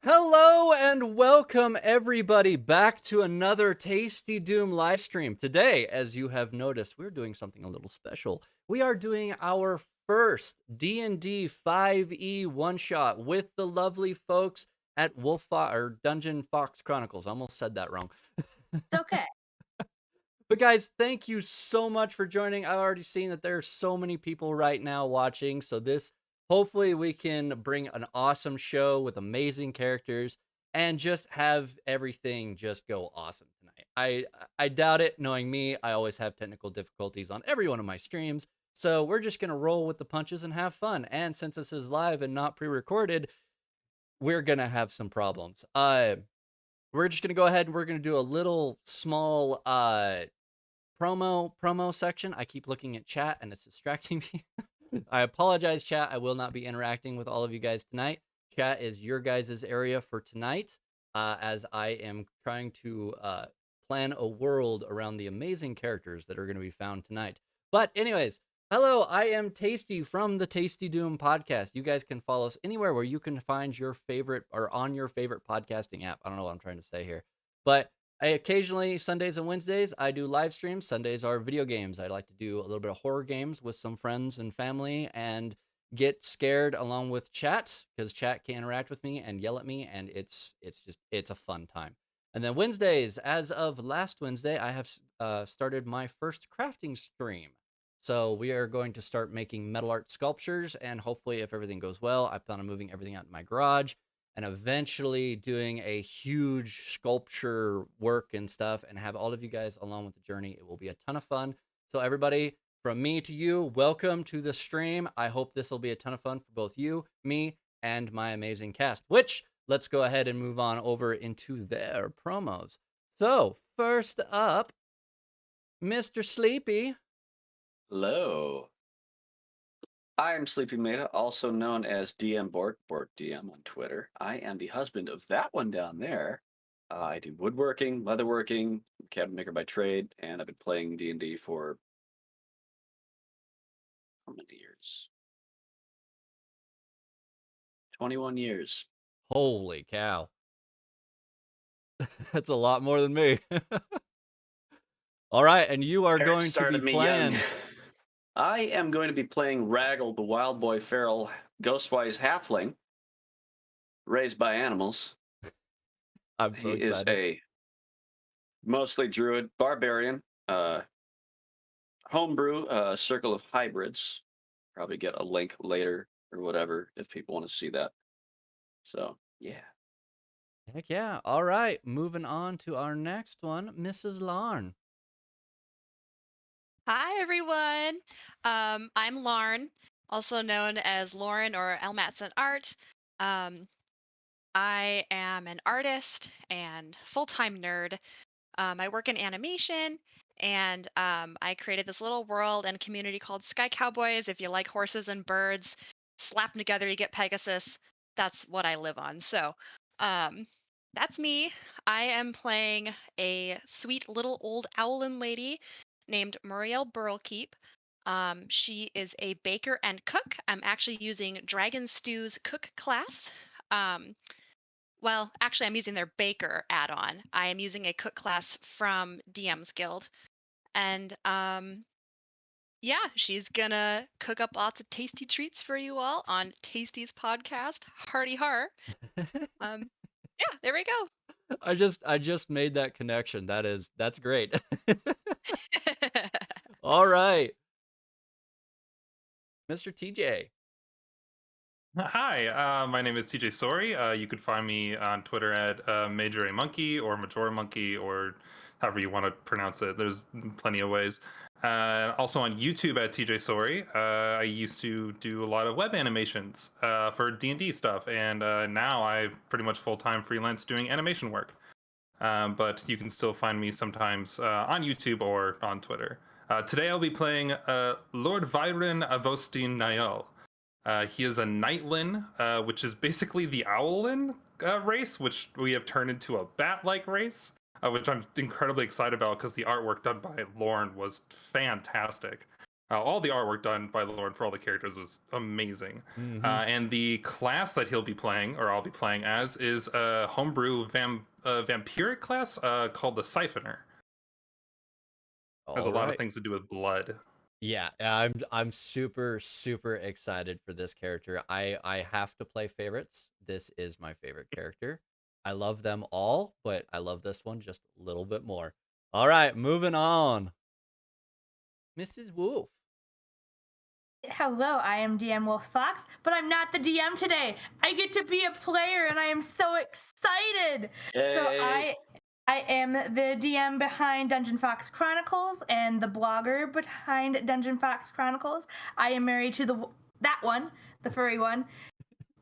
Hello and welcome everybody back to another Tasty Doom live stream. Today, as you have noticed, we're doing something a little special. We are doing our first D&D5e one-shot with the lovely folks at Dungeon Fox Chronicles. I almost said that wrong. It's okay. But guys, thank you so much for joining. I've already seen that there are so many people right now watching, so hopefully we can bring an awesome show with amazing characters and just have everything just go awesome tonight. I doubt it, knowing me, I always have technical difficulties on every one of my streams. So we're just going to roll with the punches and have fun. And since this is live and not pre-recorded, we're going to have some problems. We're just going to go ahead and we're going to do a little small promo section. I keep looking at chat and it's distracting me. I apologize, chat. I will not be interacting with all of you guys tonight. Chat is your guys' area for tonight, as I am trying to plan a world around the amazing characters that are going to be found tonight. But anyways, hello, I am Tasty from the Tasty Doom podcast. You guys can follow us anywhere where you can find your favorite or on your favorite podcasting app. I don't know what I'm trying to say here, but I occasionally, Sundays and Wednesdays, I do live streams. Sundays are video games. I like to do a little bit of horror games with some friends and family and get scared along with chat, because chat can interact with me and yell at me, and it's a fun time. And then Wednesdays, as of last Wednesday, I have started my first crafting stream. So we are going to start making metal art sculptures, and hopefully, if everything goes well, I plan on moving everything out in my garage and eventually doing a huge sculpture work and stuff and have all of you guys along with the journey. It will be a ton of fun. So everybody, from me to you, welcome to the stream. I hope this will be a ton of fun for both you, me, and my amazing cast, which let's go ahead and move on over into their promos. So first up, Mr. Sleepy. Hello. I'm Sleepy Meta, also known as DM Borg DM on Twitter. I am the husband of that one down there. I do woodworking, leatherworking, cabinet maker by trade, and I've been playing D&D for how many years? 21 years. Holy cow. That's a lot more than me. All right, and you are going to be playing. I am going to be playing Raggle, the wild boy feral ghostwise halfling, raised by animals. I'm so he excited. Is a mostly druid barbarian, homebrew, circle of hybrids. Probably get a link later or whatever if people want to see that. So yeah. Heck yeah. All right, moving on to our next one, Mrs. Larn. Hi, everyone. I'm Lauren, also known as Lauren or Elmatson Art. I am an artist and full-time nerd. I work in animation, and I created this little world and community called Sky Cowboys. If you like horses and birds, slap them together, you get Pegasus. That's what I live on. So, um, that's me. I am playing a sweet little old owlin lady named Muriel Burlkeep. She is a baker and cook. I'm actually using Dragon Stew's cook class. Um, well, actually, I'm using their baker add-on. I am using a cook class from DM's Guild, and yeah, she's gonna cook up lots of tasty treats for you all on Tasty's podcast, Hearty Har. Yeah, there we go. I just made that connection. That's great. All right, Mr. TJ. Hi, my name is TJ Sori. You could find me on Twitter at Major A Monkey or Majora Monkey or however you want to pronounce it. There's plenty of ways. Also on YouTube at TJ Sori. I used to do a lot of web animations for D&D stuff, and now I pretty much full-time freelance doing animation work. But you can still find me sometimes on YouTube or on Twitter. Today I'll be playing Lord Vyran Avostin Niall. He is a Nightlin, which is basically the Owlin race, which we have turned into a bat-like race, which I'm incredibly excited about because the artwork done by Lauren was fantastic. All the artwork done by Lauren for all the characters was amazing. Mhm. And the class that he'll be playing, or I'll be playing as, is a homebrew vampiric class called the Siphoner. Has a All lot of right. things to do with blood. Yeah, I'm super excited for this character. I have to play favorites. This is my favorite character. I love them all, but I love this one just a little bit more. All right, moving on. Mrs. Wolf. Hello, I am DM Wolf Fox, but I'm not the DM today. I get to be a player and I am so excited. So Yay. I am the DM behind Dungeon Fox Chronicles and the blogger behind Dungeon Fox Chronicles. I am married to that one, the furry one,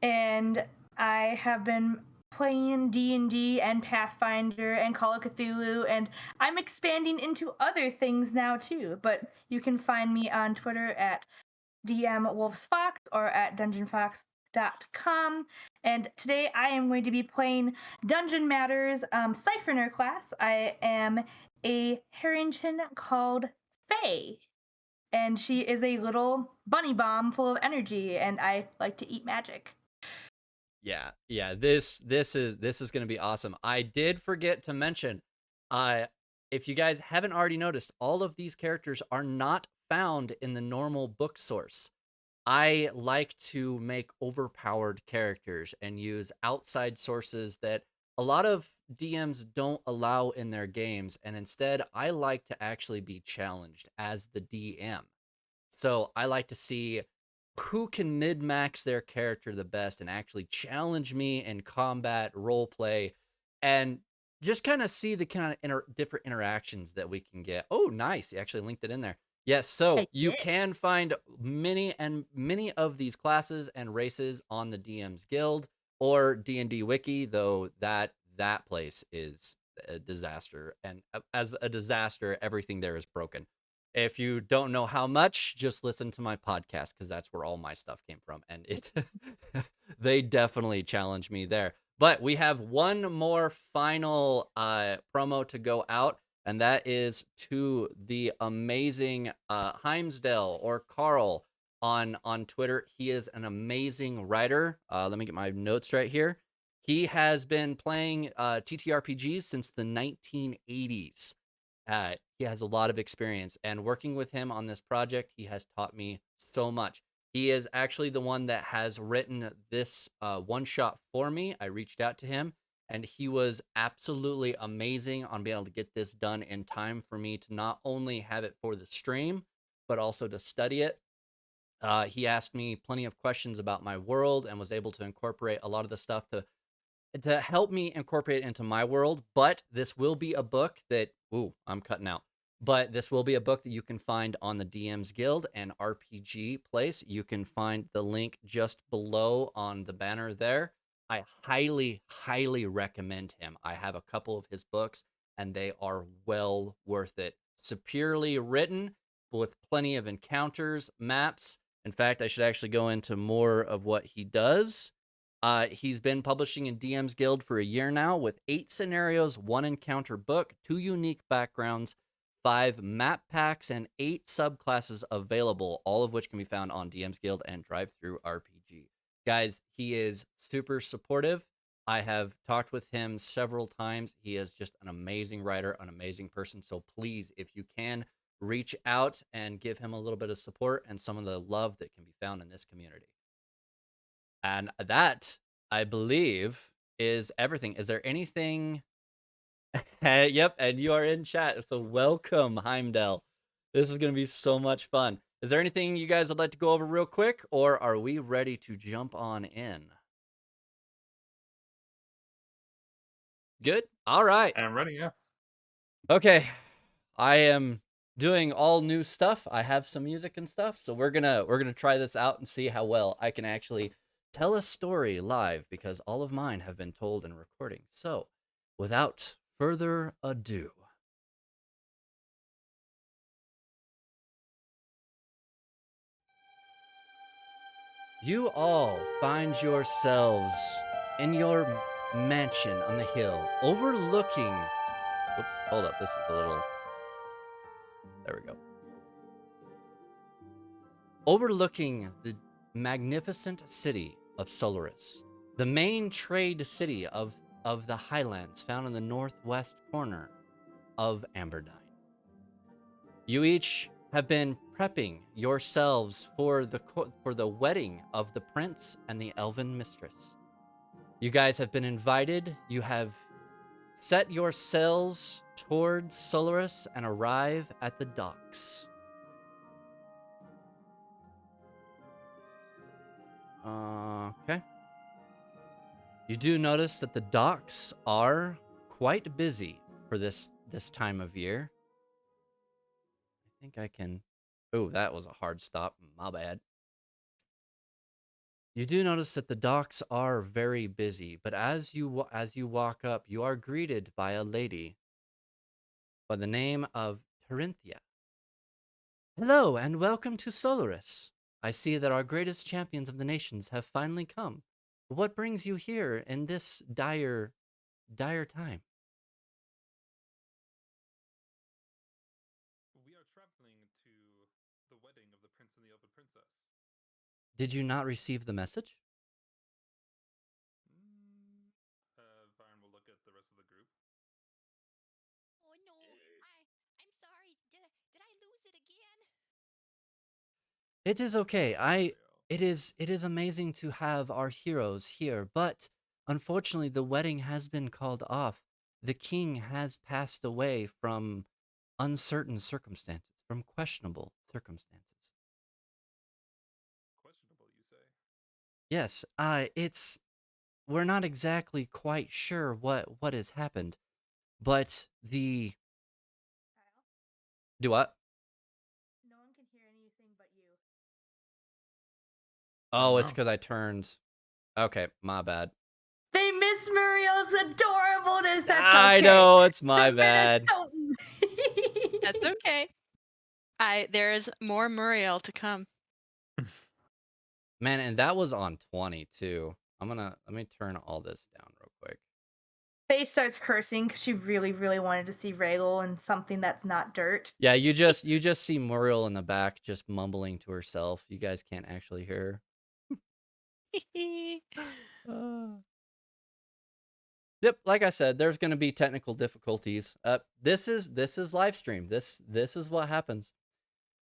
and I have been playing D&D and Pathfinder and Call of Cthulhu, and I'm expanding into other things now too. But you can find me on Twitter at DM Wolf's Fox or at dungeonfox.com. And today I am going to be playing Dungeon Matters Siphoner class. I am a Harrington called Faye. And she is a little bunny bomb full of energy, and I like to eat magic. Yeah. This is gonna be awesome. I did forget to mention, if you guys haven't already noticed, all of these characters are not found in the normal book source. I like to make overpowered characters and use outside sources that a lot of DMs don't allow in their games, and instead I like to actually be challenged as the DM. So I like to see who can mid-max their character the best and actually challenge me in combat, role play, and just kind of see the kind of different interactions that we can get. Oh, nice. You actually linked it in there. Yes, so you can find many of these classes and races on the DM's Guild or D&D Wiki, though that place is a disaster. And as a disaster, everything there is broken. If you don't know how much, just listen to my podcast because that's where all my stuff came from. And they definitely challenge me there. But we have one more final promo to go out, and that is to the amazing Heimsdale or Carl on Twitter. He is an amazing writer. Let me get my notes right here. He has been playing TTRPGs since the 1980s. He has a lot of experience, and working with him on this project, he has taught me so much. He is actually the one that has written this one shot for me. I reached out to him, and he was absolutely amazing on being able to get this done in time for me to not only have it for the stream, but also to study it. He asked me plenty of questions about my world and was able to incorporate a lot of the stuff to help me incorporate it into my world. But this will be a book that, ooh, I'm cutting out. But this will be a book that you can find on the DM's Guild and RPG place. You can find the link just below on the banner there. I highly recommend him. I have a couple of his books, and they are well worth it. Superiorly written, with plenty of encounters, maps. In fact, I should actually go into more of what he does. He's been publishing in DM's Guild for a year now with 8 scenarios, 1 encounter book, 2 unique backgrounds, 5 map packs, and 8 subclasses available, all of which can be found on DM's Guild and Drive-Thru RPG. Guys, he is super supportive. I have talked with him several times. He is just an amazing writer, an amazing person. So please, if you can, reach out and give him a little bit of support and some of the love that can be found in this community. And that, I believe, is everything. Is there anything? Yep, and you are in chat. So welcome, Heimdall. This is going to be so much fun. Is there anything you guys would like to go over real quick, or are we ready to jump on in? Good? All right. I'm ready, yeah. Okay. I am doing all new stuff. I have some music and stuff, so we're gonna try this out and see how well I can actually tell a story live, because all of mine have been told in recording. So, without further ado, you all find yourselves in your mansion on the hill, overlooking. Whoops, hold up. This is a little. There we go. overlooking the magnificent city of Soloris, the main trade city of the Highlands found in the northwest corner of Amberdyne. You each have been prepping yourselves for the wedding of the prince and the elven mistress. You guys have been invited. You have set your sails towards Solaris and arrive at the docks. Okay. You do notice that the docks are quite busy for this time of year. I think I can... Oh, that was a hard stop. My bad. You do notice that the docks are very busy, but as you walk up, you are greeted by a lady by the name of Terinthia. Hello, and welcome to Soloris. I see that our greatest champions of the nations have finally come. What brings you here in this dire time? We are traveling to the wedding of the prince and the elven princess. Did you not receive the message? Vyran will look at the rest of the group. Oh no, I'm sorry. Did I lose it again? It is okay. It is amazing to have our heroes here, but unfortunately the wedding has been called off. The king has passed away from uncertain circumstances, from questionable circumstances. Questionable, you say? Yes, we're not exactly quite sure what has happened, but the... Kyle, Do what? no one can hear anything but you. Oh, it's wow. because I turned... Okay, my bad. They miss Muriel's adorableness. That's I okay. know, it's my The bad. Minnesotan. That's okay. There is more Muriel to come. Man, and that was on 20 too. Let me turn all this down real quick. Faye starts cursing because she really, really wanted to see Regal and something that's not dirt. Yeah, you just see Muriel in the back just mumbling to herself. You guys can't actually hear her. Yep, like I said, there's going to be technical difficulties. This is live stream. This is what happens.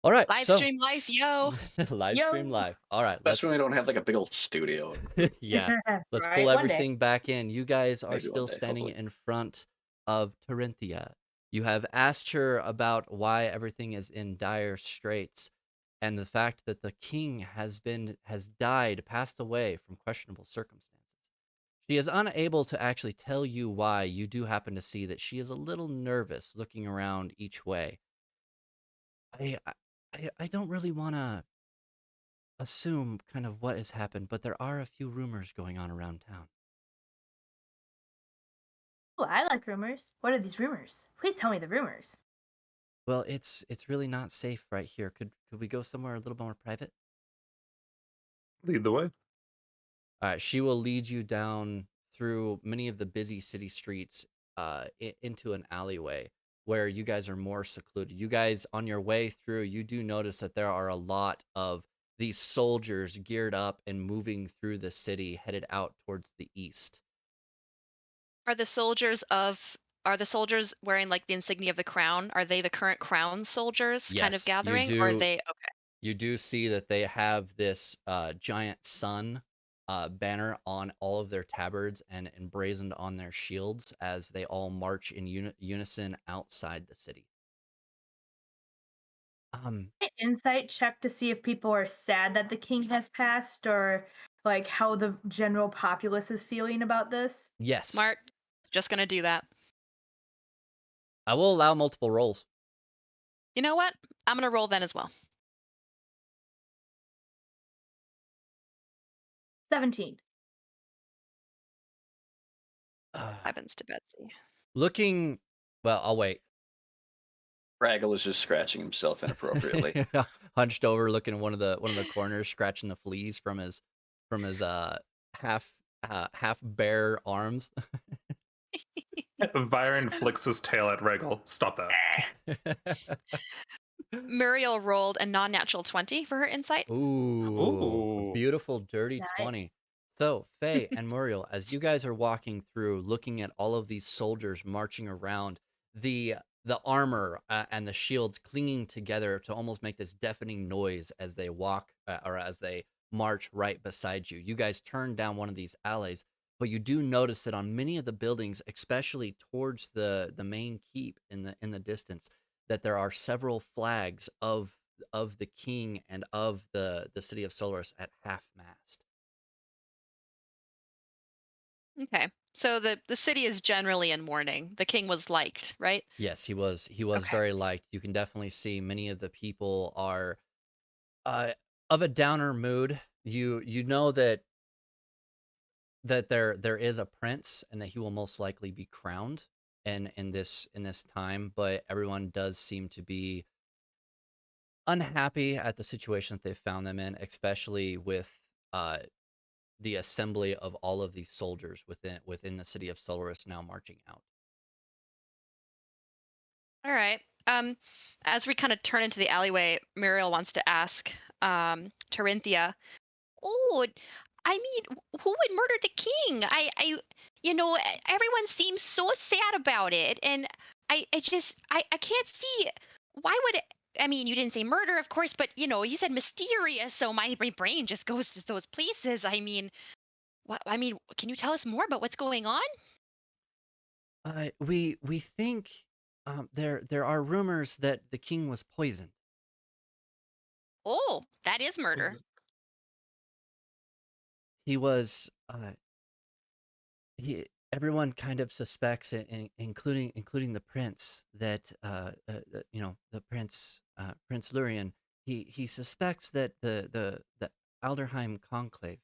All right, Live so stream life, yo. live Yo. stream live. All right, That's when we don't have like a big old studio. yeah, let's Right, pull one day. everything back in. You guys are Maybe one still day, standing hopefully. in front of Terinthia. You have asked her about why everything is in dire straits, and the fact that the king has died, passed away from questionable circumstances. She is unable to actually tell you why. You do happen to see that she is a little nervous, looking around each way. I don't really want to assume kind of what has happened, but there are a few rumors going on around town. Oh, I like rumors. What are these rumors? Please tell me the rumors. Well, it's really not safe right here. Could we go somewhere a little more private? Lead the way. She will lead you down through many of the busy city streets into an alleyway where you guys are more secluded. You guys, on your way through, you do notice that there are a lot of these soldiers geared up and moving through the city, headed out towards the east. Are the soldiers wearing like the insignia of the crown? Are they the current crown soldiers kind of Yes, you gathering? Or are do. they okay? You do see that they have this giant sun banner on all of their tabards and emblazoned on their shields as they all march in unison outside the city. Insight check to see if people are sad that the king has passed or like how the general populace is feeling about this. Yes. Smart. Just gonna do that. I will allow multiple rolls. You know what? I'm gonna roll then as well. 17. Heavens to Betsy. Looking, well, I'll wait. Raggle is just scratching himself inappropriately. Hunched over, looking at one of the corners, scratching the fleas from his half bare arms. Vyran flicks his tail at Regal. Stop that. Muriel rolled a non-natural 20 for her insight. Ooh, a Ooh. beautiful dirty Nice. 20. So, Faye and Muriel, as you guys are walking through, looking at all of these soldiers marching around, the armor and the shields clinging together to almost make this deafening noise as they walk or as they march right beside you. You guys turn down one of these alleys, but you do notice that on many of the buildings, especially towards the main keep in the distance, that there are several flags of the king and of the city of Solaris at half mast. Okay. So the city is generally in mourning. The king was liked, right? Yes, he was Okay. very liked. You can definitely see many of the people are uh of a downer mood. You know that there is a prince and that he will most likely be crowned in this time, but everyone does seem to be unhappy at the situation that they found them in, especially with uh the assembly of all of these soldiers within the city of Soloris now marching out. All right. As we kind of turn into the alleyway, Muriel wants to ask Tarinthia, "Oh, I mean, who would murder the king? Everyone seems so sad about it, and I can't see why would it. I mean, you didn't say murder, of course, but you said mysterious, so my brain just goes to those places. I mean, what? I mean, can you tell us more about what's going on? We think there are rumors that the king was poisoned. Oh, that is What is murder. it? He was he everyone kind of suspects it, including the prince that the Prince Lurian. He suspects that the Alderheim Conclave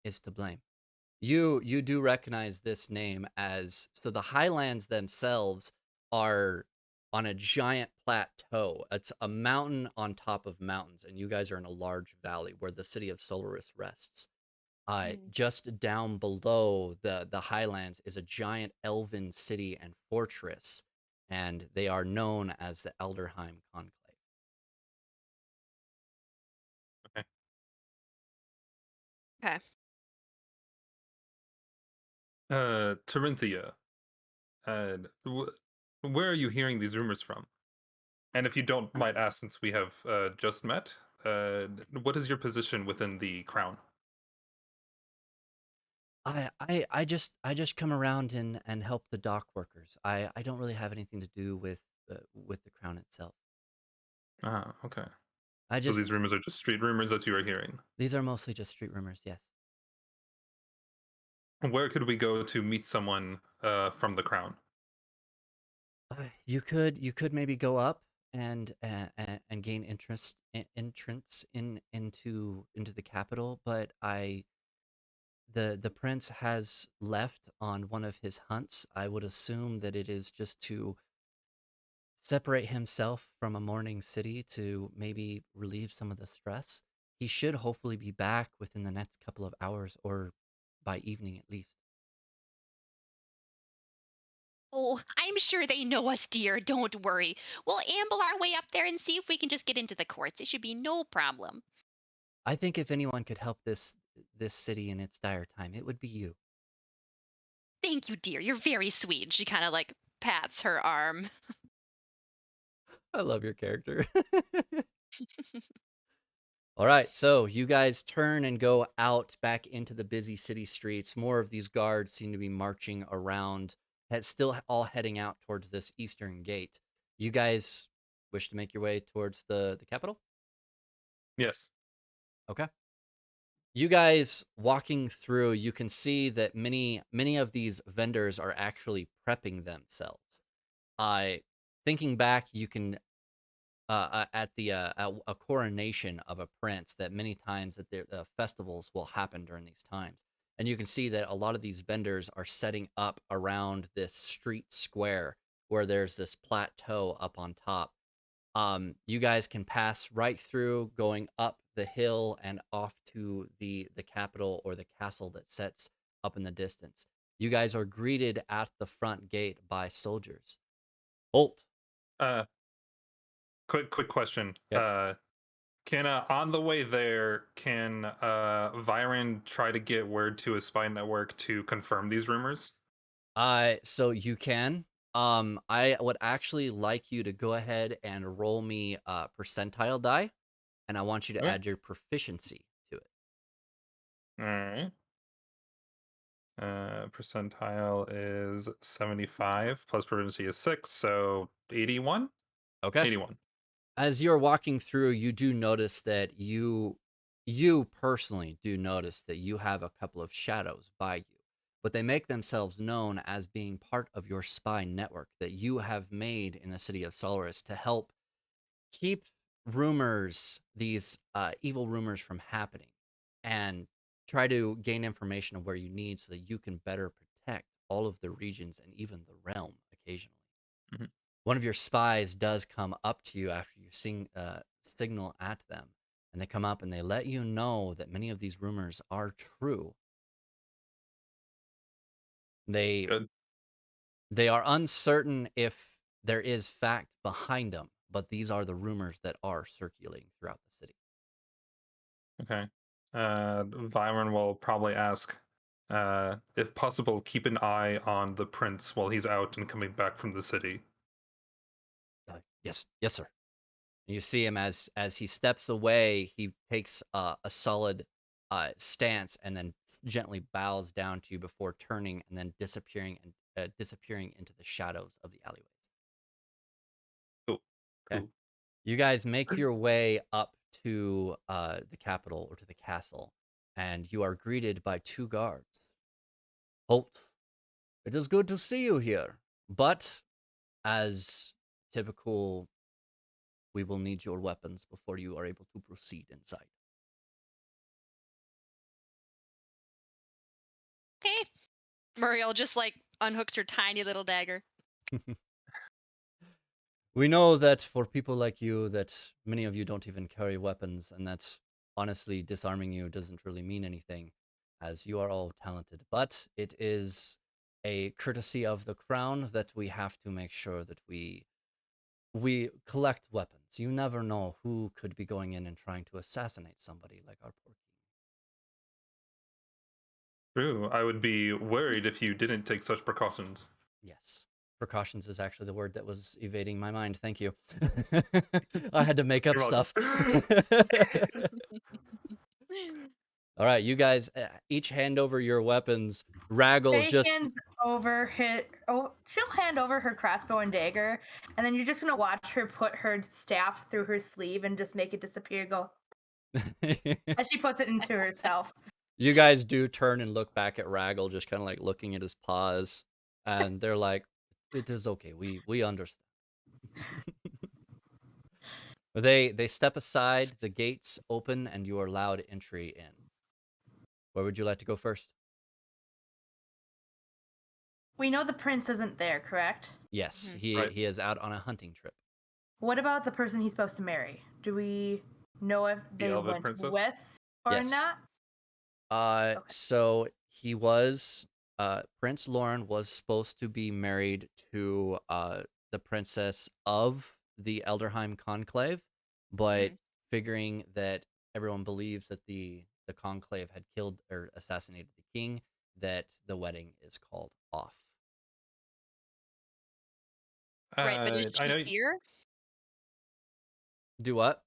is to blame. You do recognize this name as so the Highlands themselves are on a giant plateau. It's a mountain on top of mountains, and you guys are in a large valley where the city of Solaris rests. Mm. Just down below the Highlands is a giant elven city and fortress, and they are known as the Elderheim Conclave. Okay. Okay. Tarinthia, where are you hearing these rumors from? And if you don't might ask, since we have just met, what is your position within the crown? I just come around and help the dock workers. I don't really have anything to do with the crown itself. Ah, okay. I So just these rumors are just street rumors that you are hearing. These are mostly just street rumors, yes. Where could we go to meet someone from the crown? You could maybe go up and gain entrance into the capital, but the prince has left on one of his hunts. I would assume that it is just to separate himself from a mourning city to maybe relieve some of the stress. He should hopefully be back within the next couple of hours or by evening at least. Oh, I'm sure they know us, dear. Don't worry. We'll amble our way up there and see if we can just get into the courts. It should be no problem. I think if anyone could help this city in its dire time, it would be you. Thank you, dear. You're very sweet. She kind of like pats her arm. I love your character. All right, so you guys turn and go out back into the busy city streets. More of these guards seem to be marching around, still all heading out towards this eastern gate. You guys wish to make your way towards the capital? Yes. Okay. You guys walking through, you can see that many of these vendors are actually prepping themselves. I thinking back, you can at a coronation of a prince that many times that the festivals will happen during these times, and you can see that a lot of these vendors are setting up around this street square where there's this plateau up on top. You guys can pass right through, going up the hill and off to the capital or the castle that sets up in the distance. You guys are greeted at the front gate by soldiers. Bolt. Uh, Quick question. Yep. Can on the way there, can Vyran try to get word to his spy network to confirm these rumors? So you can. I would actually like you to go ahead and roll me a percentile die, and I want you to Okay. add your proficiency to it. All right. Percentile is 75 plus proficiency is 6, so 81. Okay. 81. As you're walking through, you do notice that you personally do notice that you have a couple of shadows by you, but they make themselves known as being part of your spy network that you have made in the city of Soloris to help keep rumors, these evil rumors, from happening, and try to gain information of where you need so that you can better protect all of the regions and even the realm occasionally. Mhm. One of your spies does come up to you after you signal at them, and they come up and they let you know that many of these rumors are true. They Good. they are uncertain if there is fact behind them, but these are the rumors that are circulating throughout the city. Okay. Vyran will probably ask, if possible, keep an eye on the prince while he's out and coming back from the city. Yes, sir. You see him as he steps away. He takes a solid stance and then gently bows down to you before turning and then disappearing into the shadows of the alleyways. Cool. Okay. Cool. You guys make your way up to the capital or to the castle, and you are greeted by two guards. Holt, it is good to see you here, but as typical, we will need your weapons before you are able to proceed inside. Okay. Muriel just like unhooks her tiny little dagger. We know that for people like you, that many of you don't even carry weapons, and that honestly disarming you doesn't really mean anything, as you are all talented. But it is a courtesy of the crown that we have to make sure that we collect weapons. You never know who could be going in and trying to assassinate somebody like our poor king. True. I would be worried if you didn't take such precautions. Yes. Precautions is actually the word that was evading my mind. Thank you. I had to make up You're welcome. stuff. All right, you guys each hand over your weapons. Raggle Faye just hands over she'll hand over her crossbow and dagger, and then you're just gonna watch her put her staff through her sleeve and just make it disappear. Go as she puts it into herself. You guys do turn and look back at Raggle, just kind of like looking at his paws, and they're like, "It is okay. We understand." They step aside. The gates open, and you are allowed entry in. Where would you like to go first? We know the prince isn't there, correct? Yes, Mhm. Right. he is out on a hunting trip. What about the person he's supposed to marry? Do we know if The they Elven went princess? with or Yes. not? Okay. So he was Prince Lauren was supposed to be married to the princess of the Elderheim Conclave, but Mhm. figuring that everyone believes that the conclave had killed or assassinated the king, that the wedding is called off. Right, but is I she know. here? Do what?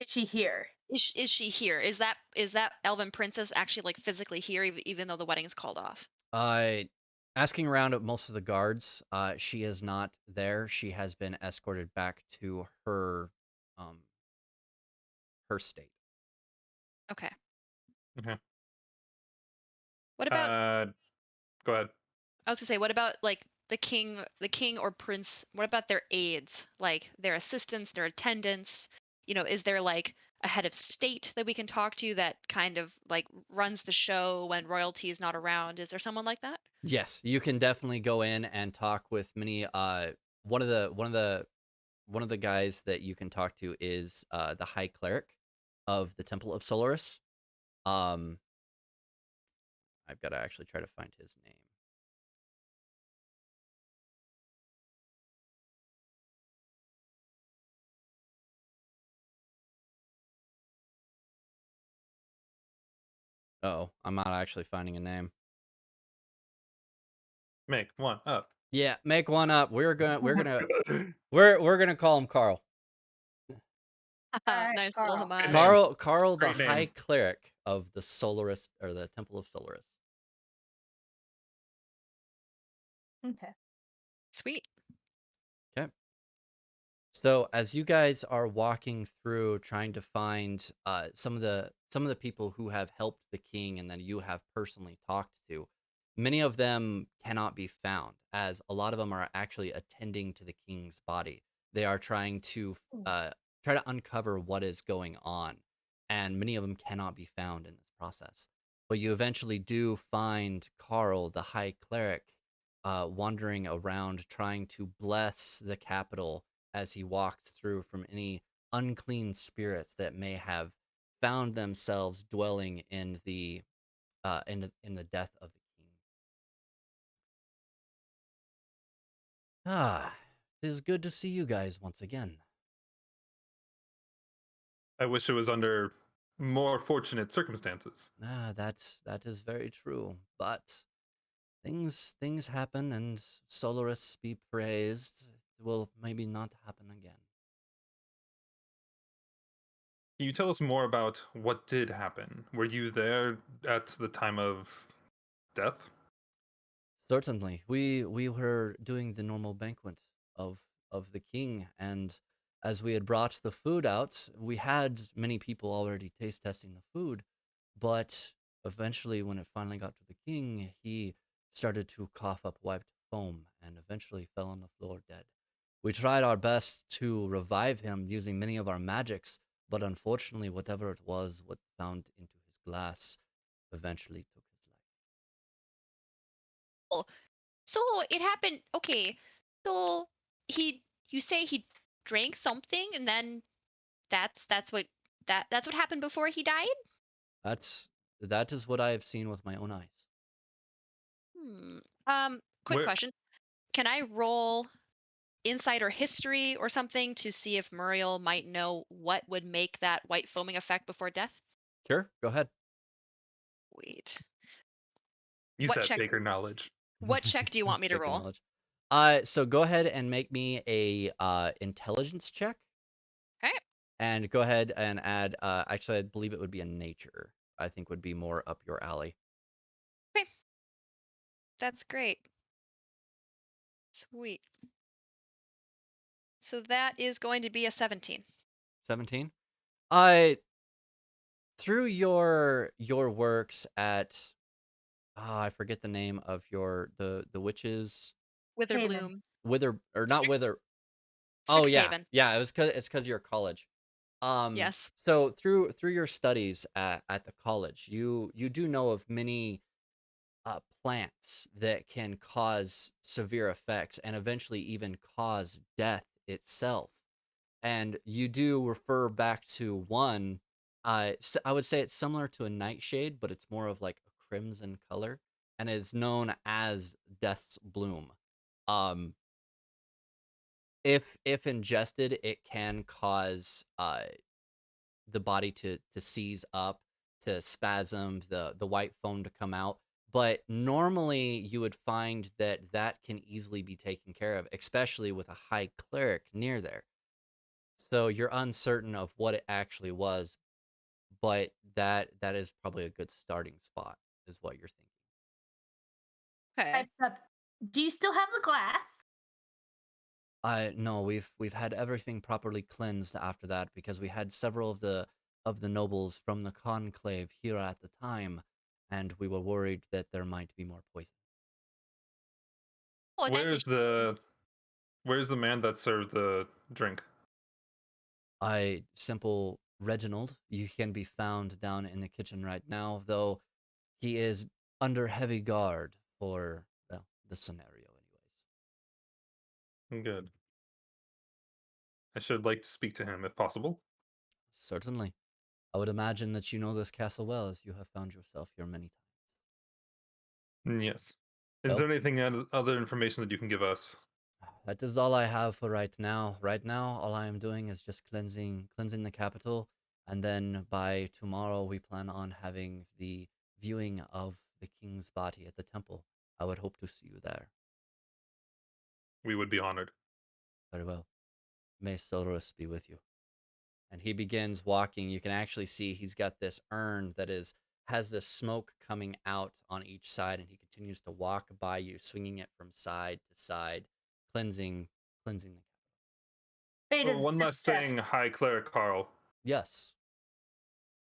Is she here? Is she here? Is that elven princess actually like physically here, even though the wedding's called off? Uh, Asking around at most of the guards, she is not there. She has been escorted back to um, her state. Okay. Okay. What about Go ahead. I was gonna say, what about like the king or prince? What about their aides, like their assistants, their attendants? Is there like a head of state that we can talk to that kind of like runs the show when royalty is not around? Is there someone like that? Yes, you can definitely go in and talk with many. One of the guys that you can talk to is the High Cleric of the Temple of Solaris. Um, I've got to actually try to find his name. Oh, I'm not actually finding a name. Make one up. Yeah, make one up. We're gonna call him Carl. Alright, Nice Carl. little homage. Name. Carl, the Great name. High Cleric of the Solaris or the Temple of Solaris. Okay. Sweet. Okay. So as you guys are walking through, trying to find some of the people who have helped the king and that you have personally talked to, many of them cannot be found, as a lot of them are actually attending to the king's body. They are trying to try to uncover what is going on, and many of them cannot be found in this process. But you eventually do find Carl, the High Cleric, wandering around trying to bless the capital as he walks through from any unclean spirits that may have found themselves dwelling in the death of the king. Ah, it is good to see you guys once again. I wish it was under more fortunate circumstances. That is very true, but things happen, and Soloris be praised. It will maybe not happen again. Can you tell us more about what did happen? Were you there at the time of death? Certainly, we were doing the normal banquet of the king, and as we had brought the food out, we had many people already taste testing the food, but eventually, when it finally got to the king, he started to cough up white foam and eventually fell on the floor dead. We tried our best to revive him using many of our magics, but unfortunately, whatever it was, what found into his glass, eventually took his life. So it happened. Okay. So you say he drank something, and then that's what happened before he died. That is what I have seen with my own eyes. Hmm. Quick Where question. Can I roll insider history or something to see if Muriel might know what would make that white foaming effect before death? Sure, go ahead. Wait. use What that check? Baker knowledge? What check do you want me to Big roll? knowledge. So go ahead and make me a intelligence check, Okay. and go ahead and add. Actually, I believe it would be a nature. I think would be more up your alley. Okay. That's great. Sweet. So that is going to be a 17. 17. I through your works at I forget the name of the witches. Haven. Witherbloom. Wither or not Strix, Wither. Oh yeah, Strixhaven. yeah. It's because you're college. Yes. So through your studies at the college, you do know of many plants that can cause severe effects and eventually even cause death itself. And you do refer back to one. I would say it's similar to a nightshade, but it's more of like a crimson color, and is known as Death's Bloom. Um, if ingested, it can cause the body to seize up, to spasm, the white foam to come out. But normally, you would find that that can easily be taken care of, especially with a high cleric near there. So you're uncertain of what it actually was, but that is probably a good starting spot, is what you're thinking. Okay. Pipes up. Do you still have the glass? No, we've had everything properly cleansed after that because we had several of the nobles from the conclave here at the time, and we were worried that there might be more poison. Oh, that's Where's interesting. the man that served the drink? Simple Reginald, you can be found down in the kitchen right now, though he is under heavy guard for, well, the scenario anyways. Good. I should like to speak to him if possible. Certainly. I would imagine that you know this castle well, as you have found yourself here many times. Yes. Is Well, there anything other information that you can give us? that is all I have for right now. Right now, all I am doing is just cleansing the capital, and then by tomorrow we plan on having the viewing of the king's body at the temple, I would hope to see you there. We would be honored. Very well. May Soloris be with you. And he begins walking. You can actually see he's got this urn that has this smoke coming out on each side, and he continues to walk by you, swinging it from side to side, cleansing the. Faye does One a last step. thing, High Cleric Carl. Yes.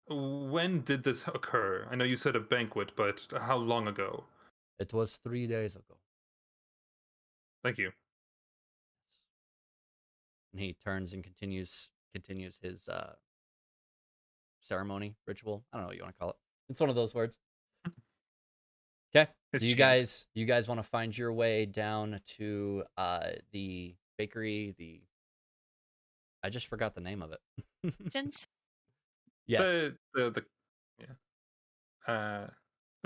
When did this occur? I know you said a banquet, but how long ago? It was 3 days ago. Thank you. And he turns and continues his ceremony, ritual. I don't know what you want to call it. It's one of those words. Okay. His Do you chant. guys want to find your way down to the bakery, I just forgot the name of it. Questions? Yes. Yeah.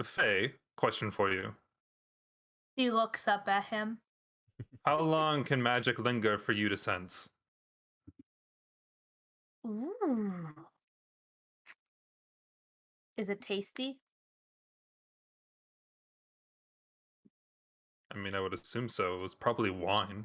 Faye, question for you. He looks up at him. How long can magic linger for you to sense? Ooh. Is it tasty? I mean, I would assume so. It was probably wine.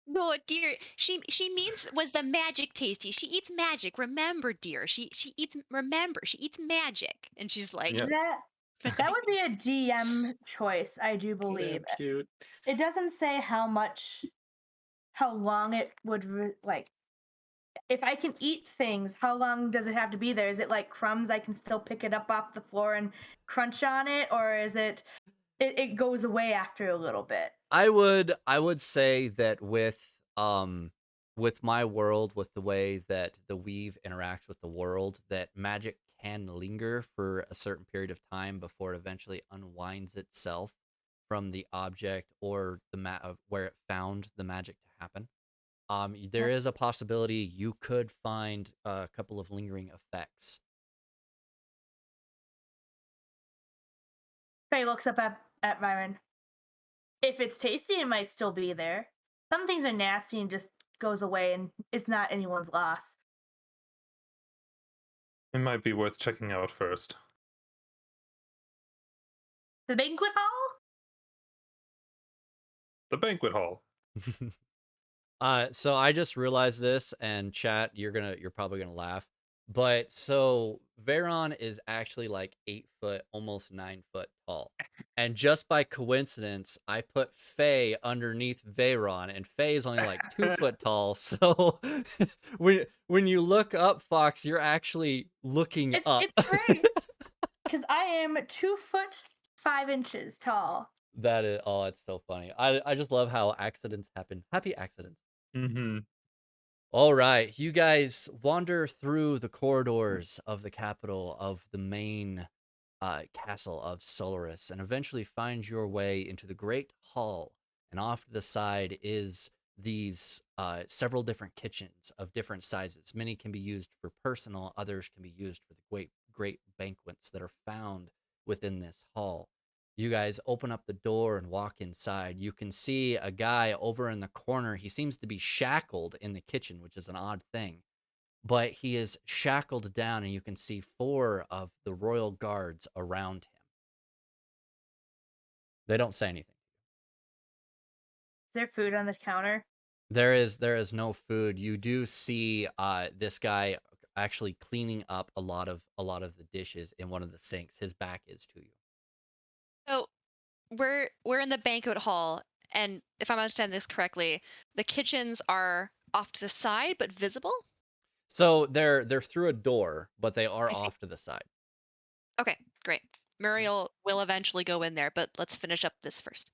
No, dear. She means was the magic tasty? She eats magic. Remember, dear. She eats remember. She eats magic, and she's like, Yeah. That would be a GM choice, I do believe. Cute. It doesn't say how long it would like. If I can eat things, how long does it have to be there? Is it like crumbs? I can still pick it up off the floor and crunch on it, or is it goes away after a little bit? I would say that with my world, with the way that the weave interacts with the world, that magic can linger for a certain period of time before it eventually unwinds itself from the object or the where it found the magic to happen. There is a possibility you could find a couple of lingering effects. Faye looks up at Vyran. If it's tasty, it might still be there. Some things are nasty and just goes away, and it's not anyone's loss. It might be worth checking out first. The banquet hall? The banquet hall. So I just realized this, and chat, you're probably gonna laugh. But so Vyran is actually like 8 foot, almost 9 foot tall. And just by coincidence, I put Faye underneath Vyran, and Faye is only like 2 foot tall. So when you look up, Fox, you're actually looking up. It's great. Because I am 2 foot 5 inches tall. That is, oh, it's so funny. I just love how accidents happen. Happy accidents. Mm-hmm. All right, you guys wander through the corridors of the capital of the main castle of Solaris and eventually find your way into the Great Hall. And off to the side is these several different kitchens of different sizes. Many can be used for personal, others can be used for the great banquets that are found within this hall. You guys open up the door and walk inside. You can see a guy over in the corner. He seems to be shackled in the kitchen, which is an odd thing. But he is shackled down, and you can see 4 of the royal guards around him. They don't say anything. Is there food on the counter? There is no food. You do see this guy actually cleaning up a lot of the dishes in one of the sinks. His back is to you. so we're in the banquet hall, and if I'm understanding this correctly, the kitchens are off to the side but visible. So they're through a door, but they are I see. off to the side. Okay, great. Muriel will eventually go in there, but let's finish up this first.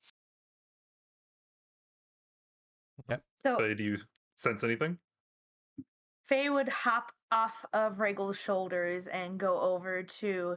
So Faye, do you sense anything? Faye would hop off of Regal's shoulders and go over to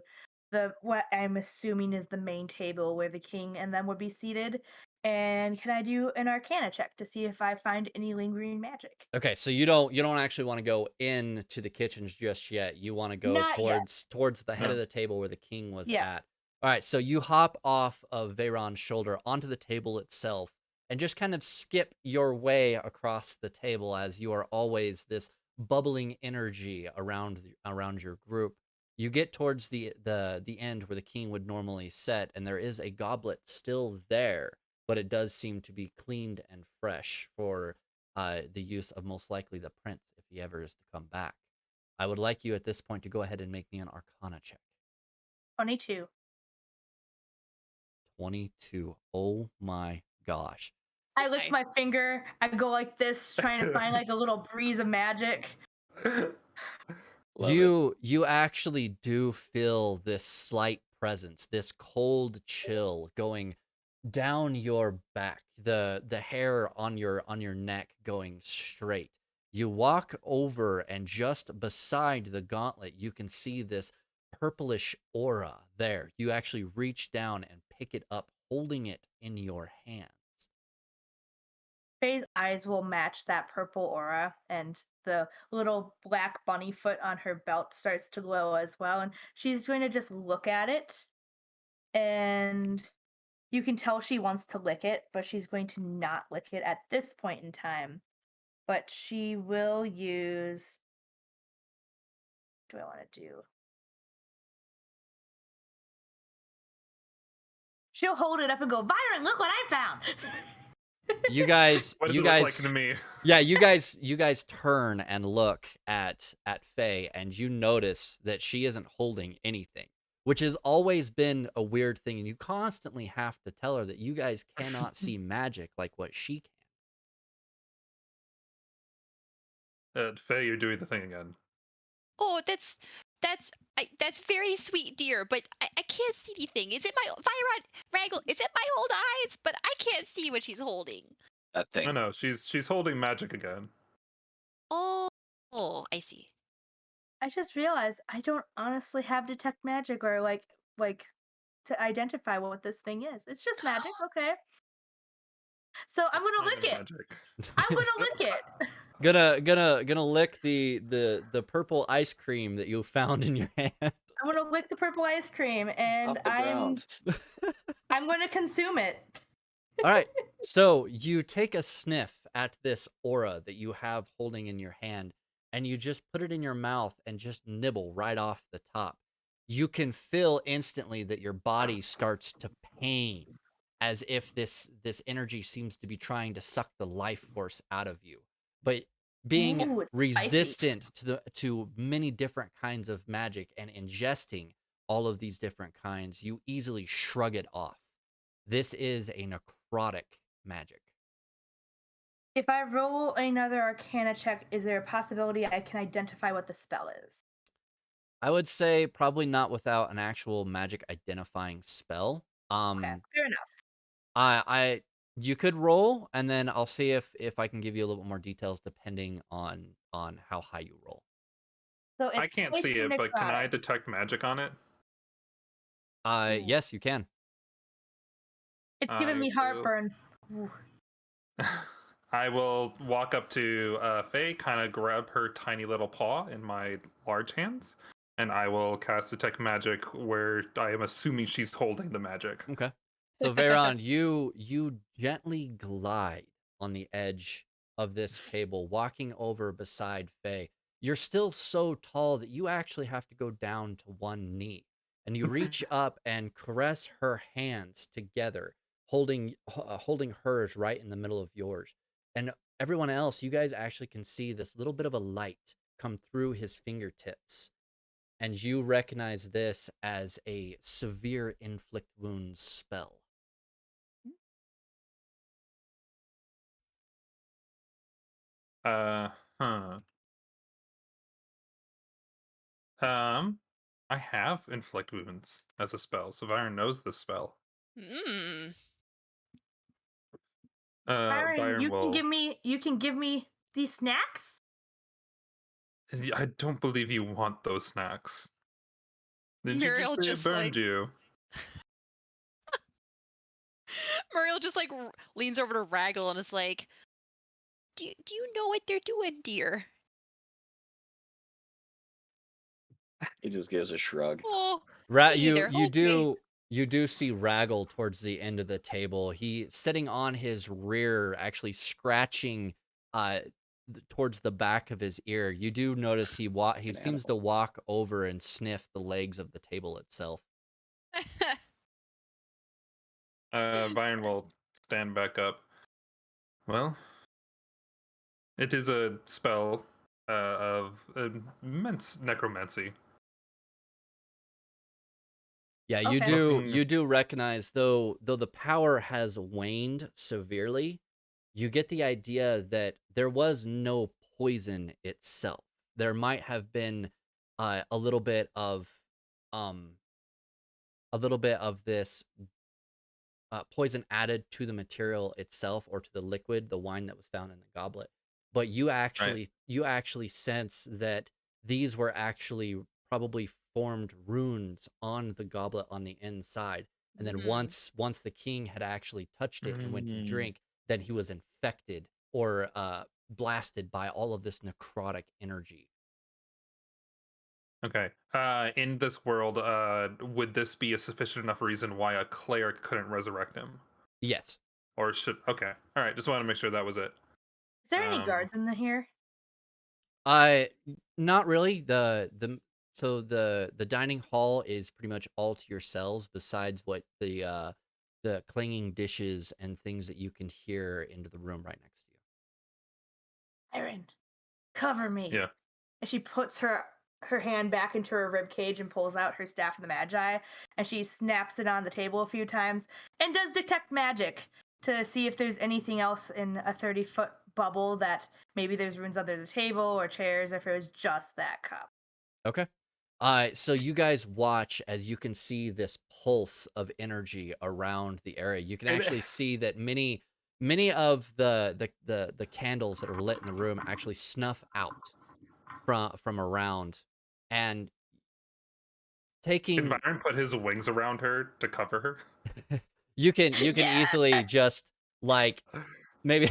what I'm assuming is the main table where the king and them would be seated. And can I do an Arcana check to see if I find any lingering magic? Okay, so you don't actually want to go into the kitchens just yet. You want to go Not yet. towards the head No. of the table where the king was Yeah. at. All right, so you hop off of Vyran's shoulder onto the table itself and just kind of skip your way across the table as you are always this bubbling energy around your group. You get towards the end where the king would normally sit, and there is a goblet still there, but it does seem to be cleaned and fresh for the use of most likely the prince if he ever is to come back. I would like you at this point to go ahead and make me an Arcana check. 22. 22. Oh my gosh. I lick Nice. my finger. I go like this, trying to find like a little breeze of magic. Love it. You actually do feel this slight presence, this cold chill going down your back, the hair on your neck going straight. You walk over, and just beside the gauntlet, you can see this purplish aura there. You actually reach down and pick it up, holding it in your hand. Faye's eyes will match that purple aura, and the little black bunny foot on her belt starts to glow as well. And she's going to just look at it, and you can tell she wants to lick it, but she's going to not lick it at this point in time. But she will use. What do I want to do? She'll hold it up and go, Vyran, look what I found. You guys, What does you it look guys, like to me? yeah, you guys turn and look at Faye, and you notice that she isn't holding anything, which has always been a weird thing, and you constantly have to tell her that you guys cannot see magic like what she can. Faye, you're doing the thing again. Oh, that's very sweet, dear. But I can't see anything. Is it my Vyran Raggle? Is it my old eyes? But I can't see what she's holding. That thing. No, she's holding magic again. Oh, I see. I just realized I don't honestly have detect magic or like to identify what this thing is. It's just magic, okay? So I'm gonna lick it. Magic. I'm gonna lick it. Gonna lick the purple ice cream that you found in your hand. I'm gonna lick the purple ice cream, and Off the ground. I'm gonna consume it. All right, so you take a sniff at this aura that you have holding in your hand, and you just put it in your mouth and just nibble right off the top. You can feel instantly that your body starts to pain, as if this energy seems to be trying to suck the life force out of you. But being Ooh, it's resistant to many different kinds of magic and ingesting all of these different kinds, you easily shrug it off. This is a necrotic magic. If I roll another Arcana check, is there a possibility I can identify what the spell is? I would say probably not without an actual magic identifying spell. Okay, fair enough. You could roll, and then I'll see if I can give you a little bit more details depending on how high you roll. So it's I can't see it, but can I detect magic on it? Yes, you can. It's giving me heartburn. Ooh. I will walk up to Faye, kind of grab her tiny little paw in my large hands, and I will cast Detect Magic where I am assuming she's holding the magic. Okay. So Vyran, you gently glide on the edge of this table, walking over beside Faye. You're still so tall that you actually have to go down to one knee, and you reach up and caress her hands together, holding hers right in the middle of yours. And everyone else, you guys actually can see this little bit of a light come through his fingertips. And you recognize this as a severe inflict wounds spell. I have inflict wounds as a spell, so Vyran knows this spell. Mm. Byron, Vyran you will. can give me these snacks? I don't believe you want those snacks. Didn't Muriel you just say just, it burned like- you? Muriel just like leans over to Raggle and is like, "Do you know what they're doing, dear?" He just gives a shrug. Oh, You okay. do see Raggle towards the end of the table. He sitting on his rear, actually scratching towards the back of his ear, you do notice he An seems to animal. walk over and sniff the legs of the table itself. Vyran will stand back up. Well, it is a spell of immense necromancy. Yeah, Okay. you do recognize though the power has waned severely, you get the idea that there was no poison itself. There might have been a little bit of um this poison added to the material itself or to the liquid, the wine that was found in the goblet. But you actually sense that these were actually probably formed runes on the goblet on the inside. And then once the king had actually touched it and went to drink, then he was infected or blasted by all of this necrotic energy. Okay. In this world, would this be a sufficient enough reason why a cleric couldn't resurrect him? Yes. Or should... Okay. All right. Just wanted to make sure that was it. Is there any guards in here? Not really. So the dining hall is pretty much all to yourselves, besides what the clanging dishes and things that you can hear into the room right next to you. Vyran, cover me. Yeah. And she puts her hand back into her rib cage and pulls out her staff of the Magi, and she snaps it on the table a few times and does detect magic to see if there's anything else in a 30-foot bubble, that maybe there's runes under the table or chairs, or if it was just that cup. Okay. So you guys watch as you can see this pulse of energy around the area. You can actually see that many of the candles that are lit in the room actually snuff out from around, and Can Vyran put his wings around her to cover her? you can easily Yes! just like maybe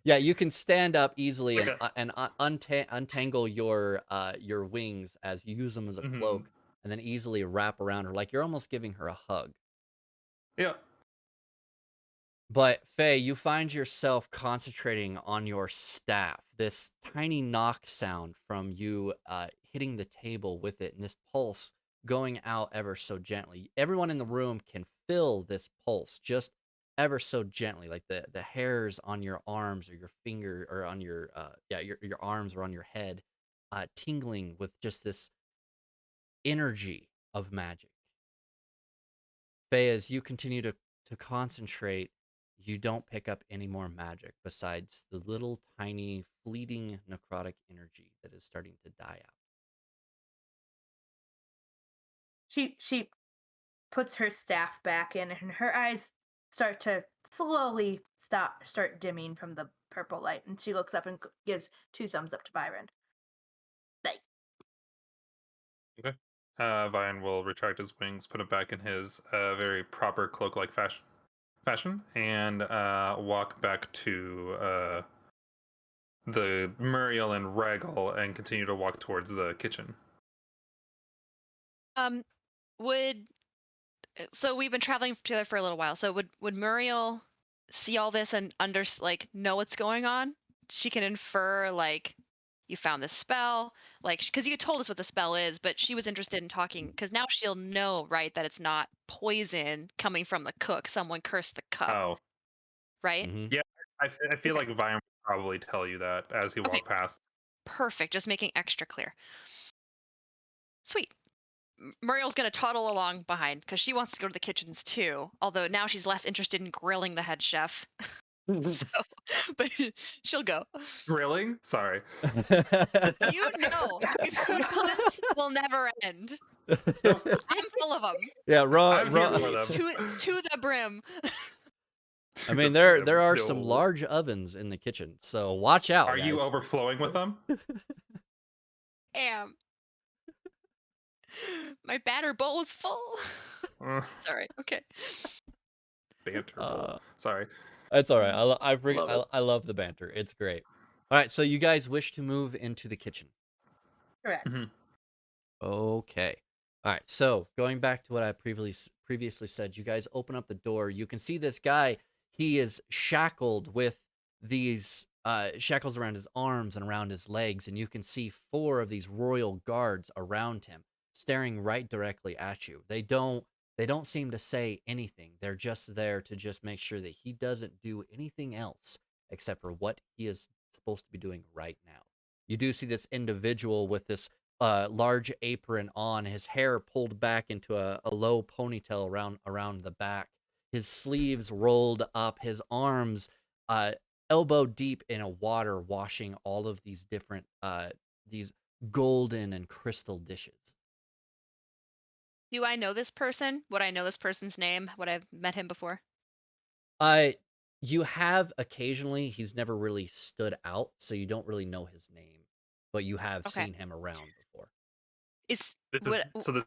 you can stand up easily Okay. and untangle your wings as you use them as a cloak, and then easily wrap around her like you're almost giving her a hug. Yeah. But Faye, you find yourself concentrating on your staff. This tiny knock sound from you hitting the table with it, and this pulse going out ever so gently. Everyone in the room can feel this pulse just ever so gently, like the hairs on your arms or your finger or on your your arms or on your head, tingling with just this energy of magic. Faye, as you continue to concentrate, you don't pick up any more magic besides the little tiny fleeting necrotic energy that is starting to die out. She puts her staff back in, and her eyes start to slowly start dimming from the purple light, and she looks up and gives 2 thumbs up to Vyran. Bye. Okay. Vyran will retract his wings, put it back in his very proper cloak-like fashion, and walk back to the Muriel and Raggle and continue to walk towards the kitchen. So we've been traveling together for a little while. So would Muriel see all this and know what's going on? She can infer like you found this spell, like because you told us what the spell is, but she was interested in talking because now she'll know, right, that it's not poison coming from the cook. Someone cursed the cup, Oh, right? Mm-hmm. yeah. I feel Okay. like Vyran would probably tell you that as he Okay. walked past. Perfect. Just making extra clear. Sweet. Muriel's gonna toddle along behind because she wants to go to the kitchens too. Although now she's less interested in grilling the head chef. So, but she'll go. Grilling? Sorry. You know, my food puns will never end. I'm full of them. Yeah, I'm here raw. for them. To the brim. I mean, there are some large ovens in the kitchen, so watch out. Are guys. you overflowing with them? Am. My batter bowl is full. Sorry. Okay. Banter bowl. Sorry. That's all right. Love it. I love the banter. It's great. All right, so you guys wish to move into the kitchen. Correct. Okay. All right. So going back to what I previously said, you guys open up the door. You can see this guy. He is shackled with these shackles around his arms and around his legs, and you can see 4 of these royal guards around him, staring right directly at you. They don't seem to say anything. They're just there to just make sure that he doesn't do anything else except for what he is supposed to be doing right now. You do see this individual with this large apron on, his hair pulled back into a low ponytail around the back, his sleeves rolled up, his arms elbow deep in a water, washing all of these different these golden and crystal dishes. Do I know this person? Would I know this person's name? Would I've met him before? You have occasionally. He's never really stood out, so you don't really know his name, but you have Okay. seen him around before. Is This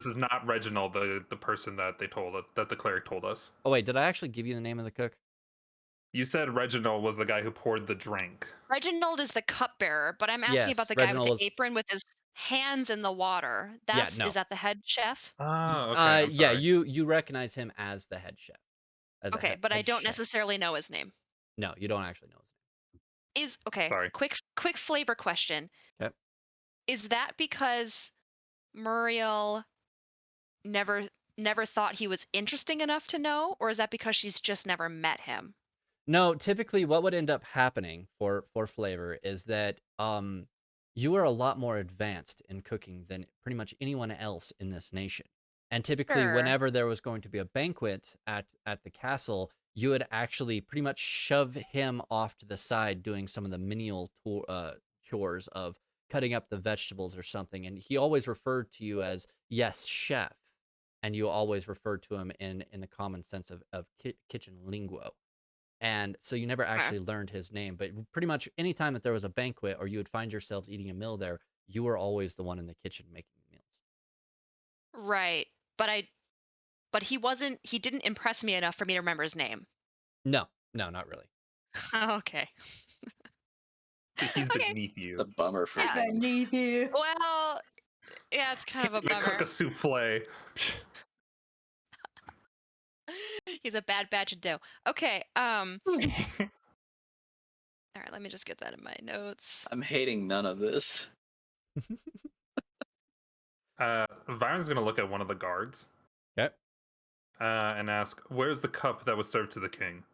is not Reginald, the person that they told that the cleric told us. Oh wait, did I actually give you the name of the cook? You said Reginald was the guy who poured the drink. Reginald is the cupbearer, but I'm asking Yes, about the guy with Reginald the was. apron with his hands in the water. Yeah, Is no. that the head chef? Oh, okay. I'm Yeah, sorry. you recognize him as the head chef. Okay, but I head don't chef. necessarily know his name. No, you don't actually know his Okay. Sorry. Quick flavor question. Okay. Is that because Muriel never thought he was interesting enough to know, or is that because she's just never met him? name. No, typically what would end up happening for flavor is that you are a lot more advanced in cooking than pretty much anyone else in this nation. And typically Sure. whenever there was going to be a banquet at the castle, you would actually pretty much shove him off to the side doing some of the menial chores of cutting up the vegetables or something, and he always referred to you as, yes, chef, and you always referred to him in the common sense of kitchen lingo. And so you never actually learned his name, but pretty much anytime that there was a banquet or you would find yourselves eating a meal there, you were always the one in the kitchen making the meals. Right. But he didn't impress me enough for me to remember his name. No, not really. Okay. He's Okay. beneath you. The bummer for Yeah. him. Beneath you. Well, yeah, it's kind of a They bummer. cook a souffle. He's a bad batch of dough. Okay. All right, let me just get that in my notes. I'm hating none of this. Vyran's gonna look at one of the guards. Okay. And ask, "Where's the cup that was served to the king?"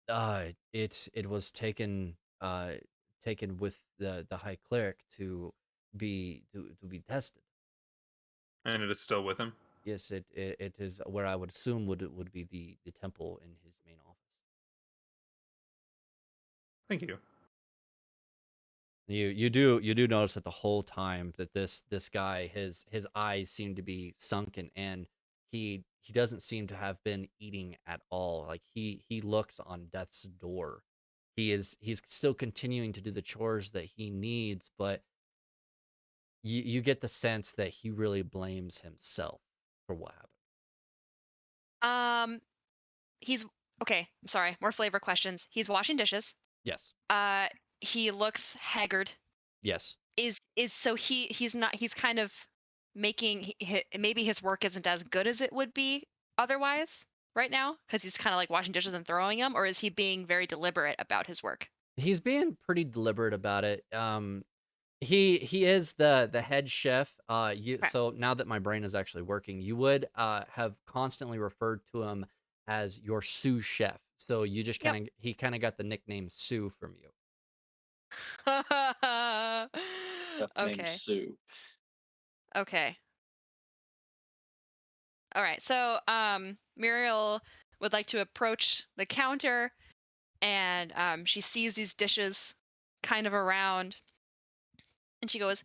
It was taken with the high cleric to be tested. And it is still with him. Yes, it is where I would assume would be the temple in his main office. Thank you. You do notice that the whole time that this guy, his eyes seem to be sunken, and he doesn't seem to have been eating at all. Like he looks on death's door. He's still continuing to do the chores that he needs, but you get the sense that he really blames himself for what happened. He's okay. I'm sorry. More flavor questions. He's washing dishes. Yes. He looks haggard. Yes. Is so he's not. He's kind of making maybe his work isn't as good as it would be otherwise right now because he's kind of like washing dishes and throwing them, or is he being very deliberate about his work? He's being pretty deliberate about it. He is the head chef. Okay. So now that my brain is actually working, you would have constantly referred to him as your sous chef. So you just he kind of got the nickname Sue from you. Named Okay. Sue. Okay. All right. So Muriel would like to approach the counter, and she sees these dishes kind of around, and she goes,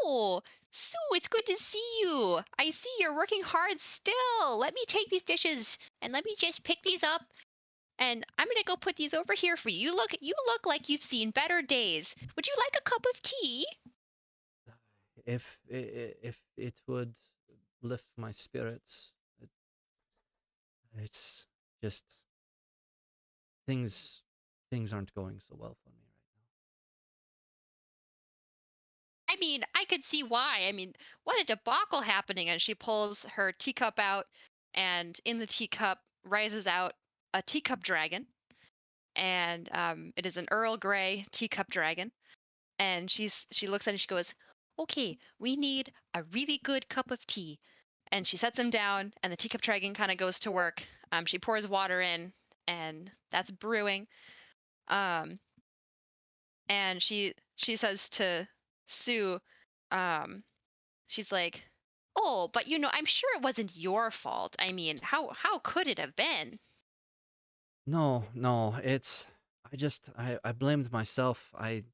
"Oh, Sue, it's good to see you. I see you're working hard still. Let me take these dishes and let me just pick these up, and I'm gonna go put these over here for you. You look like you've seen better days. Would you like a cup of tea?" If it would lift my spirits, it's just things aren't going so well for me right now. I mean, I could see why. I mean, what a debacle happening. And she pulls her teacup out, and in the teacup rises out a teacup dragon. and it is an Earl Grey Teacup Dragon. And she looks at it and she goes, "Okay, we need a really good cup of tea." And she sets him down, and the Teacup Dragon kind of goes to work. She pours water in, and that's brewing. Um, and she says to Sue, um, she's like, "Oh, but I'm sure it wasn't your fault. I mean, how could it have been?" No, no, I blamed myself. I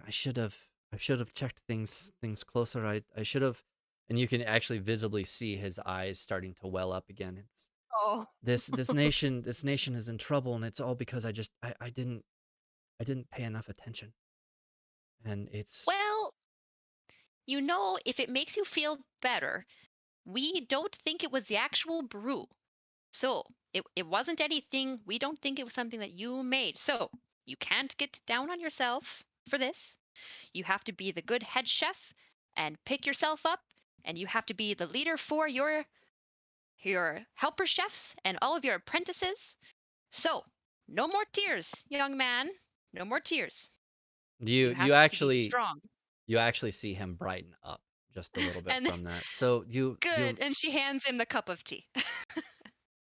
should have checked things closer. I should have, and you can actually visibly see his eyes starting to well up again. It's Oh, this nation is in trouble, and it's all because I didn't pay enough attention. And it's well, if it makes you feel better, we don't think it was the actual brew. So it wasn't anything. We don't think it was something that you made. So you can't get down on yourself for this. You have to be the good head chef and pick yourself up, and you have to be the leader for your helper chefs and all of your apprentices. So no more tears, young man. No more tears. you You have you to be actually strong. you actually see him brighten up just a little bit And from that. So you good. And she hands him the cup of tea.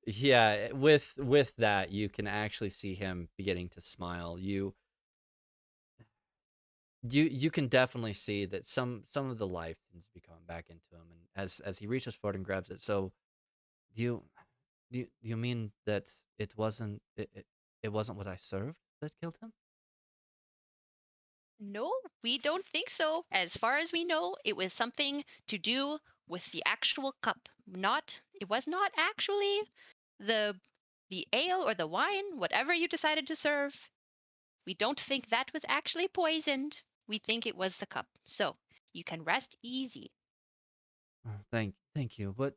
yeah, with that you can actually see him beginning to smile. You can definitely see that some of the life seems to be coming back into him, and as he reaches forward and grabs it. So do you do you mean that it wasn't what I served that killed him? No, we don't think so. As far as we know, it was something to do with the actual cup. It was not actually the ale or the wine, whatever you decided to serve. We don't think that was actually poisoned. We think it was the cup. So, you can rest easy. Oh, thank you, but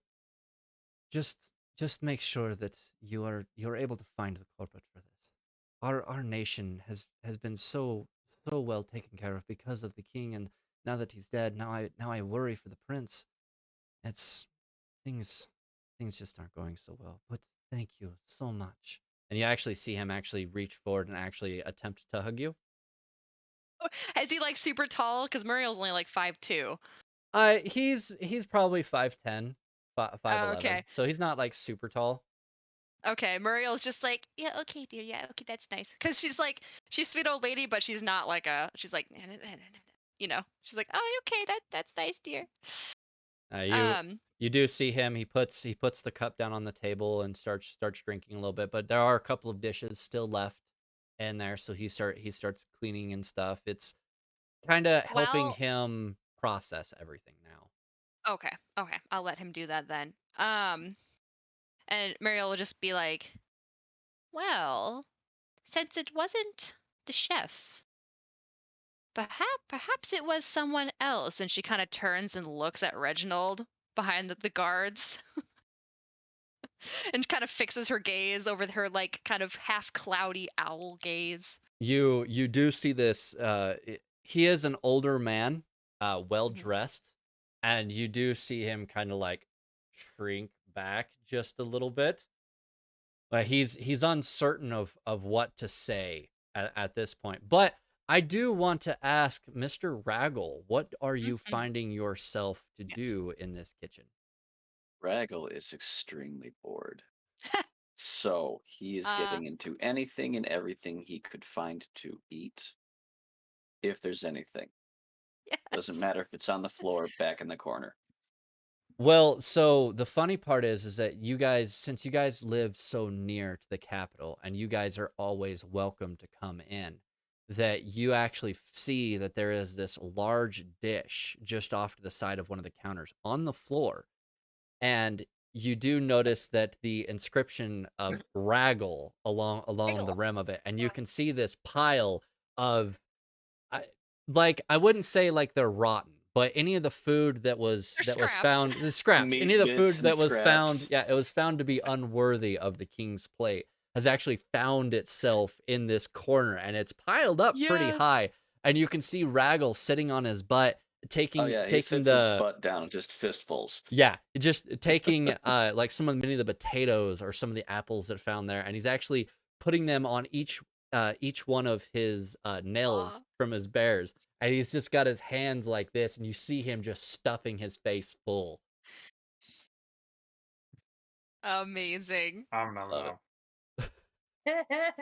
just make sure that you're able to find the culprit for this. Our nation has been so well taken care of because of the king, and now that he's dead, now I worry for the prince. It's things things just aren't going so well. But thank you so much. And you actually see him actually reach forward and actually attempt to hug you. Is he like super tall? Because Muriel's only like 5'2". He's probably 5'10", Oh, 5'11", okay. so he's not like super tall. Okay, Muriel's just like, yeah, okay, dear, yeah, okay, that's nice. Because she's sweet old lady, but she's not like she's like, she's like, oh, okay, that's nice, dear. You Um, you do see him. He puts the cup down on the table and starts drinking a little bit. But there are a couple of dishes still left in there, so he starts cleaning and stuff. It's kind of helping well, him process everything now. okay, I'll let him do that then. And Muriel will just be like, well, since it wasn't the chef, perhaps it was someone else. And she kind of turns and looks at Reginald behind the guards and kind of fixes her gaze over her like kind of half cloudy owl gaze. You do see this. He is an older man, well Mhm. dressed, and you do see him kind of like shrink back just a little bit. He's uncertain of what to say at this point. But I do want to ask Mr. Raggle, what are you Mhm. finding yourself to Yes. do in this kitchen? Raggle is extremely bored. So he is uh, getting into anything and everything he could find to eat, if there's anything. Doesn't yes. matter if it's on the floor, back in the corner. Well, so the funny part is that you guys, since you guys live so near to the capital and you guys are always welcome to come in, that you actually see that there is this large dish just off to the side of one of the counters on the floor. And you do notice that the inscription of Raggle along the rim of it, and you can see this pile of I I wouldn't say like they're rotten, but any of the food They're that was scraps. found, the scraps, any of Meat the bits food and that was found, scraps. yeah, it was found to be unworthy of the king's plate, has actually found itself in this corner, and it's piled up pretty Yes. high, and you can see Raggle sitting on his butt, Oh yeah, he taking sits his the butt down, just fistfuls. yeah, just taking like some of many of the potatoes or some of the apples that found there, and he's actually putting them on each one of his nails Aw. from his bears, and he's just got his hands like this, and you see him just stuffing his face full. Amazing. I'm not Love it.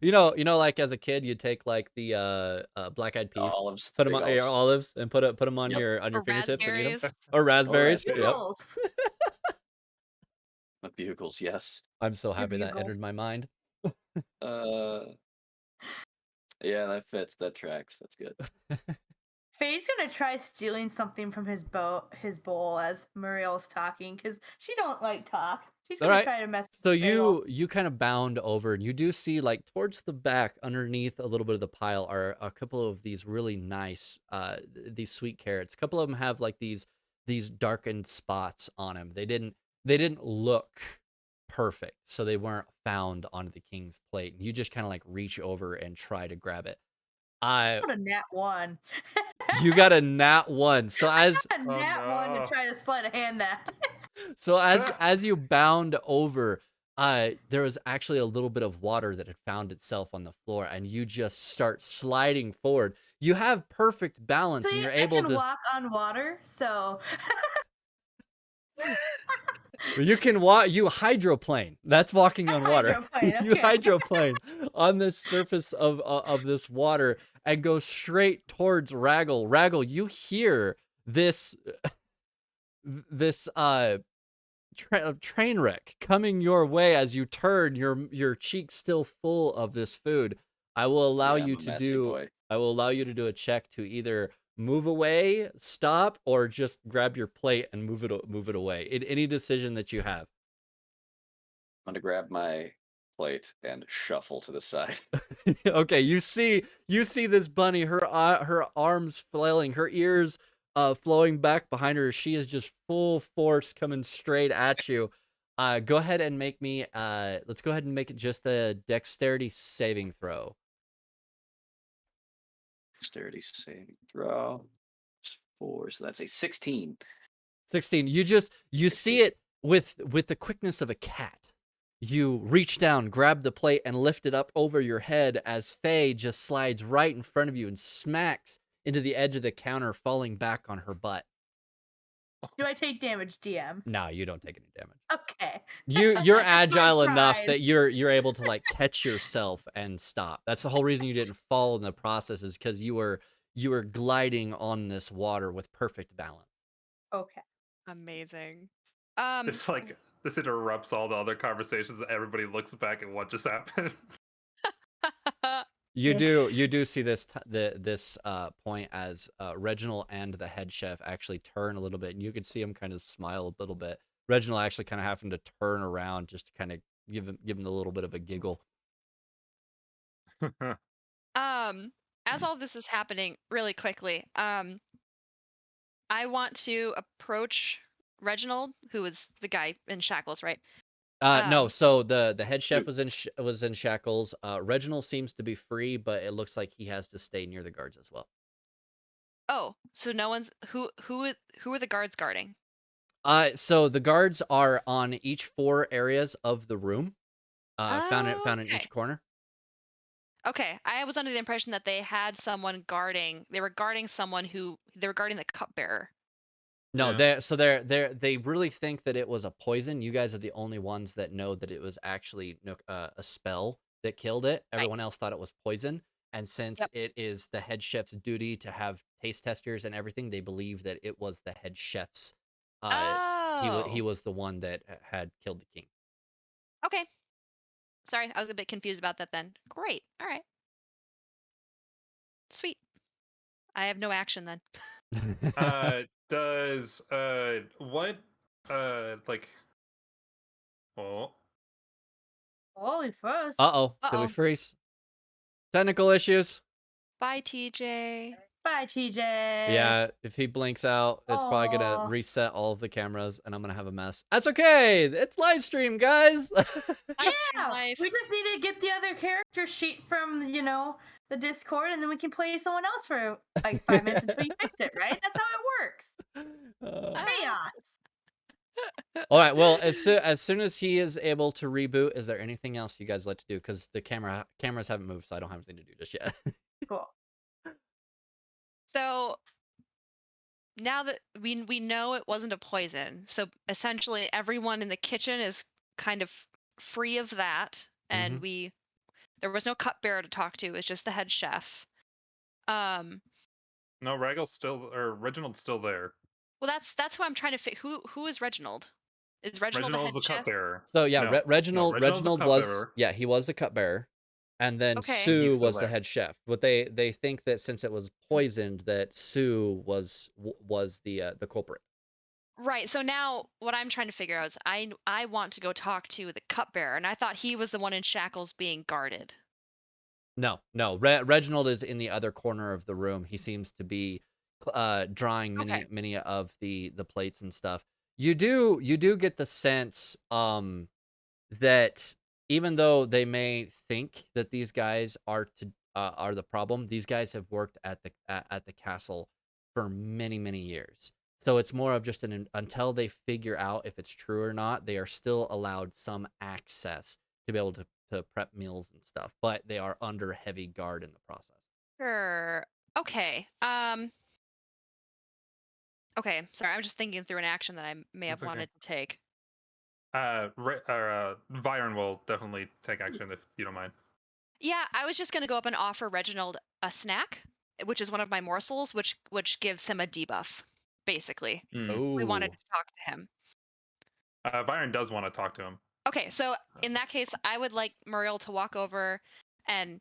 You know, like as a kid, you take like the black-eyed peas, Olives. put the them big on your olives, and put them on Yep. your Or fingertips and eat them, raspberries. or raspberries. Yep. Bugles. The bugles, yes. I'm so Your happy that bugles. entered my mind. Yeah, that fits. That tracks. That's good. Faye's gonna try stealing something from his bowl as Muriel's talking, because she don't like talk. She's All gonna right. try to mess. So with Faye you kind of bound over, and you do see like towards the back, underneath a little bit of the pile, are a couple of these really nice these sweet carrots. A couple of them have like these darkened spots on them. They didn't look perfect, so they weren't found on the king's plate. You just kind of like reach over and try to grab it. Got a nat 1. You got a nat 1. So as A nat 1 no. to try to sleight of hand that. as you bound over, there was actually a little bit of water that had found itself on the floor, and you just start sliding forward. You have perfect balance, See, and you're I able can to. walk on water, so You can walk. You hydroplane. That's walking on water. Hydroplane, You okay. hydroplane on the surface of this water and go straight towards Raggle. Raggle, you hear this train wreck coming your way as you turn, your cheeks still full of this food. I will allow Yeah, I'm you a to messy do. boy. I will allow you to do a check to either move away, stop, or just grab your plate and move it away. Any decision that you have. I'm gonna grab my plate and shuffle to the side. Okay, you see this bunny, her arms flailing, her ears flowing back behind her. She is just full force coming straight at you. Go ahead and make me let's go ahead and make it just a dexterity saving throw. Dexterity saving throw. It's 4, so that's a 16. 16. You see it with the quickness of a cat. You reach down, grab the plate, and lift it up over your head as Faye just slides right in front of you and smacks into the edge of the counter, falling back on her butt. do I take damage, DM? No, you don't take any damage. Okay. You're agile My enough pride. that you're able to like catch yourself and stop. That's the whole reason you didn't fall in the process, is because you were gliding on this water with perfect balance. Okay. Amazing. It's like this interrupts all the other conversations. And everybody looks back at what just happened. You Yeah. do see this point as Reginald and the head chef actually turn a little bit, and you can see him kind of smile a little bit. Reginald actually kind of having to turn around just to kind of give him a little bit of a giggle. As all this is happening really quickly, I want to approach Reginald, who is the guy in shackles, right? No, Um, so the head chef was in shackles. Reginald seems to be free, but it looks like he has to stay near the guards as well. Oh, so no one's who are the guards guarding? So the guards are on each 4 areas of the room. Found in Okay. each corner. Okay, I was under the impression that they had someone guarding. They were guarding someone they were guarding the cupbearer. No, Yeah. they really think that it was a poison. You guys are the only ones that know that it was actually a spell that killed it. Right. Everyone else thought it was poison. And since Yep. it is the head chef's duty to have taste testers and everything, they believe that it was the head chef's. He Oh. was the one that had killed the king. Okay. Sorry, I was a bit confused about that then. Great. All right. Sweet. I have no action then. Does what like oh Holy first. Uh-oh. Did we Uh-oh. freeze? Technical issues. Bye, TJ. Bye, TJ. Yeah, if he blinks out, it's probably gonna Aw. reset all of the cameras, and I'm gonna have a mess. That's okay. It's live stream, guys. Yeah. life. We just need to get the other character sheet from, the Discord, and then we can play someone else for like 5 minutes until you fix it, right? That's how it works. Uh, Chaos. All right. Well, as soon as he is able to reboot, is there anything else you guys like to do? Because the cameras haven't moved, so I don't have anything to do just yet. Cool. So now that we know it wasn't a poison, so essentially everyone in the kitchen is kind of free of that, and there was no cupbearer to talk to. It's just the head chef. Um, No, Reginald's still there. well, that's who I'm trying to fit. Who is Reginald? Is Reginald the Reginald's head the chef? cupbearer. So yeah, No, Reginald Reginald's the was cupbearer. he was the cupbearer, and then Okay. He's Sue still was the there. head chef. But they think that since it was poisoned, that Sue was the culprit. Right. So now what I'm trying to figure out is I want to go talk to the cupbearer, and I thought he was the one in shackles being guarded. No. Reginald is in the other corner of the room. He seems to be drawing Okay. many of the plates and stuff. You do get the sense that even though they may think that these guys are the problem, these guys have worked at the castle for many years. So it's more of just until they figure out if it's true or not, they are still allowed some access to be able to prep meals and stuff, but they are under heavy guard in the process. Sure. Okay. Okay. Sorry, I'm just thinking through an action that I may have That's okay. wanted to take. Vyran will definitely take action if you don't mind. Yeah, I was just gonna go up and offer Reginald a snack, which is one of my morsels, which gives him a debuff, basically. We wanted Oh, to talk to him. Vyran does want to talk to him. Okay, so in that case, I would like Muriel to walk over and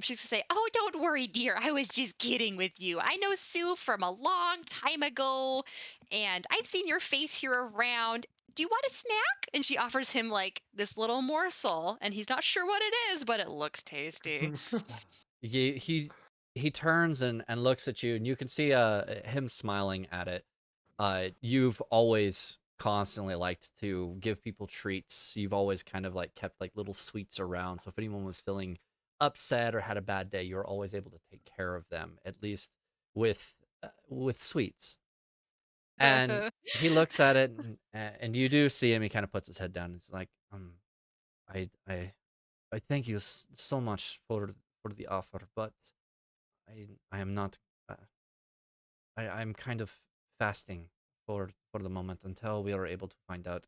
she's gonna say, "Oh, don't worry, dear. I was just kidding with you. I know Sue from a long time ago, and I've seen your face here around. Do you want a snack?" And she offers him like this little morsel, and he's not sure what it is, but it looks tasty. he turns and looks at you, and you can see him smiling at it. You've always constantly liked to give people treats. You've always kind of like kept like little sweets around, so if anyone was feeling upset or had a bad day, you were always able to take care of them, at least with sweets. And he looks at it, and you do see him. He kind of puts his head down. He's like, I thank you so much for the offer, but I am not. I'm kind of fasting for the moment until we are able to find out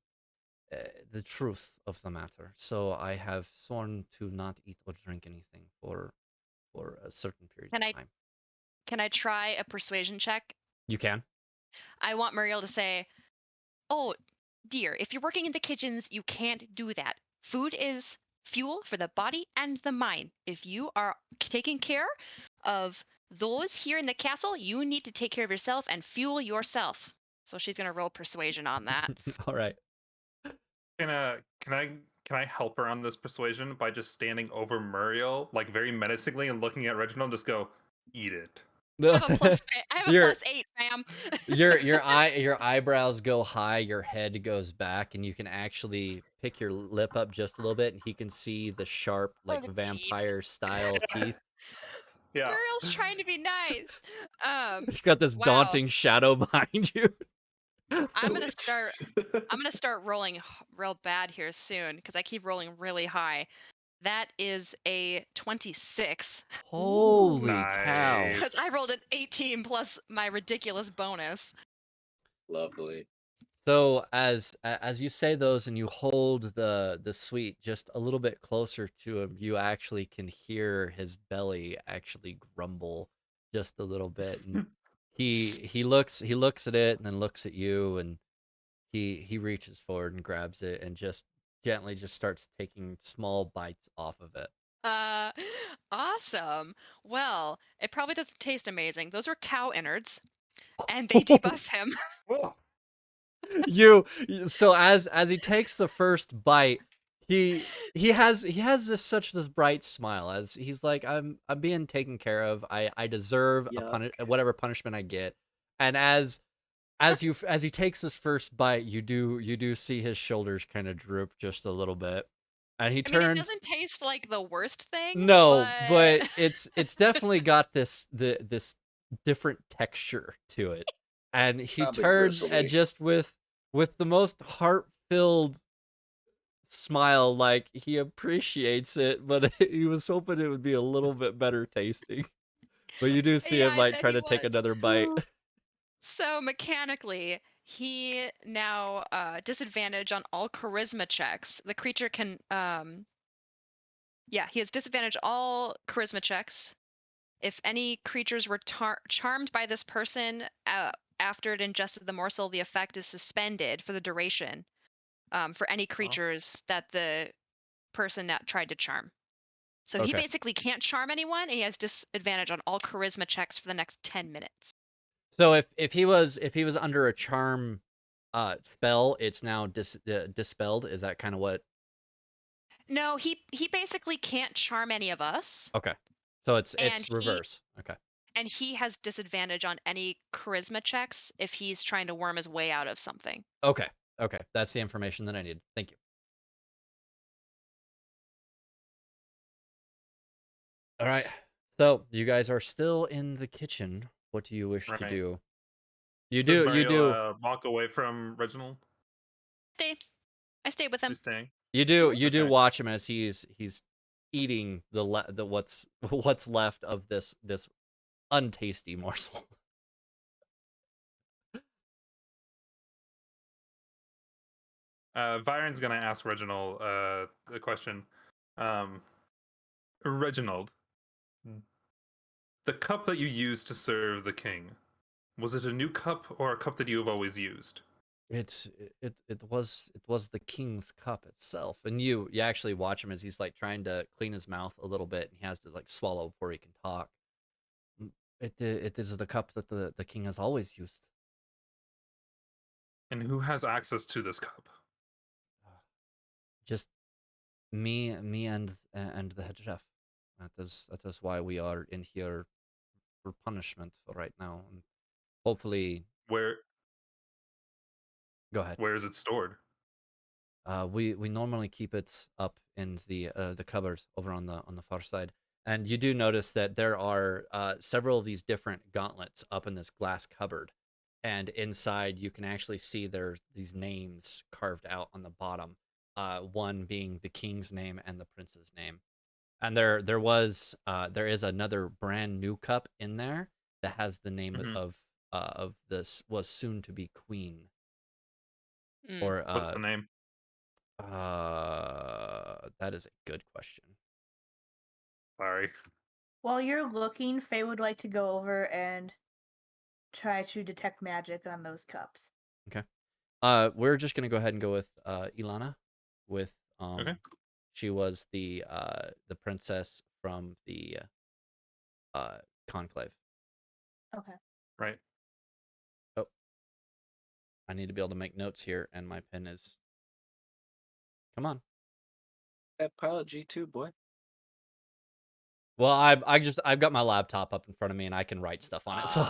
the truth of the matter. So I have sworn to not eat or drink anything for a certain period Can of I time. can I try a persuasion check? You can. I want Muriel to say, "Oh, dear, if you're working in the kitchens, you can't do that. Food is fuel for the body and the mind. If you are taking care of those here in the castle, you need to take care of yourself and fuel yourself." So she's gonna roll persuasion on that. All right. Can I help her on this persuasion by just standing over Muriel, like very menacingly, and looking at Reginald, and just go, "Eat it." I have a Your- +8, fam. your eyebrows go high, your head goes back, and you can actually pick your lip up just a little bit, and he can see the sharp, like the teeth. vampire style teeth. Yeah. Muriel's trying to be nice. You've got this Wow. daunting shadow behind you. I'm gonna start rolling real bad here soon because I keep rolling really high. That is a 26 Holy cow. Nice. because I rolled an 18 plus my ridiculous bonus. Lovely. So as you say those and you hold the sweet just a little bit closer to him, you actually can hear his belly actually grumble just a little bit, and he looks at it and then looks at you, and he reaches forward and grabs it and just gently just starts taking small bites off of it. Awesome. Well, it probably doesn't taste amazing. Those are cow innards, and they debuff him. So as he takes the first bite, he has this bright smile as he's like, I'm being taken care of. I deserve whatever punishment I get. And as he takes this first bite, you do see his shoulders kind of droop just a little bit, and he I mean, it turns. doesn't taste like the worst thing. No, but it's definitely got this different texture to it, and he Probably turns bristly. and just with with the most heart-filled smile, like he appreciates it, but he was hoping it would be a little bit better tasting. But you do see Yeah, him I like bet try he to take was. another bite. So mechanically, he now disadvantage on all charisma checks. The creature can yeah, he has disadvantage all charisma checks. If any creatures were charmed by this person after it ingested the morsel, the effect is suspended for the duration for any creatures that the person that tried to charm. So he Okay. basically can't charm anyone, and he has disadvantage on all charisma checks for the next 10 minutes. So if he was under a charm spell, it's now dispelled. Is that kind of what? No, he basically can't charm any of us, Okay. So and it's reverse. Okay. and he has disadvantage on any charisma checks if he's trying to worm his way out of something. Okay. Okay. That's the information that I need. Thank you. All right. So you guys are still in the kitchen. What do you wish to Right. do? You Does do. Mario walk away from Reginald? I stayed with him. He's staying. You do Okay. watch him as he's eating the what's left of this untasty morsel. Vyran's gonna ask Reginald a question. Reginald, the cup that you used to serve the king, was it a new cup or a cup that you have always used? It was the king's cup itself, and you actually watch him as he's like trying to clean his mouth a little bit, and he has to like swallow before he can talk. It is the cup that the king has always used. And who has access to this cup? Just me and the head chef. That is why we are in here for punishment for right now, and hopefully. Where Go ahead. Where is it stored? We normally keep it up in the cupboard over on the far side, and you do notice that there are several of these different gauntlets up in this glass cupboard, and inside you can actually see there's these names carved out on the bottom. One being the king's name and the prince's name, and there is another brand new cup in there that has the name of this was soon to be queen. Or What's the name? that is a good question. Sorry. While you're looking, Faye would like to go over and try to detect magic on those cups. Okay. We're just gonna go ahead and go with Ilana. With Okay. she was the princess from the conclave. Okay. Right. Oh, I need to be able to make notes here, and my pen is. Come on. That pilot G2 boy. Well, I've got my laptop up in front of me, and I can write stuff on it, so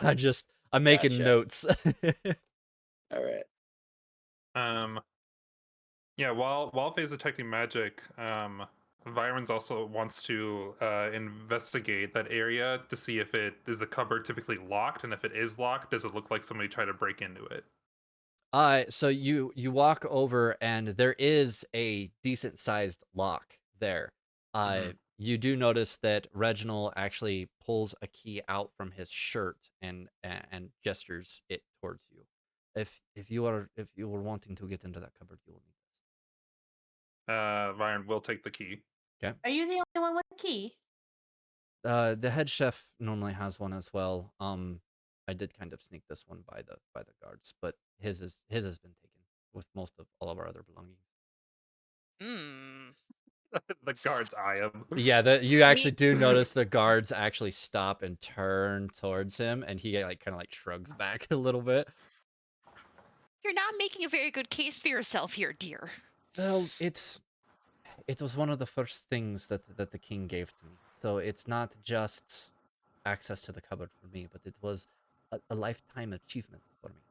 I'm making Gotcha. notes. All right. Yeah, while Faye's detecting magic, Vyran's also wants to investigate that area to see if it is the cupboard typically locked, and if it is locked, does it look like somebody tried to break into it? So you walk over, and there is a decent sized lock there. You do notice that Reginald actually pulls a key out from his shirt and gestures it towards you. If you were wanting to get into that cupboard, you will need this. Vyran will take the key. Okay. Are you the only one with the key? The head chef normally has one as well. I did kind of sneak this one by the guards, but his has been taken with most of all of our other belongings. The guards eye him. Yeah, you actually do notice the guards actually stop and turn towards him, and he like kind of like shrugs back a little bit. You're not making a very good case for yourself here, dear. Well, it was one of the first things that the king gave to me, so it's not just access to the cupboard for me, but it was a lifetime achievement for me.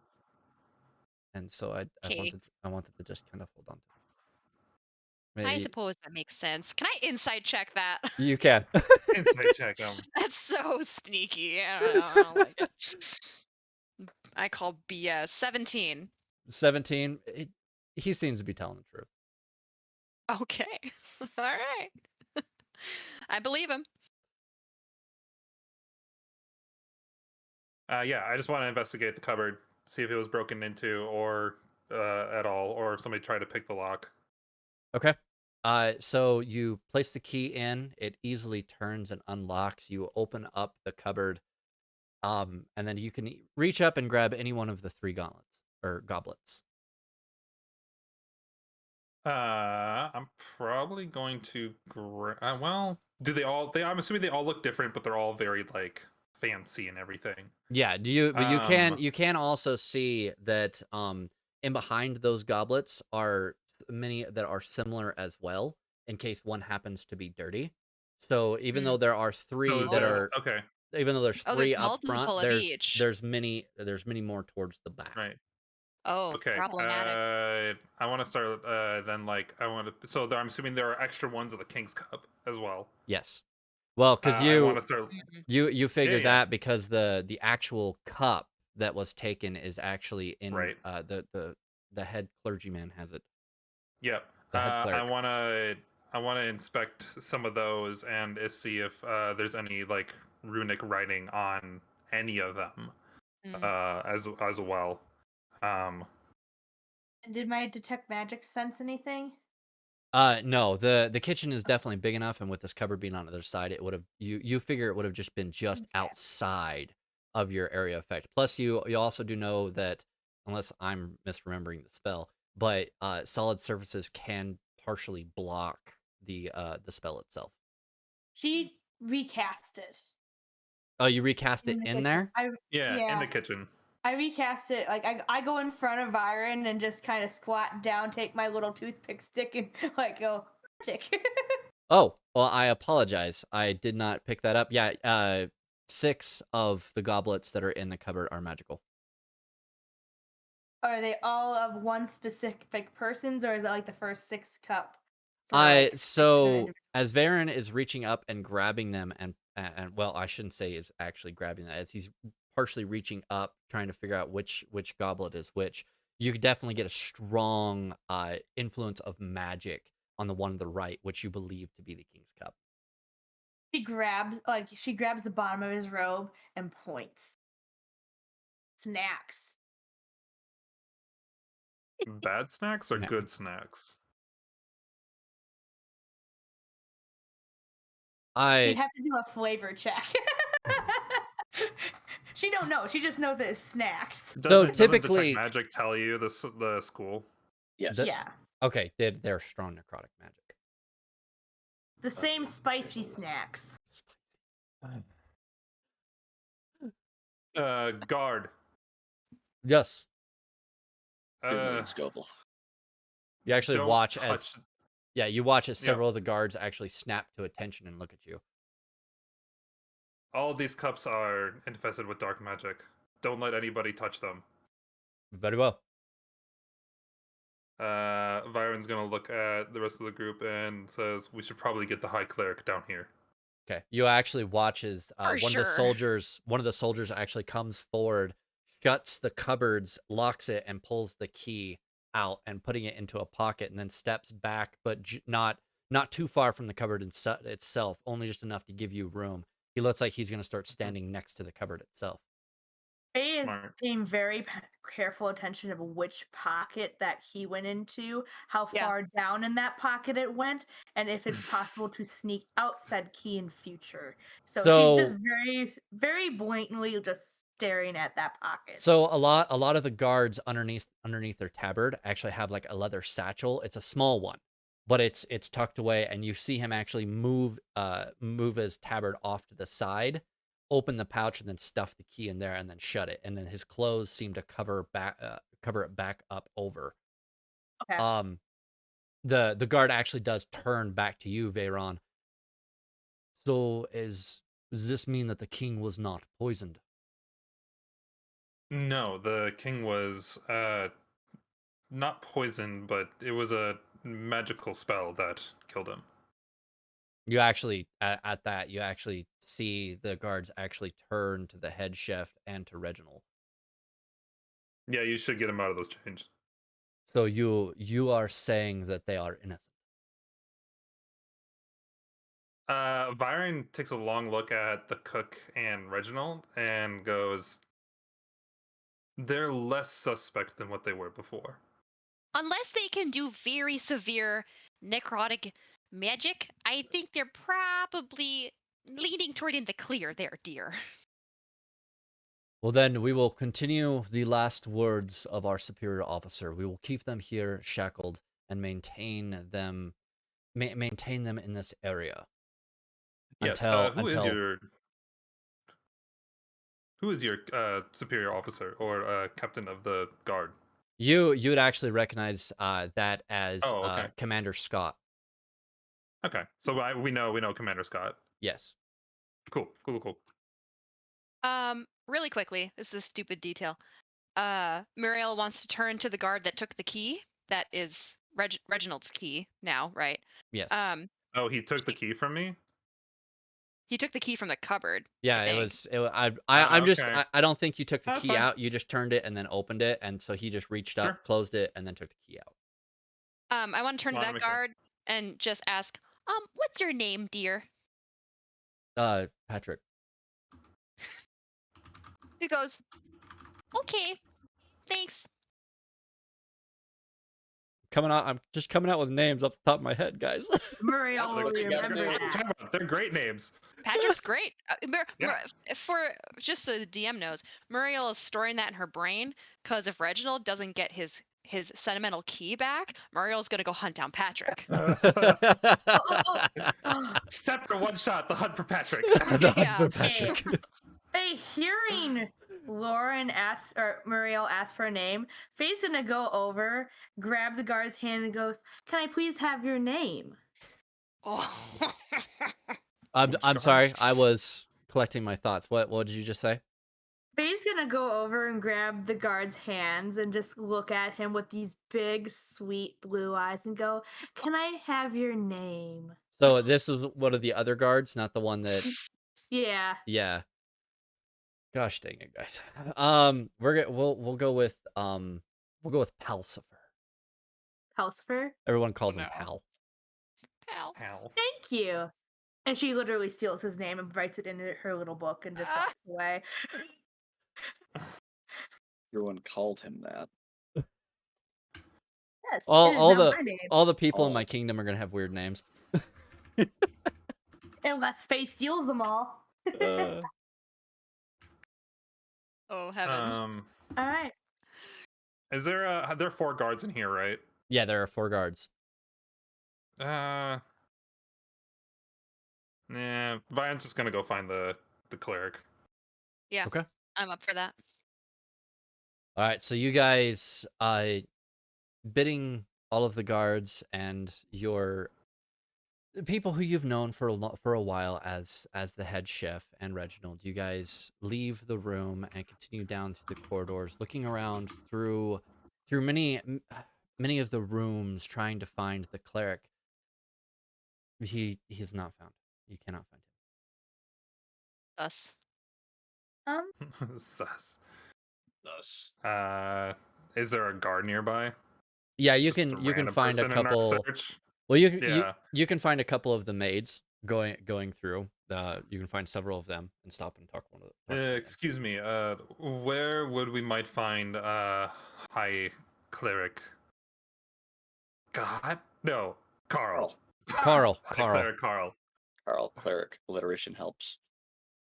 And so I wanted to just kind of hold on to it. I suppose that makes sense. Can I insight check that? You can. Insight check them. That's so sneaky. I don't like it. I call BS. 17. 17. He seems to be telling the truth. Okay. All right. I believe him. Yeah, I just want to investigate the cupboard, see if it was broken into or at all, or if somebody tried to pick the lock. Okay. So you place the key in, it easily turns and unlocks. You open up the cupboard, and then you can reach up and grab any one of the 3 gauntlets or goblets. I'm probably going to well, do they all? I'm assuming they all look different, but they're all very like fancy and everything. Yeah, but you can also see that in behind those goblets are many that are similar as well, in case one happens to be dirty. So even though there are 3 So is that there, are okay, even though there's Oh, 3 there's up front, multiple of each. there's many more towards the back. right? Oh, Okay. problematic. I want to start. Then like I want to. So I'm assuming there are extra ones of the King's Cup as well. Yes. Well, because I want to start. Mhm. you figured yeah. that because the actual cup that was taken is actually in Right. the head clergyman has it. Yep. The head cleric. I want to inspect some of those and see if there's any like runic writing on any of them as well. And did my detect magic sense anything? No, the kitchen is definitely big enough, and with this cupboard being on the other side, it would have you figure it would have just been just Okay. outside of your area of effect. Plus, you also do know that unless I'm misremembering the spell, but solid surfaces can partially block the spell itself. She recast it. Oh, you recast it the in kitchen. there? Yeah, in the kitchen. I recast it. Like I go in front of Vyran and just kind of squat down, take my little toothpick stick, and like go magic. Oh, well, I apologize. I did not pick that up. Yeah, 6 of the goblets that are in the cupboard are magical. Are they all of one specific person's, or is it like the first 6 cup? for, like, So as Vyran is reaching up and grabbing them, and well, I shouldn't say is actually grabbing that, as he's partially reaching up, trying to figure out which goblet is which. You could definitely get a strong influence of magic on the one on the right, which you believe to be the King's Cup. she grabs the bottom of his robe and points. Snacks. Bad snacks or good Snacks. snacks? She'd have to do a flavor check. She don't know. She just knows that it's snacks. Doesn't typically- detect magic tell you the school? Yes. Yeah. Okay, they're strong necrotic magic. The same spicy snacks. Guard. Yes, Scoville. you actually don't watch touch- as you watch as Yeah. several of the guards actually snap to attention and look at you. All of these cups are infested with dark magic. Don't let anybody touch them. Very well. Vyron's gonna look at the rest of the group and says, "We should probably get the High Cleric down here." Okay, you actually watch as For one sure. of the soldiers actually comes forward, shuts the cupboards, locks it, and pulls the key out and putting it into a pocket, and then steps back, but not too far from the cupboard itself, only just enough to give you room. He looks like he's going to start standing next to the cupboard itself. Faye is Smart. paying very careful attention of which pocket that he went into, how Yeah. far down in that pocket it went, and if it's possible to sneak out said key in future. So she's just very, very blatantly just staring at that pocket. So a lot of the guards underneath their tabard actually have like a leather satchel. It's a small one, but it's tucked away, and you see him actually move his tabard off to the side, open the pouch, and then stuff the key in there, and then shut it. And then his clothes seem to cover it back up over. Okay. The guard actually does turn back to you, Vyran. So does this mean that the king was not poisoned? No, the king was not poisoned, but it was a magical spell that killed him. You actually, at that, you actually see the guards actually turn to the head chef and to Reginald. Yeah, you should get him out of those chains. So you are saying that they are innocent. Vyran takes a long look at the cook and Reginald and goes, they're less suspect than what they were before. Unless they can do very severe necrotic magic, I think they're probably leaning toward in the clear there, dear. Well, then we will continue the last words of our superior officer. We will keep them here shackled and maintain them in this area. Yes. Until Who is your superior officer or captain of the guard? you would actually recognize that as Oh, okay. Commander Scott. Okay, so we know Commander Scott. Yes. Cool. Really quickly, this is a stupid detail. Muriel wants to turn to the guard that took the key. That is Reginald's key now, right? Yes. Oh, he took the key from me? He took the key from the cupboard. Yeah, I it think. was. I'm just. Okay. I don't think you took the That's key fine. out. You just turned it and then opened it, and so he just reached up, Sure. closed it, and then took the key out. I want to turn to wanna that make sure. guard and just ask, what's your name, dear? Patrick. He goes, okay, thanks. I'm just coming out with names off the top of my head, guys. Muriel will remember that. They're great names. Patrick's great. Yeah. For just so the DM knows, Muriel is storing that in her brain because if Reginald doesn't get his sentimental key back, Muriel's gonna go hunt down Patrick. Separate one shot, the hunt for Patrick. Yeah. Patrick. Hey, hearing Lauren ask or Muriel ask for a name, Faye's gonna go over, grab the guard's hand, and goes, "Can I please have your name?" Oh. I'm sorry. I was collecting my thoughts. What did you just say? Faye's gonna go over and grab the guard's hands and just look at him with these big, sweet blue eyes and go, "Can I have your name?" So this is one of the other guards, not the one that. Yeah. Yeah. Gosh dang it, guys. We'll go with Palcifer. Pulsifer. Everyone calls him No. Pal. Pal. Ow. Thank you. And she literally steals his name and writes it into her little book and just walks away. Everyone called him that. Yes. All my name. all the people in Oh. my kingdom are gonna have weird names. Unless Faye steals them all. Oh heavens. All right. Is there are 4 guards in here, right? Yeah, there are 4 guards. Nah, Vyran's just gonna go find the cleric. Yeah. Okay. I'm up for that. All right, so you guys, bidding all of the guards and your people who you've known for a while as the head chef and Reginald, you guys leave the room and continue down through the corridors, looking around through many of the rooms, trying to find the cleric. He is not found. You cannot find him. Us. Sus. Thus. Is there a guard nearby? Yeah, you Just a can random find a person in our couple. search? Well, you Yeah. you can find a couple of the maids going through. You can find several of them and stop and talk one of them. Excuse me. Where would we might find high cleric? God, no, Carl. Carl. High cleric Carl. Carl, cleric. Alliteration helps.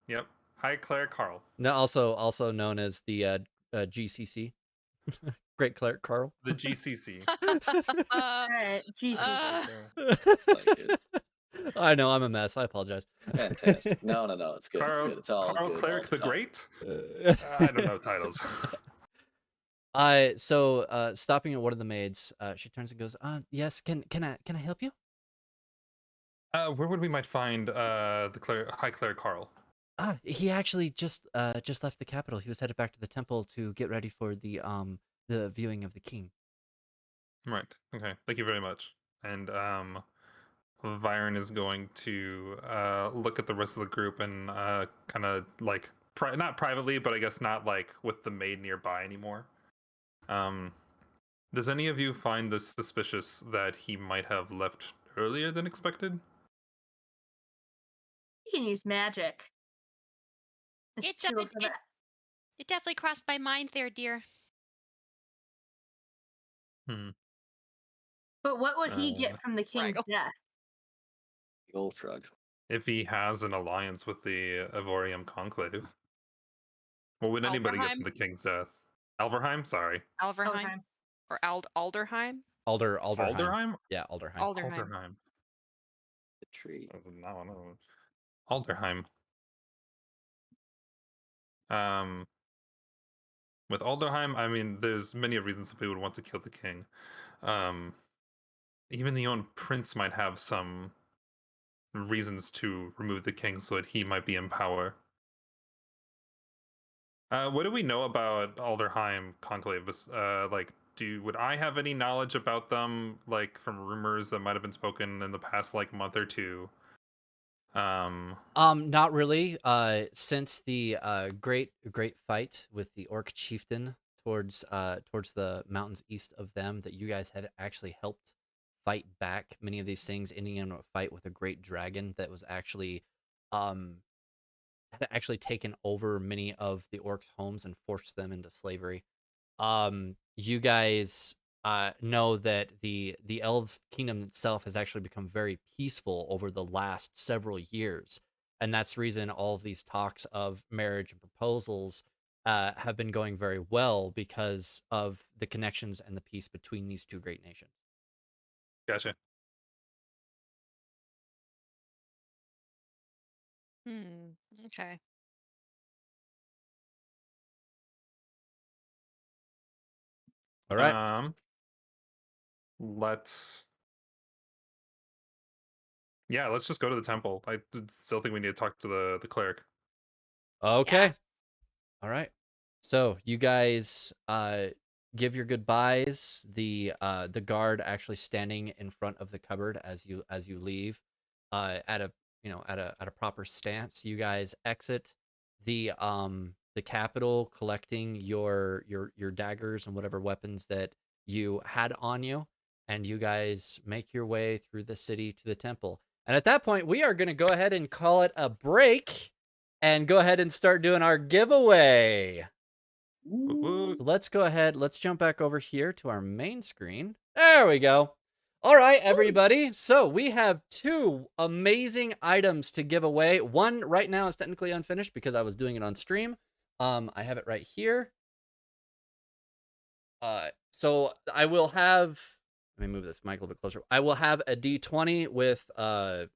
Yep. High cleric Carl. No, also known as the GCC, Great Cleric Carl. The GCC. All right. Jesus. I know I'm a mess. I apologize. Fantastic. No, it's good. Carl, It's good. It's all Carl good Cleric all the time. Great. I don't know titles. So stopping at one of the maids, she turns and goes, yes, can I help you? Where would we might find the high cleric Carl? He actually just left the capital. He was headed back to the temple to get ready for the viewing of the king. Right. Okay. Thank you very much. And Vyran is going to look at the rest of the group and kind of like not privately, but I guess not like with the maid nearby anymore. Does any of you find this suspicious that he might have left earlier than expected? You can use magic. It, She looks at it, that. it definitely crossed my mind there, dear. Hmm. But what would he Uh, get from the king's Right. death? The old shrug. If he has an alliance with the Elderheim Conclave, what would anybody get from Alderheim? the king's death? Alverheim? Sorry. Alverheim? Okay. Or Alderheim? Alderheim. Alderheim? Yeah, Alderheim. Alderheim. Alderheim. The tree. That was not one of them. Alderheim. With Alderheim, I mean, there's many reasons that we would want to kill the king. Even the own prince might have some reasons to remove the king so that he might be in power. What do we know about Alderheim Conclave? Like, would I have any knowledge about them, like from rumors that might have been spoken in the past like month or two? Not really. Since the great fight with the orc chieftain towards the mountains east of them, that you guys had actually helped fight back many of these things, ending in a fight with a great dragon that was actually had actually taken over many of the orcs' homes and forced them into slavery. You guys know that the elves kingdom itself has actually become very peaceful over the last several years, and that's the reason all of these talks of marriage and proposals have been going very well, because of the connections and the peace between these two great nations. Gotcha. Okay. All right. Let's just go to the temple. I still think we need to talk to the cleric. Okay. Yeah. All right. So you guys give your goodbyes. The guard actually standing in front of the cupboard as you leave, at a at a proper stance. You guys exit the capital, collecting your daggers and whatever weapons that you had on you, and you guys make your way through the city to the temple. And at that point, we are going to go ahead and call it a break and go ahead and start doing our giveaway. Woo-woo. So let's go ahead. Let's jump back over here to our main screen. There we go. All right, everybody. So we have 2 amazing items to give away. One right now is technically unfinished because I was doing it on stream. I have it right here. So I will have, let me move this mic a little bit closer. I will have a D20 with a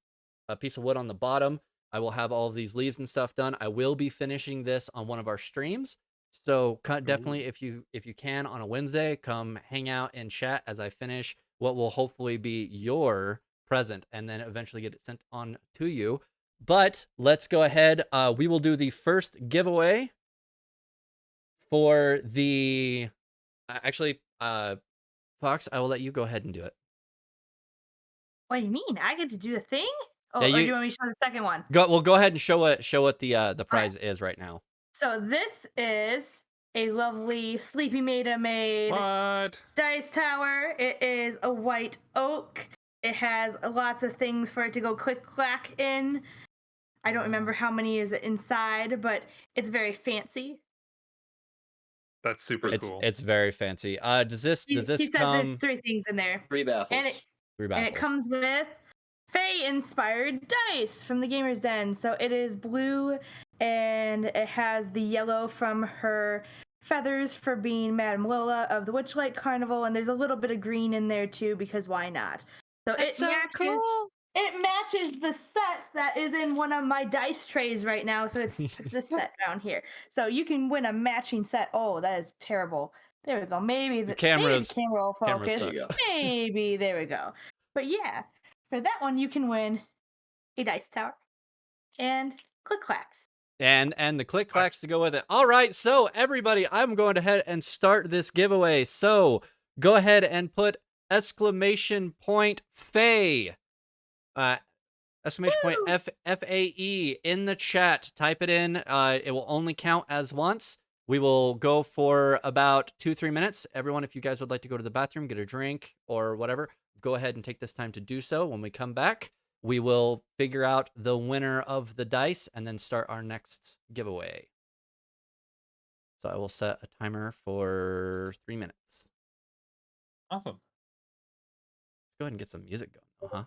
piece of wood on the bottom. I will have all of these leaves and stuff done. I will be finishing this on one of our streams. So definitely, if you can, on a Wednesday, come hang out and chat as I finish what will hopefully be your present, and then eventually get it sent on to you. But let's go ahead. We will do the first giveaway for the actually, Fox, I will let you go ahead and do it. What do you mean? I get to do a thing? Oh, Yeah, or do you want me to show the second one? Go ahead and show what the prize is right now. So this is a lovely Sleepy Maida made What? dice tower. It is a white oak. It has lots of things for it to go click clack in. I don't remember how many is inside, but it's very fancy. That's super cool. It's very fancy. Does this He says come? there's 3 things in there. 3 baffles. And it comes with Fae-inspired dice from the Gamer's Den. So it is blue, and it has the yellow from her feathers for being Madame Lola of the Witchlight Carnival, and there's a little bit of green in there too, because why not? So That's so cool. It matches the set that is in one of my dice trays right now. So it's this set down here. So you can win a matching set. Oh, that is terrible. There we go. Maybe the camera will focus. Maybe there we go. But yeah, for that one you can win a dice tower and click clacks. And the click clacks to go with it. All right, so everybody, I'm going ahead and start this giveaway. So go ahead and put exclamation point Fae. Exclamation point FAE in the chat. Type it in. It will only count as once. We will go for about 2-3 minutes. Everyone, if you guys would like to go to the bathroom, get a drink or whatever, go ahead and take this time to do so. When we come back, we will figure out the winner of the dice and then start our next giveaway. So I will set a timer for 3 minutes. Awesome. Go ahead and get some music going, huh?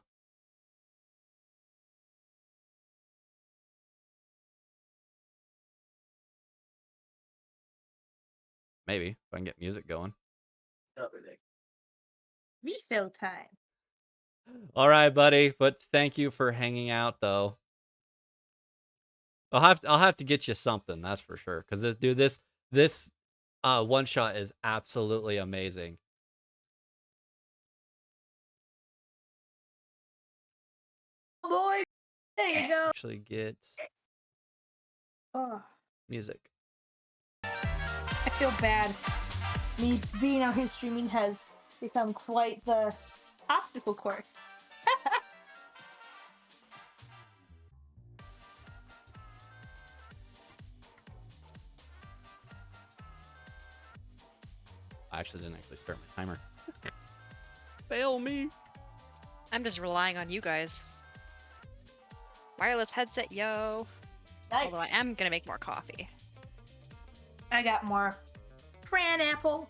Maybe if I can get music going. Refill time. All right, buddy. But thank you for hanging out, though. I'll have to get you something, that's for sure. Because this one shot is absolutely amazing. Oh boy, there you go. Actually, get Oh, music. I feel bad. Me being out here streaming has become quite the obstacle course. I actually didn't start my timer. Fail me. I'm just relying on you guys. Wireless headset, yo. Nice. Although I am gonna make more coffee. I got more cran apple.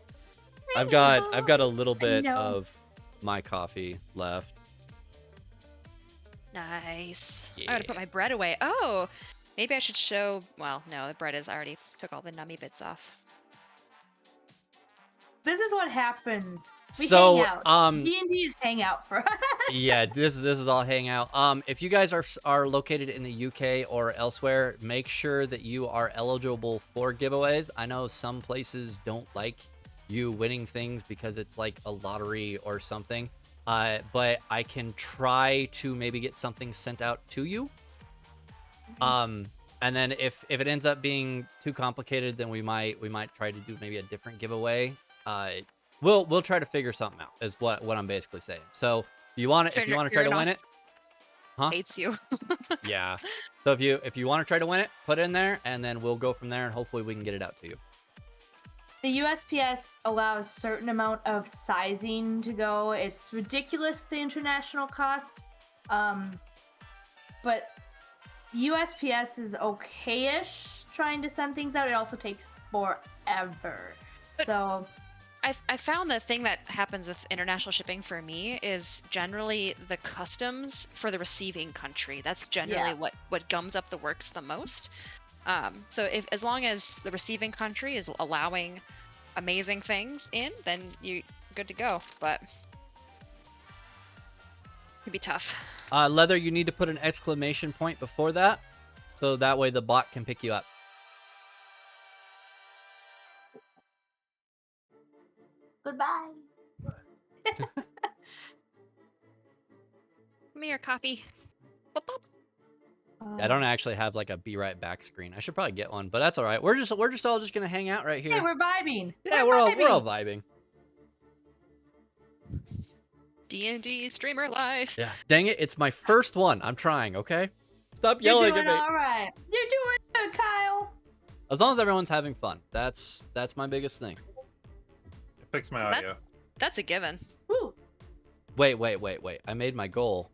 I've got a little bit know. of my coffee left. Nice. I'm Yeah. gonna put my bread away. Oh, maybe I should show. Well, no, the bread is already took all the nummy bits off. This is what happens. We So, hang out. D&D is hangout for us. Yeah, this is all hangout. If you guys are located in the UK or elsewhere, make sure that you are eligible for giveaways. I know some places don't like you winning things because it's like a lottery or something. But I can try to maybe get something sent out to you. And then if it ends up being too complicated, then we might try to do maybe a different giveaway. We'll try to figure something out is what I'm basically saying. So if you want to try to win it, Hates you. yeah. So if you want to try to win it, put it in there, and then we'll go from there, and hopefully we can get it out to you. The USPS allows certain amount of sizing to go. It's ridiculous, the international cost. But USPS is okay-ish trying to send things out. It also takes forever. But- So I found the thing that happens with international shipping for me is generally the customs for the receiving country. That's generally what gums up the works the most. So as long as the receiving country is allowing amazing things in, then you're good to go. But it can be tough. Leather, you need to put an exclamation point before that, so that way the bot can pick you up. goodbye. Give me your copy. Boop, boop. I don't actually have like a be right back screen. I should probably get one, but that's all right. We're just all just gonna hang out right here. Hey, we're vibing. Yeah, we're all vibing. D&D streamer life. Yeah. Dang it, it's my first one. I'm trying, okay? Stop You're yelling doing at me. all right. You're doing good, Kyle. As long as everyone's having fun. That's my biggest thing. Fix my audio. That's a given. Woo. Wait. I made my goal.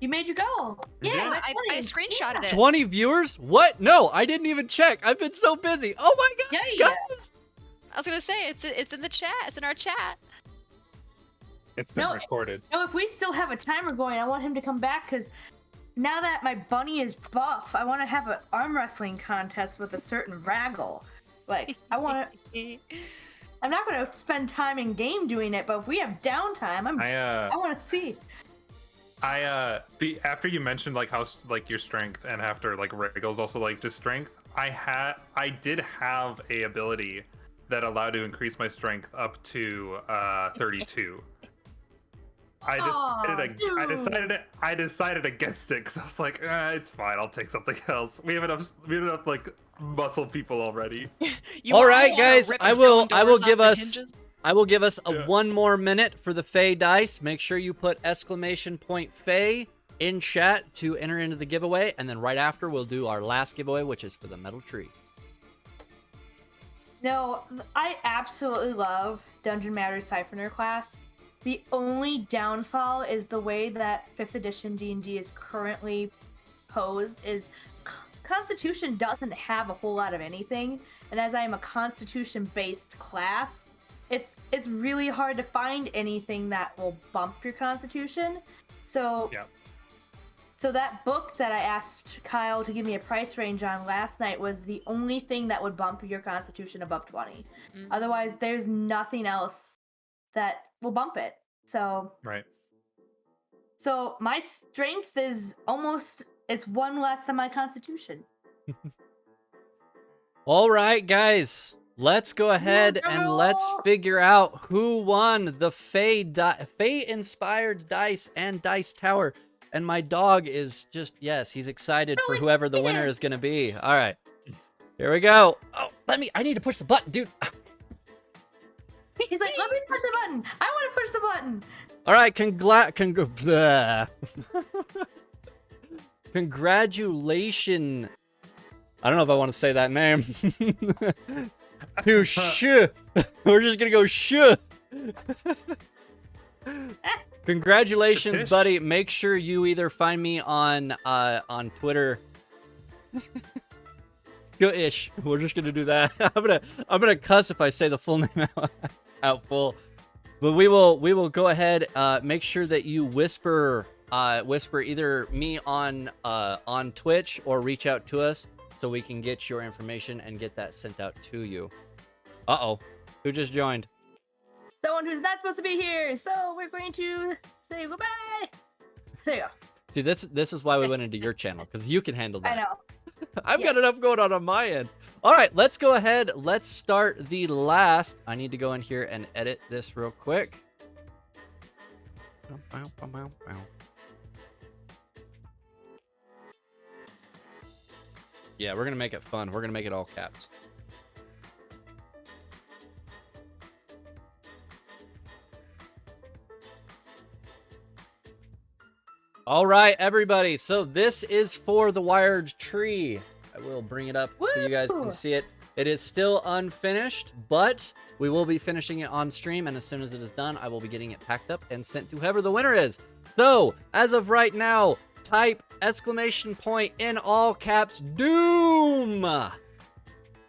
You made your goal. You did? Yeah, I screenshotted it. 20 viewers? What? No, I didn't even check. I've been so busy. Oh my gosh, Yeah. guys. I was gonna say it's in the chat. It's in our chat. It's been No, recorded. No, if we still have a timer going, I want him to come back because now that my bunny is buff, I want to have an arm wrestling contest with a certain raggle. Like, I want to. I'm not going to spend time in game doing it, but if we have downtime, I want to see. After you mentioned like how like your strength and after like Regal's also like just strength, I did have a ability that allowed to increase my strength up to 32. I decided against it because I was like, it's fine. I'll take something else. We have enough like muscle people already. All right, guys. Rip I will doors give off the us hinges? one more minute for the Fae dice. Make sure you put exclamation point Fae in chat to enter into the giveaway, and then right after we'll do our last giveaway, which is for the metal tree. No, I absolutely love Dungeon Matters Siphoner class. The only downfall is the way that 5th edition D&D is currently posed is Constitution doesn't have a whole lot of anything, and as I am a Constitution-based class, it's really hard to find anything that will bump your Constitution. So Yeah. So that book that I asked Kyle to give me a price range on last night was the only thing that would bump your Constitution above 20. Mhm. Otherwise, there's nothing else that will bump it. Right. So my strength is it's one less than my Constitution. All right, guys. Let's go ahead and let's figure out who won the Fae-inspired dice and dice tower. And my dog is just, yes, he's excited for whoever the winner is going to be. All right. Here we go. Oh, I need to push the button, dude. He's like, let me push the button. I want to push the button. All right, congratulations. I don't know if I want to say that name. To Sh. We're just going to go Sh. Congratulations, buddy. Make sure you either find me on Twitter. Ish. We're just gonna do that. I'm gonna cuss if I say the full name out full. But we will go ahead. Make sure that you whisper either me on Twitch or reach out to us so we can get your information and get that sent out to you. Uh-oh. Who just joined? Someone who's not supposed to be here. So we're going to say goodbye. There you go. See, this is why we went into your channel, because you can handle that. I know. I've got enough going on my end. All right, let's go ahead. Let's start the last. I need to go in here and edit this real quick. Yeah, we're going to make it fun. We're going to make it all caps. All right, everybody. So this is for the wired tree. I will bring it up so you guys can see it. It is still unfinished, but we will be finishing it on stream. And as soon as it is done, I will be getting it packed up and sent to whoever the winner is. So as of right now, type exclamation point in all caps Doom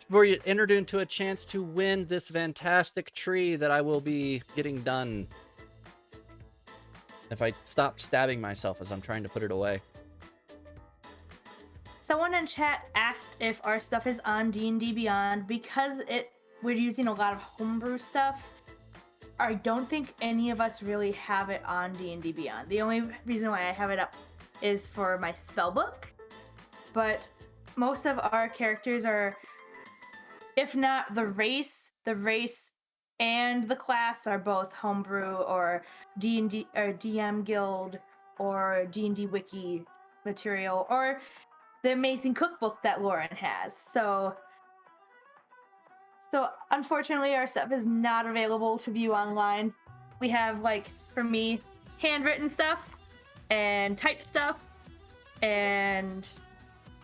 for you entered into a chance to win this fantastic tree that I will be getting done. If I stop stabbing myself as I'm trying to put it away. Someone in chat asked if our stuff is on D&D Beyond. Because we're using a lot of homebrew stuff, I don't think any of us really have it on D&D Beyond. The only reason why I have it up is for my spellbook. But most of our characters are, if not the race and the class are both homebrew or D&D or DM Guild or D&D Wiki material or the amazing cookbook that Lauren has. So unfortunately our stuff is not available to view online. We have, like, for me, handwritten stuff and typed stuff and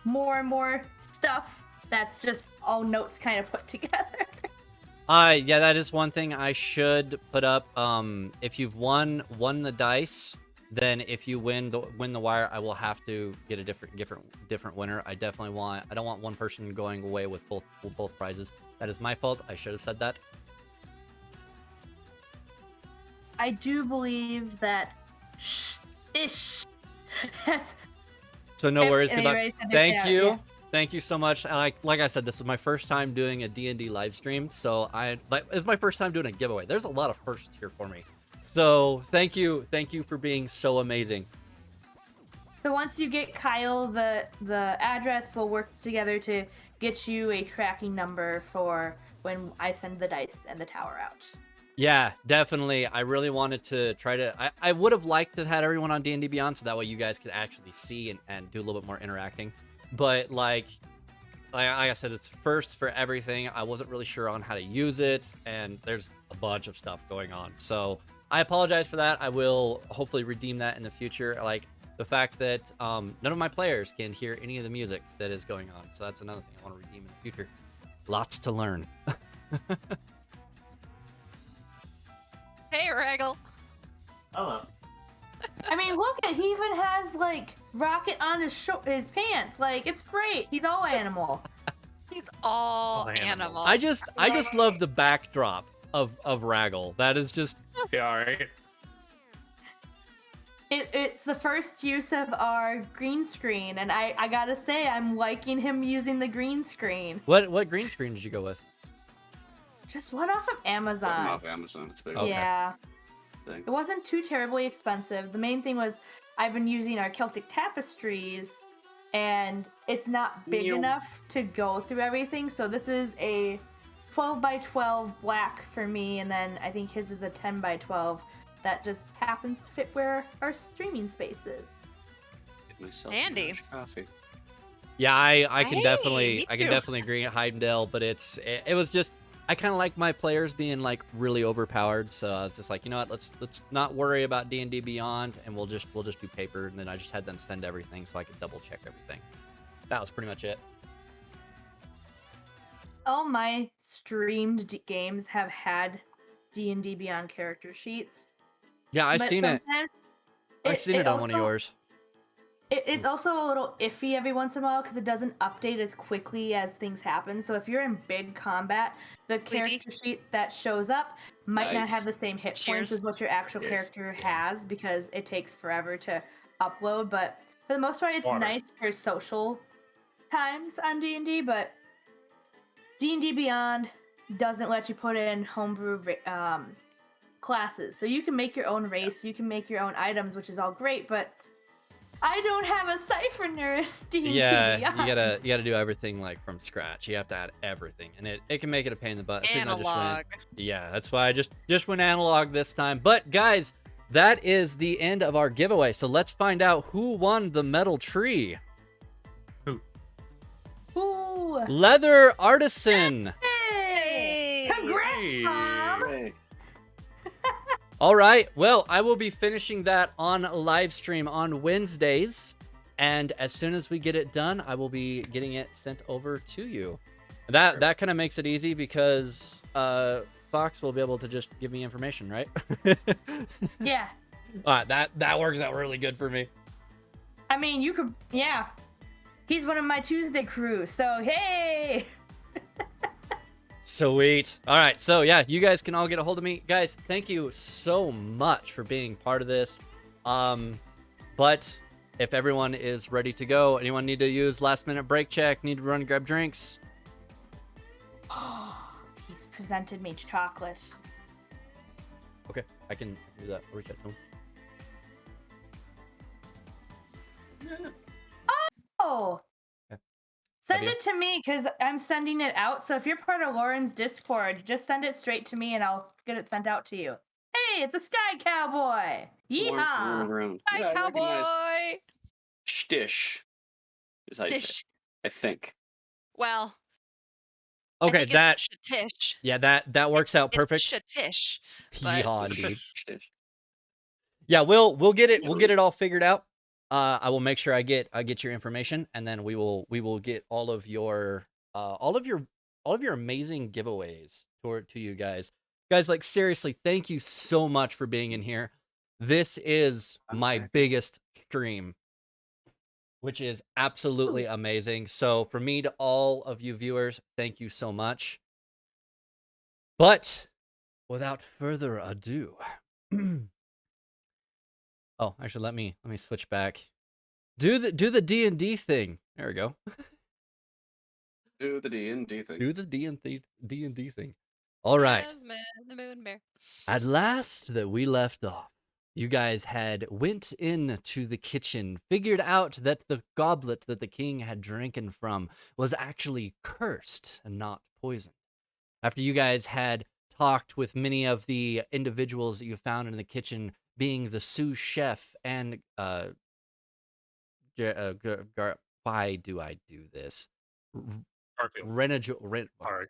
more stuff that's just all notes kind of put together. Yeah, that is one thing I should put up. If you've won the dice, then if you win the wire, I will have to get a different winner. I don't want one person going away with both prizes. That is my fault. I should have said that. I do believe that So no worries. Anyway, Thank you. Yeah. Thank you so much. Like I said, this is my first time doing a D&D live stream, so it's my first time doing a giveaway. There's a lot of firsts here for me. So thank you for being so amazing. So once you get Kyle the address, we'll work together to get you a tracking number for when I send the dice and the tower out. Yeah, definitely. I really wanted to try to. I would have liked to have had everyone on D&D Beyond, so that way you guys could actually see and do a little bit more interacting. But like I said, it's first for everything. I wasn't really sure on how to use it, and there's a bunch of stuff going on. So I apologize for that. I will hopefully redeem that in the future. Like the fact that none of my players can hear any of the music that is going on. So that's another thing I want to redeem in the future. Lots to learn. Hey, Raggle. Hello. I mean, look at he even has like rocket on his pants. Like it's great. He's all animal. He's all All animal. animal. I just love the backdrop of Raggle. That is just Yeah, all right. It's the first use of our green screen, and I gotta say I'm liking him using the green screen. what green screen did you go with? Just one off of Amazon. Off Amazon. It's big. Okay. Yeah. Thing. It wasn't too terribly expensive. The main thing was I've been using our Celtic tapestries, and it's not big Meow. enough to go through everything. So this is a 12 by 12 black for me, and then I think his is a 10 by 12 that just happens to fit where our streaming space is. Get myself Handy. an Irish coffee. Yeah, I can Hey, definitely me I can too. definitely agree at Heidendale, but it was just I kind of like my players being like really overpowered, so I was just like, you know what, let's not worry about D&D Beyond, and we'll just do paper, and then I just had them send everything so I could double check everything. That was pretty much it. All my streamed games have had D&D Beyond character sheets. Yeah, I but seen it. sometimes I seen it on one of also- yours. It's also a little iffy every once in a while because it doesn't update as quickly as things happen. So if you're in big combat, the character sheet that shows up might not Nice. have the same hit Cheers. points as what your actual Yes. character has because it takes forever to upload. But for the most part, it's Water. nice for social times on D&D. But D&D Beyond doesn't let you put in homebrew classes. So you can make your own race, you can make your own items, which is all great, but I don't have a Siphoner in D&D Yeah, Beyond. you gotta do everything like from scratch. You have to add everything, and it can make it a pain in the butt. As soon as I just went- Analog. Yeah, that's why I just went analog this time. But guys, that is the end of our giveaway. So let's find out who won the metal tree. Ooh. Leather Artisan. Hey! Congrats, Hey. Mom! Hey. All right. Well, I will be finishing that on live stream on Wednesdays, and as soon as we get it done, I will be getting it sent over to you. That kind of makes it easy because Fox will be able to just give me information, right? Yeah. All right, that works out really good for me. I mean, you could, yeah. He's one of my Tuesday crew, so hey! Sweet. All right, so yeah, you guys can all get a hold of me. Guys, thank you so much for being part of this. But if everyone is ready to go, anyone need to use last minute break check, need to run and grab drinks? He's presented me chocolate. Okay, I can do that. I'll reach out to him. Oh! Okay. Send Love you. it to me because I'm sending it out. So if you're part of Lauren's Discord, just send it straight to me and I'll get it sent out to you. Hey, it's a Sky Cowboy! Yeehaw! Around. Hi, Yeah, I recognize cowboy. Shtish is how you say it, Dish. I think. Well, I Okay, think that it's Shatish. yeah, that works out perfect. It's Shatish. but- Yeehaw, indeed. Shtish. Yeah, we'll get it all figured out. I will make sure I get your information, and then we will get all of your amazing giveaways to you guys. Guys, like seriously, thank you so much for being in here. This is my biggest stream, which is absolutely amazing. So for me to all of you viewers, thank you so much. But without further ado, oh, actually, let me switch back. Do the D&D thing. There we go. Do the D&D thing. Do the D&D thing. All right. Jasmine, the moon bear. At last that we left off, you guys had went into the kitchen, figured out that the goblet that the king had drinking from was actually cursed and not poisoned. After you guys had talked with many of the individuals that you found in the kitchen, being the sous chef and why do I do this? Garfield. Sorry.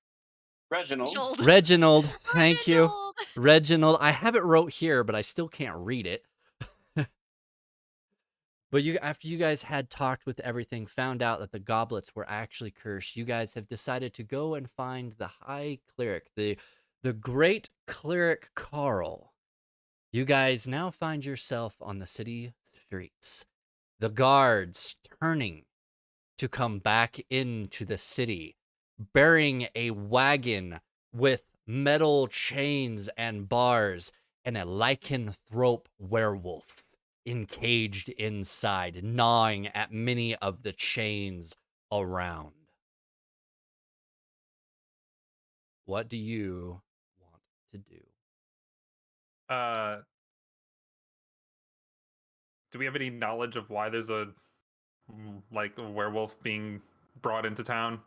Reginald. Reginald, thank you. Reginald. Reginald, I have it wrote here, but I still can't read it. But after you guys had talked with everything, found out that the goblets were actually cursed, you guys have decided to go and find the High Cleric, the great Cleric Carl. You guys now find yourself on the city streets. The guards turning to come back into the city, bearing a wagon with metal chains and bars and a lycanthrope werewolf encaged inside, gnawing at many of the chains around. What do you want to do? Do we have any knowledge of why there's a werewolf being brought into town?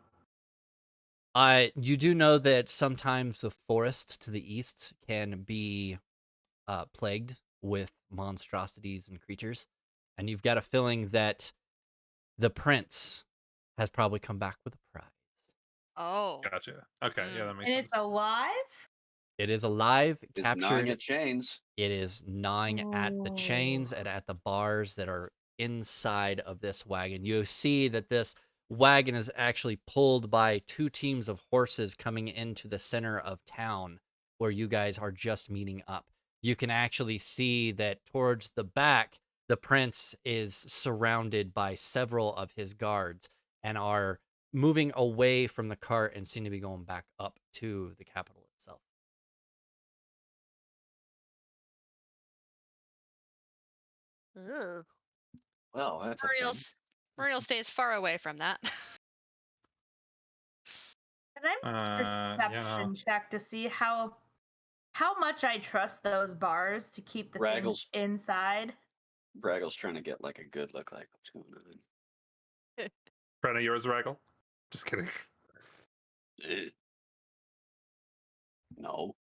You do know that sometimes the forest to the east can be plagued with monstrosities and creatures, and you've got a feeling that the prince has probably come back with a prize. Oh. Gotcha. Okay, yeah, that makes And sense. it's alive? It is alive, It's gnawing captured. at chains. It is gnawing at the chains and at the bars that are inside of this wagon. You see that this wagon is actually pulled by two teams of horses coming into the center of town where you guys are just meeting up. You can actually see that towards the back, the prince is surrounded by several of his guards and are moving away from the cart and seem to be going back up to the capital itself. Ooh. Well, that's a thing. Muriel stays far away from that. Can I make a perception check to see how much I trust those bars to keep the things Raggles. inside? Braggle's trying to get like a good look, like what's going on. Brenna, yours, Raggle? Just kidding. No.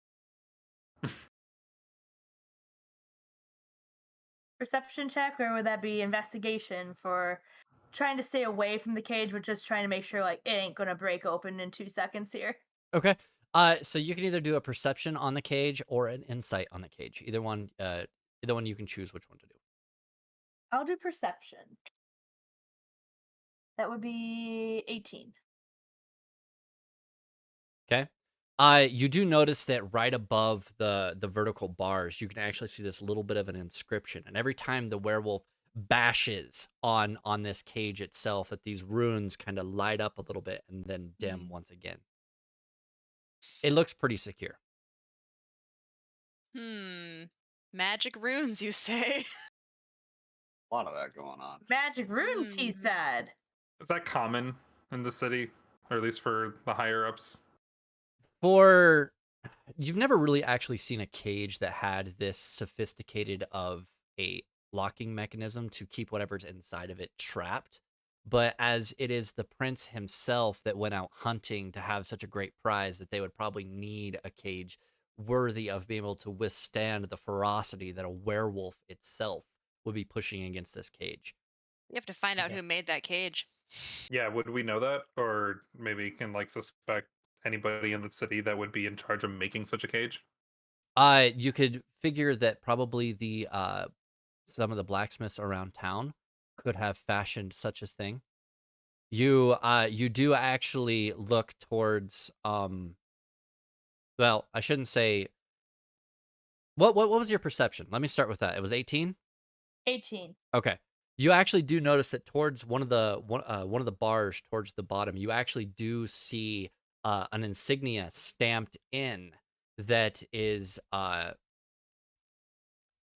Perception check, or would that be investigation for trying to stay away from the cage, but just trying to make sure like it ain't gonna break open in 2 seconds here? Okay. So you can either do a perception on the cage or an insight on the cage. Either one you can choose which one to do. I'll do perception. That would be 18. Okay. You do notice that right above the vertical bars, you can actually see this little bit of an inscription. And every time the werewolf bashes on this cage itself, that these runes kind of light up a little bit and then dim once again. It looks pretty secure. Magic runes, you say? A lot of that going on. Magic runes, he said. Is that common in the city, or at least for the higher ups? You've never really actually seen a cage that had this sophisticated of a locking mechanism to keep whatever's inside of it trapped. But as it is the prince himself that went out hunting to have such a great prize, that they would probably need a cage worthy of being able to withstand the ferocity that a werewolf itself would be pushing against this cage. You have to find out who made that cage. Yeah, would we know that? Or maybe can suspect anybody in the city that would be in charge of making such a cage? You could figure that probably the some of the blacksmiths around town could have fashioned such a thing. You do actually look towards well, I shouldn't say what was your perception? Let me start with that. It was 18? 18. Okay. You actually do notice that towards one of the bars towards the bottom, you actually do see an insignia stamped in that is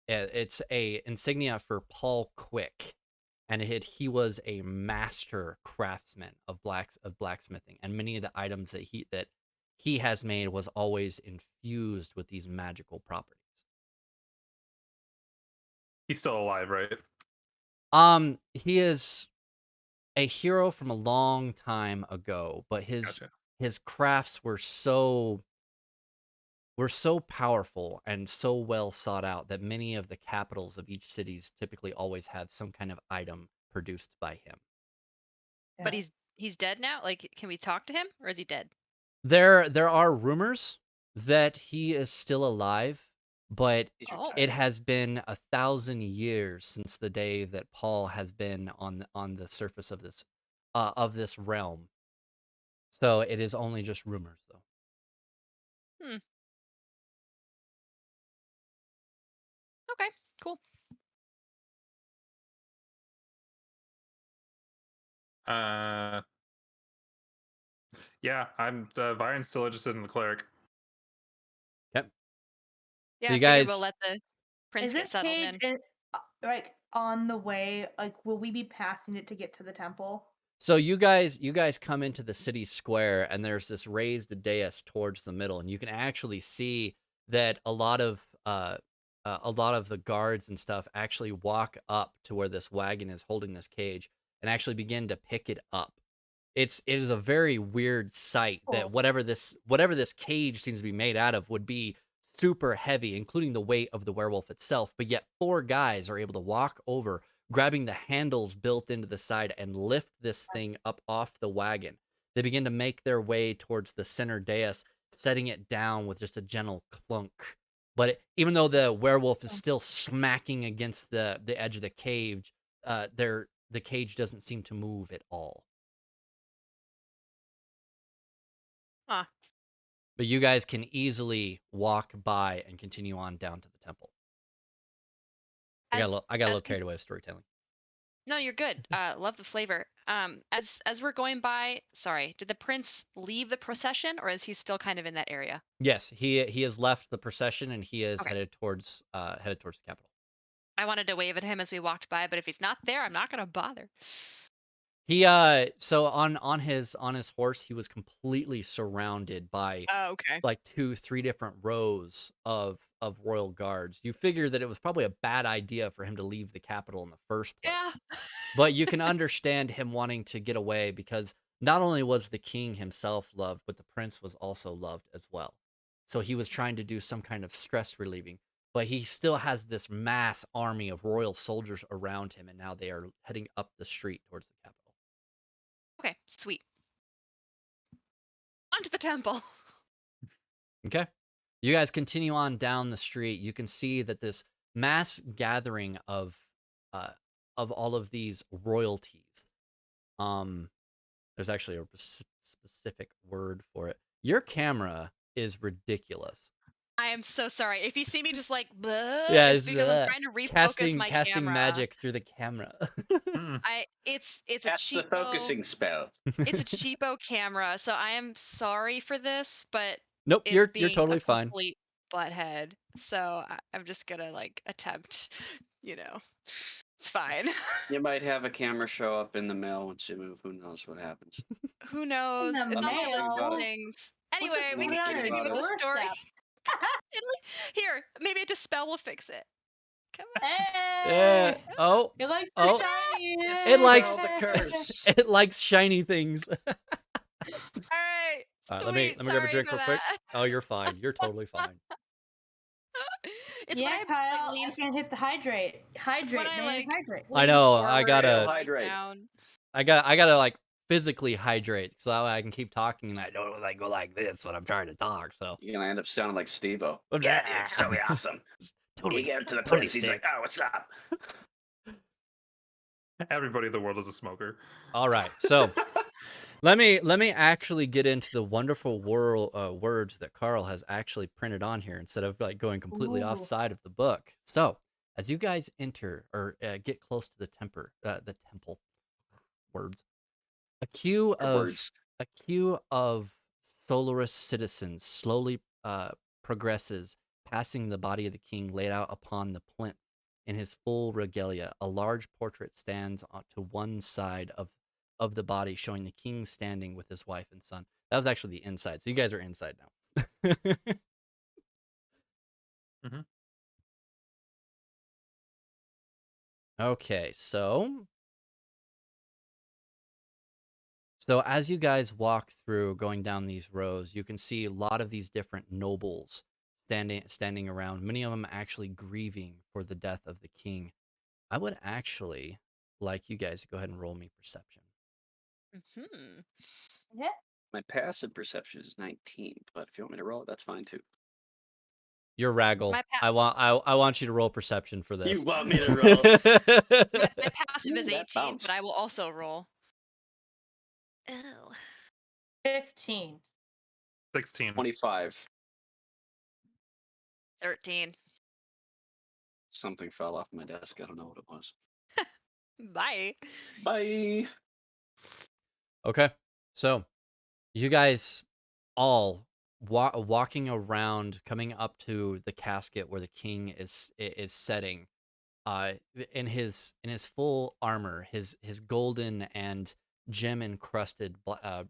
it's a insignia for Paul Quick, and he was a master craftsman of blacksmithing, and many of the items that he has made was always infused with these magical properties. He's still alive, right? He is a hero from a long time ago, but his crafts were so powerful and so well sought out that many of the capitals of each cities typically always have some kind of item produced by him. Yeah. But he's dead now? Like, can we talk to him, or is he dead? There are rumors that he is still alive. but These Oh. it has been 1,000 years since the day that Paul has been on the surface of this realm. So it is only just rumors, though. Okay, cool. Yeah, I'm Vyran's still interested in the cleric. Yep. Yeah, So I you figured we'll guys, let the prince Is get this settled cage in. like on the way? Like, will we be passing it to get to the temple? so you guys come into the city square, and there's this raised dais towards the middle, and you can actually see that a lot of the guards and stuff actually walk up to where this wagon is holding this cage and actually begin to pick it up. It is a very weird sight that Cool. whatever this cage seems to be made out of would be super heavy, including the weight of the werewolf itself. But yet 4 guys are able to walk over, grabbing the handles built into the side, and lift this thing up off the wagon. They begin to make their way towards the center dais, setting it down with just a gentle clunk. But even though the werewolf is still smacking against the edge of the cage, the cage doesn't seem to move at all. Huh. But you guys can easily walk by and continue on down to the temple. I got a little carried away with storytelling. No, you're good. Love the flavor. As we're going by, sorry, did the prince leave the procession, or is he still kind of in that area? Yes, he has left the procession, and he is Okay. headed towards the capital. I wanted to wave at him as we walked by, but if he's not there, I'm not gonna bother. He so on his horse, he was completely surrounded by Oh, okay. like 2-3 different rows of royal guards. You figure that it was probably a bad idea for him to leave the capital in the first place. Yeah. But you can understand him wanting to get away, because not only was the king himself loved, but the prince was also loved as well. So he was trying to do some kind of stress relieving, but he still has this mass army of royal soldiers around him, and now they are heading up the street towards the capital. Okay, sweet. Onto the temple. Okay. You guys continue on down the street. You can see that this mass gathering of all of these royalties. There's actually a specific word for it. Your camera is ridiculous. I am so sorry. If you see me just like, bleh, Yeah, it's because I'm trying to refocus my casting camera. magic through the camera. It's a That's the cheapo. focusing spell. It's a cheapo camera, so I am sorry for this, but Nope, it's you're being totally a fine. complete butthead. So I'm just gonna like attempt, it's fine. You might have a camera show up in the mail once you move. Who knows what happens? Who knows? the It's on my list mail? of things. We'll just Anyway, we put it can on your continue with the story. doorstep. Here, maybe a dispel will fix it. Come on. Yeah. Hey! Oh, It likes Oh. the shiny. It likes- Dispel the curse. it likes shiny things. All right. All right, Sweet. let me grab a Sorry drink for real quick. that. Oh, you're fine. You're totally fine. It's Yeah, when I Kyle, lean. I can't hit the hydrate. Hydrate, I, man, like, hydrate. I lean know, I forward gotta- and look Hydrate. down. I gotta like physically hydrate so that way I can keep talking, and I don't like go like this when I'm trying to talk. So You're gonna end up sounding like Steve-O. Yeah, Yeah, dude, it's totally awesome. totally, You get up to the totally prince, he's sick. like, "Oh, what's up?" Everybody in the world is a smoker. All right, so let me actually get into the wonderful words that Carl has actually printed on here instead of like going completely Ooh. offside of the book. So as you guys enter or get close to the temple, words, a queue of Soloris citizens slowly progresses, passing the body of the king laid out upon the plinth in his full regalia. A large portrait stands to one side of the body, showing the king standing with his wife and son. That was actually the inside, so you guys are inside now. Mhm. Okay, so as you guys walk through, going down these rows, you can see a lot of these different nobles standing around. Many of them actually grieving for the death of the king. I would actually like you guys to go ahead and roll me perception. Hmm. My passive perception is 19, but if you want me to roll it, that's fine too. You're Raggle. My I want you to roll perception for this. You want me to roll? my passive is Ooh, that 18, bounced. but I will also roll. Oh. 15. 16. 25. 13. Something fell off my desk. I don't know what it was. Bye. Bye. Okay, so you guys all walking around, coming up to the casket where the king is setting, in his full armor, his golden and gem encrusted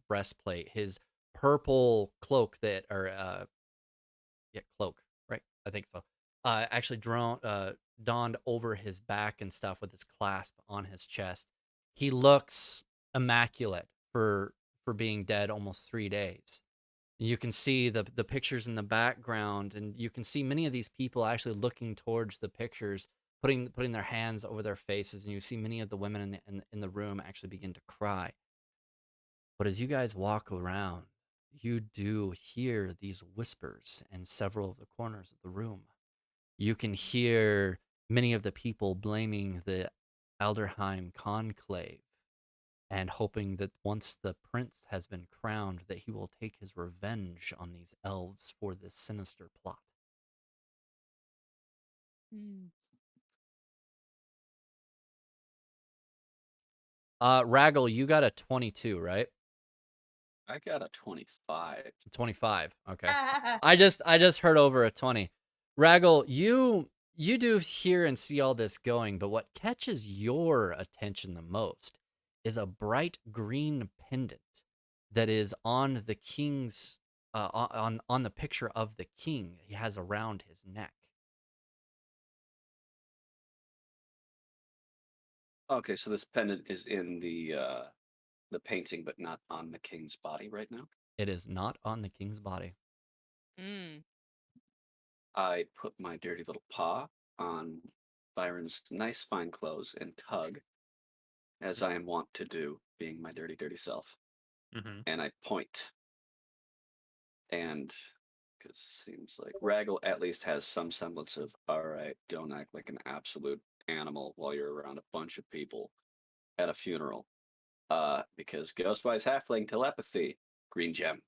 breastplate, his purple cloak that cloak, right? I think so. Actually donned over his back and stuff with his clasp on his chest. He looks immaculate for being dead almost 3 days. You can see the pictures in the background, and you can see many of these people actually looking towards the pictures, putting their hands over their faces, and you see many of the women in the room actually begin to cry. But as you guys walk around, you do hear these whispers in several of the corners of the room. You can hear many of the people blaming the Elderheim Conclave and hoping that once the prince has been crowned, that he will take his revenge on these elves for this sinister plot. Raggle, you got a 22, right? I got a 25. 25. Okay. I just heard over a 20. Raggle, you do hear and see all this going, but what catches your attention the most is a bright green pendant that is on the king's on the picture of the king he has around his neck. Okay, so this pendant is in the painting, but not on the king's body right now. It is not on the king's body. Mm. I put my dirty little paw on Vyran's nice fine clothes and tug, as I am wont to do, being my dirty, dirty self. Mm-hmm. And I point. And because it seems like Raggle at least has some semblance of, all right, don't act like an absolute animal while you're around a bunch of people at a funeral. Because Ghostwise Halfling telepathy, green gem.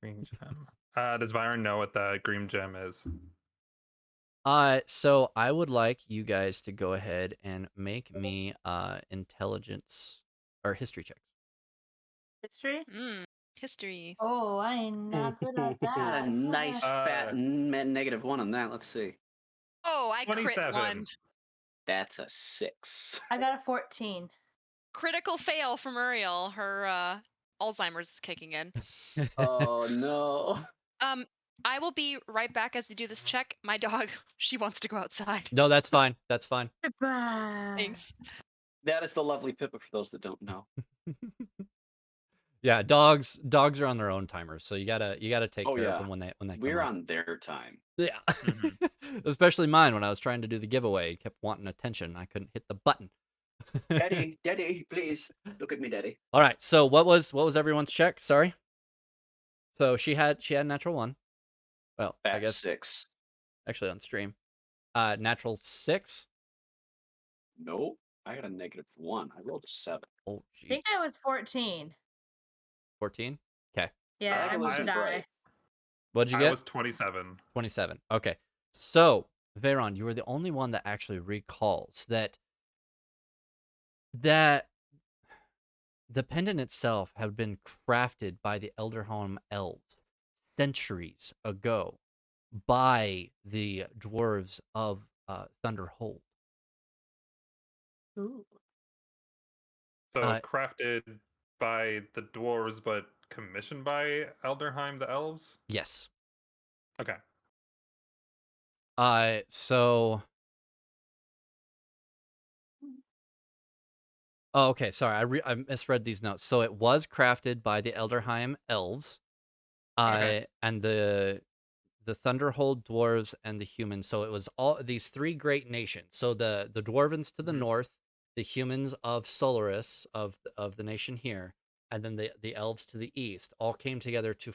Green gem. Does Vyran know what the green gem is? So I would like you guys to go ahead and make me intelligence or history checks. History? History. Oh, I am not good at Got that. a nice fat -1 on that. Let's see. Oh, I crit 27. one. That's a 6. I got a 14. Critical fail from Muriel. Her Alzheimer's is kicking in. Oh no. I will be right back as we do this check. My dog, she wants to go outside. No, that's fine. That's fine. Thanks. That is the lovely Pippa for those that don't know. Yeah, dogs are on their own timers, so you gotta take Oh, care of yeah. them when they We're come out. on their time. Yeah, Mhm. especially mine when I was trying to do the giveaway. It kept wanting attention. I couldn't hit the button. Daddy, please look at me, Daddy. All right. So what was everyone's check? Sorry. So she had natural 1. Well, I At guess 6. actually on stream, natural 6. Nope. I got a -1. I rolled a 7. Oh, I geez. think I was 14. 14. Okay. Yeah, Raggle I'm gonna isn't die. bright. What'd you I get? was 27. 27. Okay. So, Vyran, you were the only one that actually recalls that the pendant itself had been crafted by the Elderheim elves centuries ago by the dwarves of Thunderhold. Ooh. So Uh, crafted by the dwarves, but commissioned by Elderheim the elves? Yes. Okay. So. Oh, okay. Sorry, I misread these notes. So it was crafted by the Elderheim elves, Okay. and the Thunderhold dwarves and the humans. So it was all these 3 great nations. So the dwarvens to the Mhm. north, the humans of Solaris of the nation here, and then the elves to the east all came together to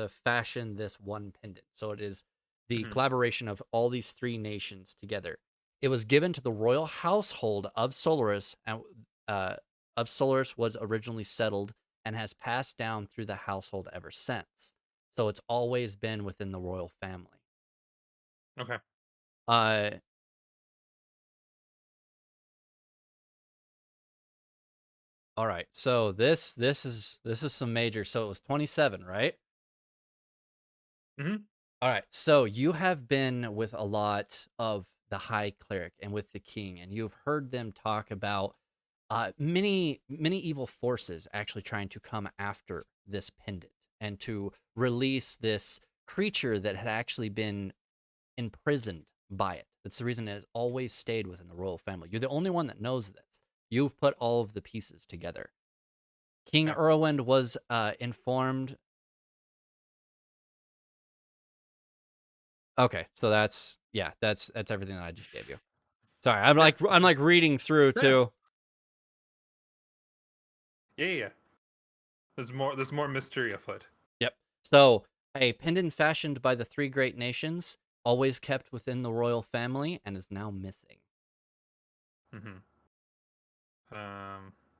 fashion this one pendant. So it is the Mhm. collaboration of all these three nations together. It was given to the royal household of Solaris, and was originally settled and has passed down through the household ever since. So it's always been within the royal family. Okay. Uh, all right. So this is some major. So it was 27, right? Mhm. All right. So you have been with a lot of the High Cleric and with the King, and you've heard them talk about many evil forces actually trying to come after this pendant and to release this creature that had actually been imprisoned by it. That's the reason it has always stayed within the royal family. You're the only one that knows this. You've put all of the pieces together. King Okay. Erwin was informed. Okay, so that's everything that I just gave you. Sorry, I'm Yeah. like reading through Yeah. too. Yeah. There's more mystery afoot. Yep. So a pendant fashioned by the three great nations, always kept within the royal family, and is now missing. Mhm.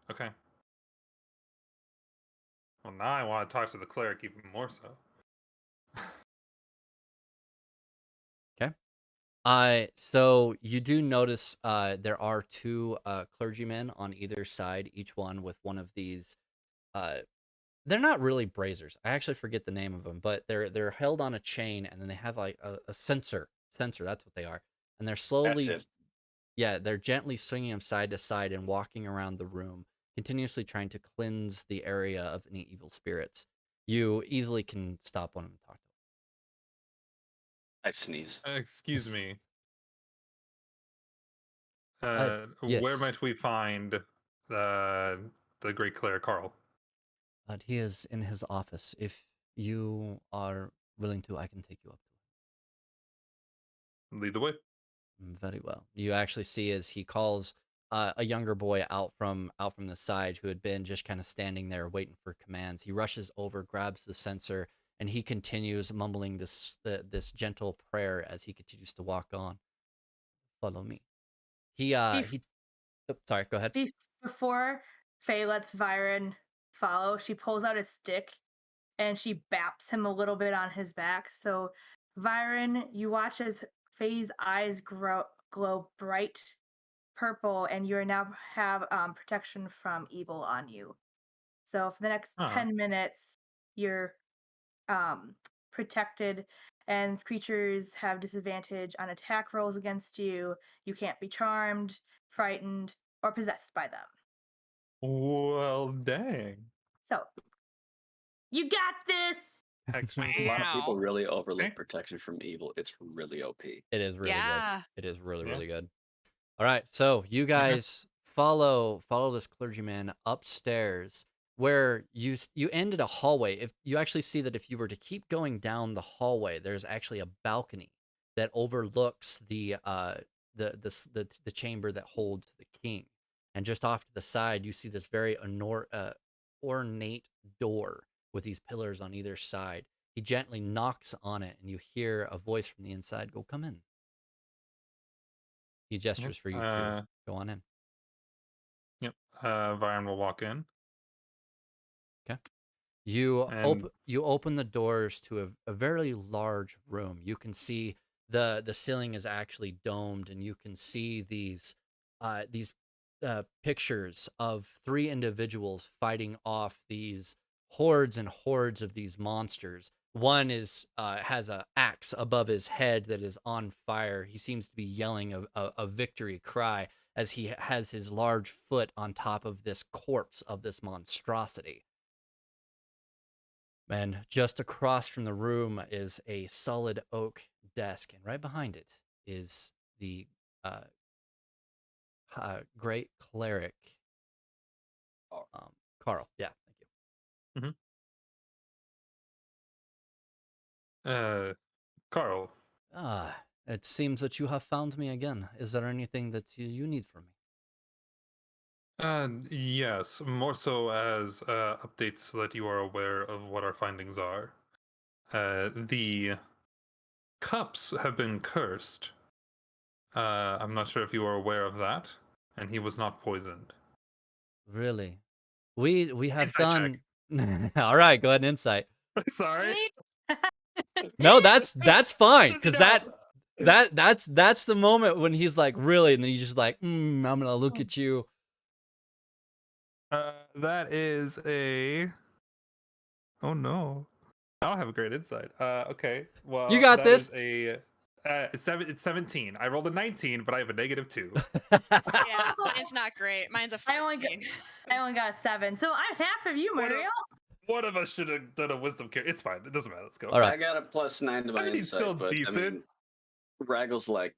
Okay. Well, now I want to talk to the cleric even more so. Okay. So you do notice there are two clergymen on either side, each one with one of these. They're not really braziers. I actually forget the name of them, but they're held on a chain, and then they have like a sensor. Sensor, that's what they are. And they're That's slowly, it. yeah, they're gently swinging them side to side and walking around the room, continuously trying to cleanse the area of any evil spirits. You easily can stop one and talk to I sneeze. Excuse me. them. Where Yes, might we find the great cleric Carl? but he is in his office. If you are willing to, I can take you up. Lead the way. Very well. You actually see as he calls a younger boy out from the side who had been just kind of standing there waiting for commands. He rushes over, grabs the censer, and he continues mumbling this gentle prayer as he continues to walk on. Follow me. He Bef- he. Oh, sorry, go ahead. Before Faye lets Vyran follow, she pulls out a stick and she baps him a little bit on his back. So, Vyran, you watch as Faye's eyes glow bright purple, and you now have protection from evil on you. So, for the next Ah. 10 minutes, you're um, protected, and creatures have disadvantage on attack rolls against you. You can't be charmed, frightened, or possessed by them. Well, dang. So, you got this! Action A lot of people Wow. really overlook Okay. protection from evil. It's really OP. It is really good. Yeah. It is really Yeah. really good. All right, so you guys follow this clergyman upstairs, where you ended a hallway. If you actually see that if you were to keep going down the hallway, there's actually a balcony that overlooks the chamber that holds the king, and just off to the side you see this very ornate door with these pillars on either side. He gently knocks on it, and you hear a voice from the inside go, "Come in." He Yep. gestures for you to go on in. Yep. Vyran will walk in. Okay. You And open the doors to a very large room. You can see the ceiling is actually domed, and you can see these pictures of three individuals fighting off these hordes and hordes of these monsters. One is has a axe above his head that is on fire. He seems to be yelling a victory cry as he has his large foot on top of this corpse of this monstrosity. And just across from the room is a solid oak desk, and right behind it is the uh, great cleric, Oh, Carl. Yeah, thank you. mhm. Carl. It seems that you have found me again. Is there anything that you need from me? Yes, more so as updates so that you are aware of what our findings are. The cups have been cursed. I'm not sure if you are aware of that, and he was not poisoned. Really? We have Insight done. All right, go ahead and insight. Sorry. No, that's fine Just because know. that's the moment when he's like really, and then he's just like, I'm gonna look at you. That is a. Oh no. I don't have a great insight. Okay. Well, You got that this. is a. It's 17. I rolled a 19, but I have a -2. Yeah, mine's not great. Mine's a I only got- 14. I only got 7, so I'm half of you, What a- Muriel. One of us should have done a wisdom care. It's fine. It doesn't matter. Let's go. All right. I got a +9 to my 17's insight, still but I decent. mean, Raggle's like,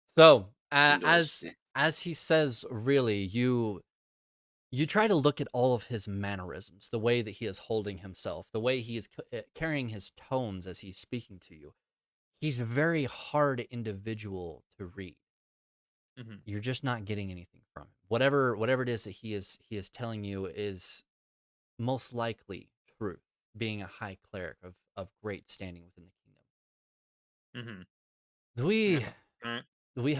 So indoors. as he says, really, you try to look at all of his mannerisms, the way that he is holding himself, the way he is carrying his tones as he's speaking to you. He's a very hard individual to read. Mhm. You're just not getting anything from him. Whatever it is that he is telling you is most likely truth, being a high cleric of great standing within the kingdom. Mhm. We Alright. we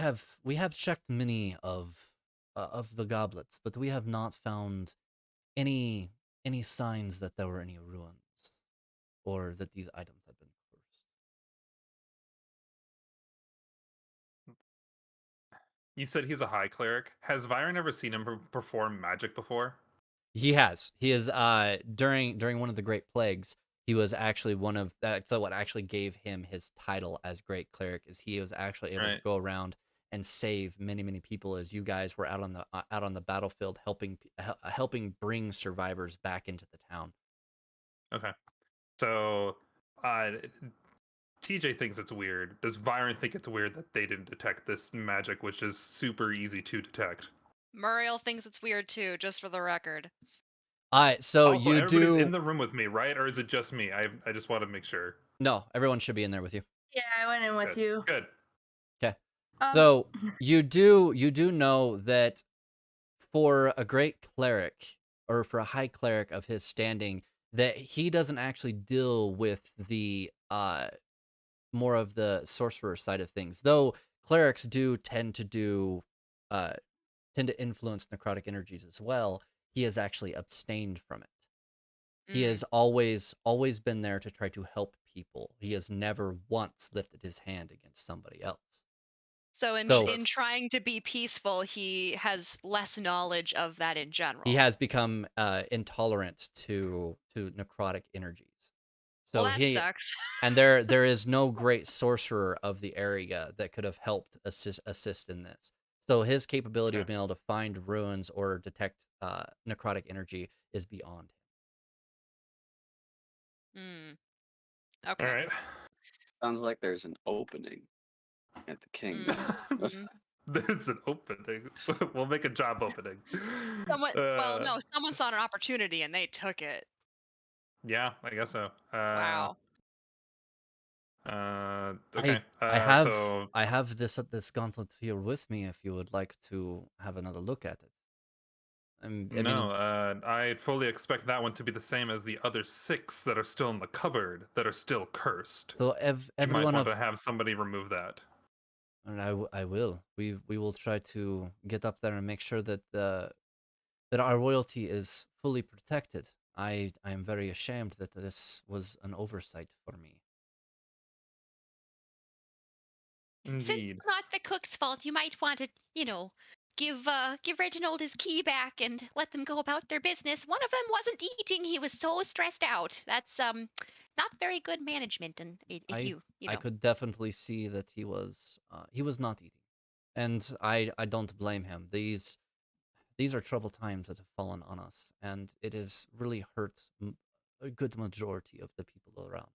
have checked many of the goblets, but we have not found any signs that there were any ruins or that these items had been cursed. You said he's a high cleric. Has Vyran ever seen him perform magic before? He has. He is during one of the Great Plagues, he was actually one of that's what actually gave him his title as Great Cleric, is he was actually able to Right. go around and save many people as you guys were out on the battlefield helping bring survivors back into the town. Okay. So, TJ thinks it's weird. Does Vyran think it's weird that they didn't detect this magic, which is super easy to detect? Muriel thinks it's weird too, just for the record. So Also, you everybody's do in the room with me, right? Or is it just me? I just want to make sure. No, everyone should be in there with you. Yeah, I went in with Good. you. Good. Okay. Um, So you do know that for a great cleric or for a high cleric of his standing, that he doesn't actually deal with the more of the sorcerer side of things. Though clerics do tend to influence necrotic energies as well, he has actually abstained from it. He Mm. has always been there to try to help people. He has never once lifted his hand against somebody else. So in So- in trying to be peaceful, he has less knowledge of that in general. He has become intolerant to necrotic energies. So well, that sucks. and there is no great sorcerer of the area that could have helped assist in this. So his capability of being able to find ruins or detect necrotic energy is beyond him. Okay. All right. Sounds like there's an opening at the kingdom. Mhm. There's an opening. We'll make a job opening. Someone saw an opportunity and they took it. Yeah, I guess so. Wow. Okay. I have this gauntlet here with me if you would like to have another look at it. I fully expect that one to be the same as the other 6 that are still in the cupboard that are still cursed. So You might everyone want of to have somebody remove that. and I will. We will try to get up there and make sure that that our royalty is fully protected. I am very ashamed that this was an oversight for me. Since Indeed. it's not the cook's fault, you might want to, give Reginald his key back and let them go about their business. One of them wasn't eating; he was so stressed out. That's not very good management. And if I could definitely see that he was not eating, and I don't blame him. These are troubled times that have fallen on us, and it has really hurt a good majority of the people around.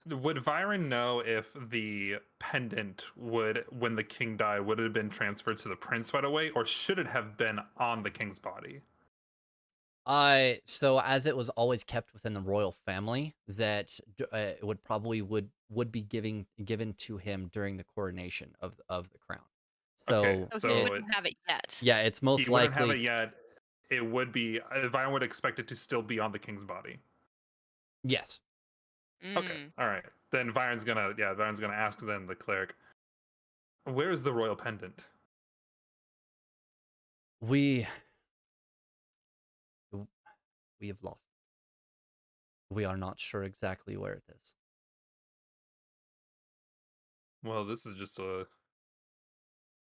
Would Vyran know if the pendant when the king died, would it have been transferred to the prince right away, or should it have been on the king's body? So as it was always kept within the royal family, that it would be given to him during the coronation of the crown. Okay, So so he wouldn't have it yet. yeah, it's most he wouldn't likely have it yet. it would be Vyran would expect it to still be on the king's body. Yes. Okay, Mm. all right. Then Vyran's gonna ask then the cleric, where is the royal pendant? We we have lost it. We are not sure exactly where it is. Well, this is just a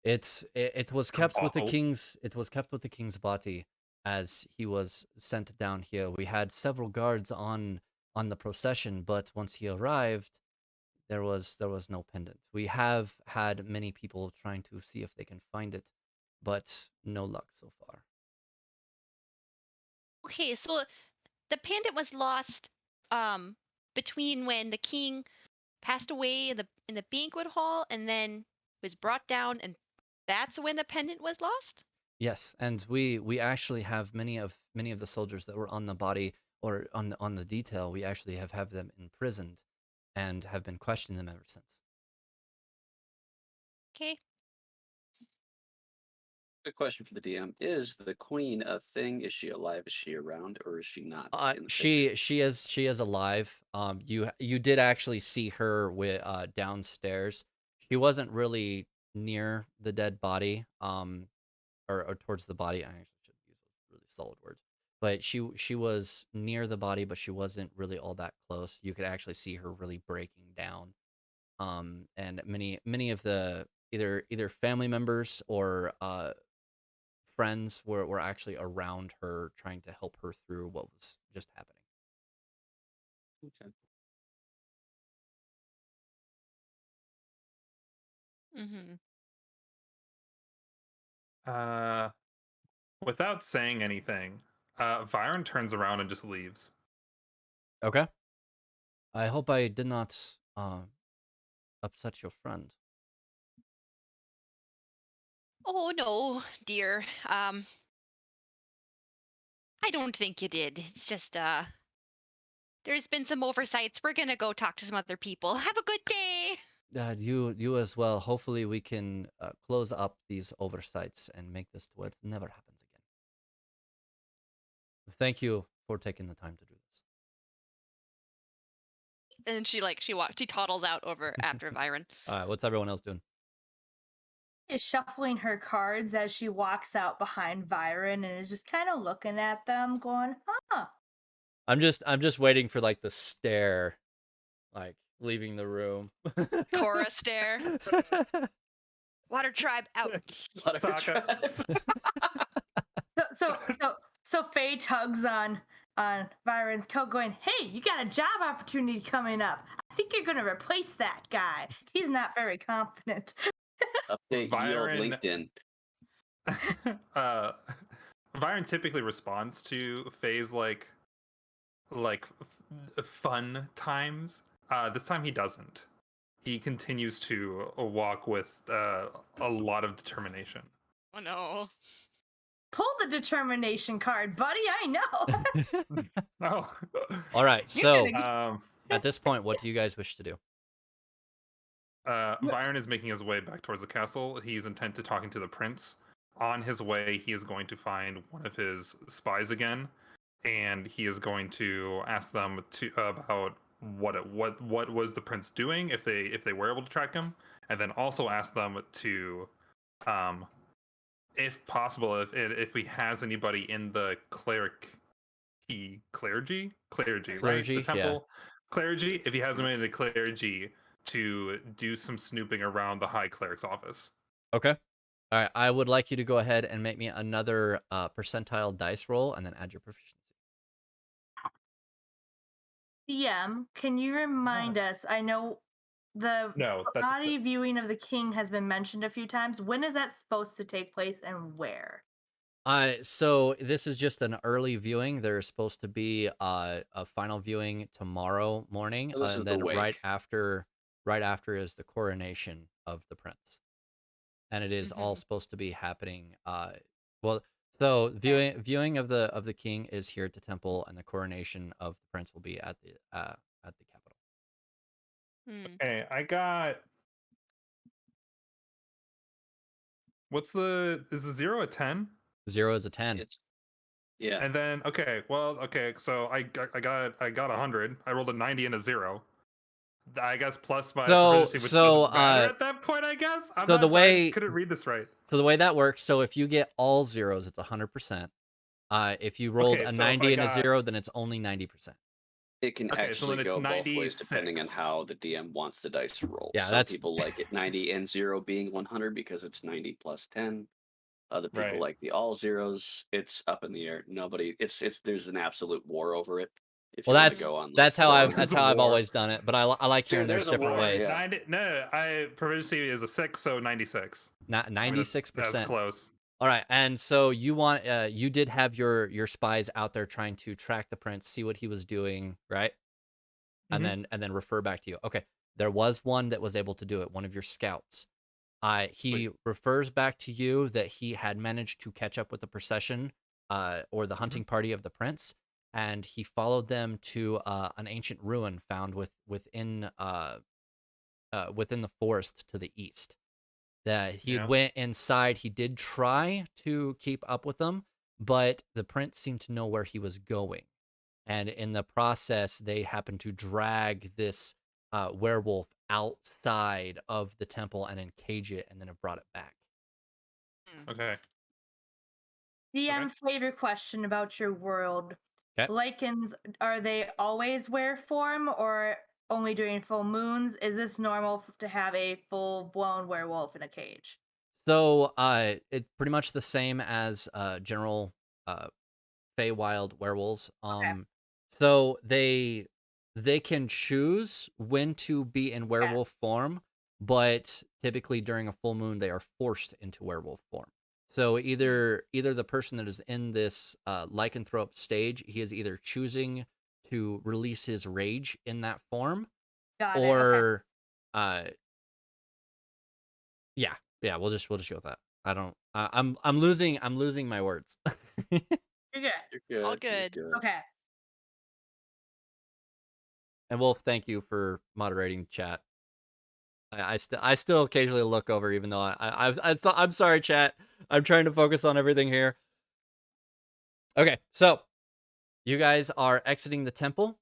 It was kept with the awful. king's body as he was sent down here. We had several guards on the procession, but once he arrived, there was no pendant. We have had many people trying to see if they can find it, but no luck so far. Okay, so the pendant was lost between when the king passed away in the banquet hall and then was brought down, and that's when the pendant was lost? Yes, and we actually have many of the soldiers that were on the body or on the detail. We actually have them imprisoned and have been questioning them ever since. Okay. Good question for the DM. Is the queen a thing? Is she alive? Is she around? Or is she not in the picture? She is alive. You did actually see her with downstairs. She wasn't really near the dead body, or towards the body. I actually should use those really solid words. But she was near the body, but she wasn't really all that close. You could actually see her really breaking down. And many of the either family members or friends were actually around her trying to help her through what was just happening. Okay. Mm-hmm. Without saying anything, Vyran turns around and just leaves. Okay. I hope I did not upset your friend. Oh no, dear. I don't think you did. It's just there's been some oversights. We're gonna go talk to some other people. Have a good day. You as well. Hopefully we can close up these oversights and make this to where it never happens again. Thank you for taking the time to do this. And she toddles out over after Vyran. All right, what's everyone else doing? Is shuffling her cards as she walks out behind Vyran and is just kind of looking at them, going, "Huh." I'm just waiting for like the stare, like leaving the room. Cora stare. Water tribe out. Sokka. So Faye tugs on Vyran's coat, going, "Hey, you got a job opportunity coming up. I think you're gonna replace that guy. He's not very confident." Update yield Vyran- LinkedIn. Vyran typically responds to Faye's fun times. This time he doesn't. He continues to walk with a lot of determination. Oh no. Pull the determination card, buddy. I know. Oh. All right, You're so gonna get- at this point, what do you guys wish to do? Vyran is making his way back towards the castle. He's intent to talking to the prince. On his way, he is going to find one of his spies again, and he is going to ask them about what was the prince doing if they were able to track him, and then also ask them to, if possible, if he has anybody in the clergy, right? The temple clergy. If he has anybody in the clergy to do some snooping around the high cleric's office. Okay. All right, I would like you to go ahead and make me another percentile dice roll and then add your proficiency. DM, can you remind us? I know the No, that's body viewing of the king has been mentioned a few times. When is that supposed to take place and where? So this is just an early viewing. There's supposed to be a final viewing tomorrow morning, So this is and the then right wake. after is the coronation of the prince, and it is all supposed to be happening. Well, so viewing of the king is here at the temple, and the coronation of the prince will be at the capital. Okay, I got. Is the 0 a 10? 0 is a 10. Yeah. And then okay, so I got 100. I rolled a 90 and a 0. I guess plus my proficiency, which doesn't matter at that point. I guess I'm so not. the way I couldn't read this right. So the way that works, so if you get all zeros, it's 100%. If you rolled Okay, a so if 90 I and a got 0, then it's only 90%. It can okay, so actually then it's go both ways depending on 96. how the DM wants the dice to roll. Yeah, Some that's people like it 90 and 0 being 100 because it's 90 plus 10. Other people Right. like the all zeros. It's up in the air. Nobody. It's there's an absolute war over it. If well, you want to go on like that's There's a how I've war. always done it. But I like hearing Dude, there's there's a different war, ways. yeah. 90, no, I proficiency is a 6, so 96. Not I mean, that's 96%. close. All right, and so you did have your spies out there trying to track the prince, see what he was doing, right? Mhm. And then refer back to you. Okay, there was one that was able to do it. One of your scouts. He refers back to you that he had managed to catch up with the procession, or the hunting party of the prince, and he followed them to an ancient ruin found within the forest to the east. That he Yeah. went inside. He did try to keep up with them, but the prince seemed to know where he was going, and in the process, they happened to drag this werewolf outside of the temple and encage it, and then have brought it back. Okay. DM flavor question about your world. Okay. Lycans, are they always wear form or only during full moons? Is this normal to have a full-blown werewolf in a cage? So, it's pretty much the same as general uh, Feywild werewolves. So they can choose when to be in werewolf form, but typically during a full moon they are forced into werewolf form. So either the person that is in this lycanthrope stage, he is either choosing to release his rage in that form, Got it. Okay. or yeah, we'll just go with that. I don't. I'm losing my words. You're good. You're good. All you're good. Okay. And Wolf, thank you for moderating chat. I still occasionally look over, even though I'm sorry, chat. I'm trying to focus on everything here. Okay, so you guys are exiting the temple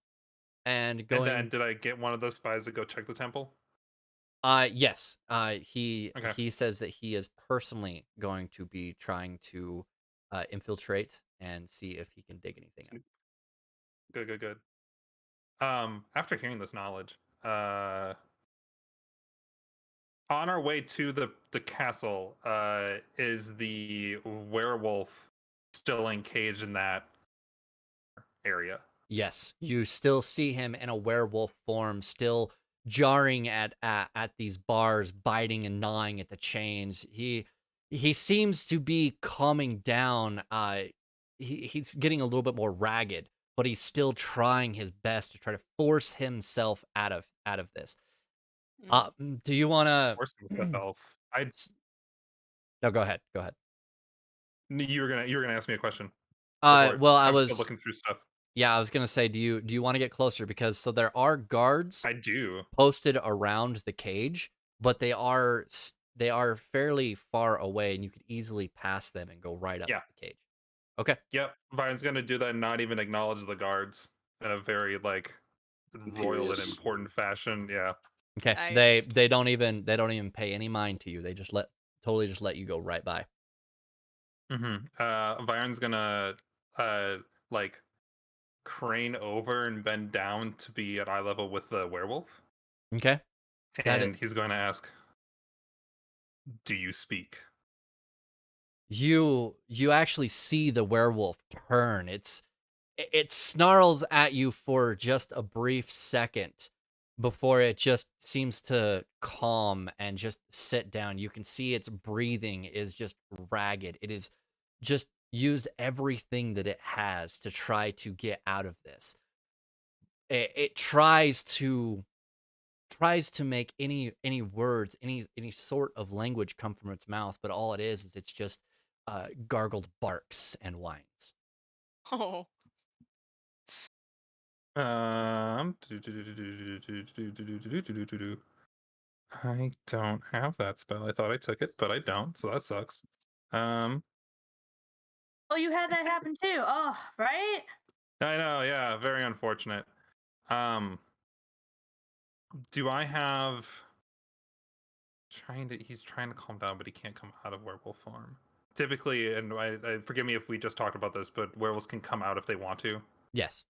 and going. And then, did I get one of those spies to go check the temple? Yes. He Okay. says that he is personally going to be trying to infiltrate and see if he can dig anything up. Good. After hearing this knowledge, on our way to the castle, is the werewolf still encaged in that area? Yes, you still see him in a werewolf form, still jarring at these bars, biting and gnawing at the chains. He seems to be calming down. He's getting a little bit more ragged, but he's still trying his best to try to force himself out of this. Do you want to? Worse than elf. No, go ahead. Go ahead. You were gonna ask me a question. Well, I'm still looking through stuff. Yeah, I was gonna say, do you want to get closer, because so there are guards I do. posted around the cage, but they are fairly far away, and you could easily pass them and go right up to the cage. Okay. Yep. Vyran's gonna do that and not even acknowledge the guards in a very like royal and Imperious. important fashion. Yeah. Okay. Nice. They don't even pay any mind to you. They just let you go right by. Vyran's gonna like crane over and bend down to be at eye level with the werewolf. Okay. And he's going to ask, "Do you speak?" You actually see the werewolf turn. It snarls at you for just a brief second before it just seems to calm and just sit down. You can see its breathing is just ragged. It is just used everything that it has to try to get out of this. It tries to make any words, any sort of language come from its mouth, but all it is it's just gargled barks and whines. Oh. I don't have that spell. I thought I took it, but I don't, so that sucks. Oh, you had that happen too. Oh, right? I know, yeah, very unfortunate. Do I have he's trying to calm down, but he can't come out of werewolf form. Typically, and I forgive me if we just talked about this, but werewolves can come out if they want to. Yes.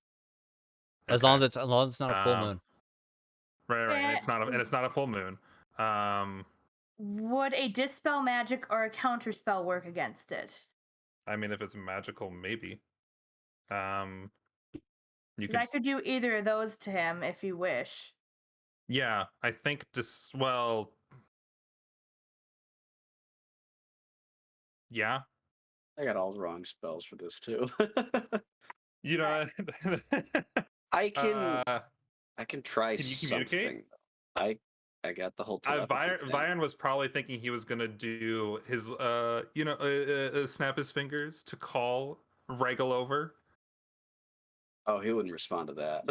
As long as it's not a full moon. Right, and Yeah. it's not a full moon. Would a dispel magic or a counter spell work against it? I mean, if it's magical, maybe. You 'Cause can. I could do either of those to him if you wish. Yeah, I think well. Yeah. I got all the wrong spells for this too. You know. I can try Can you communicate? something. I got the whole telepathy thing. Vyran was probably thinking he was gonna do his snap his fingers to call Regal over. Oh, he wouldn't respond to that.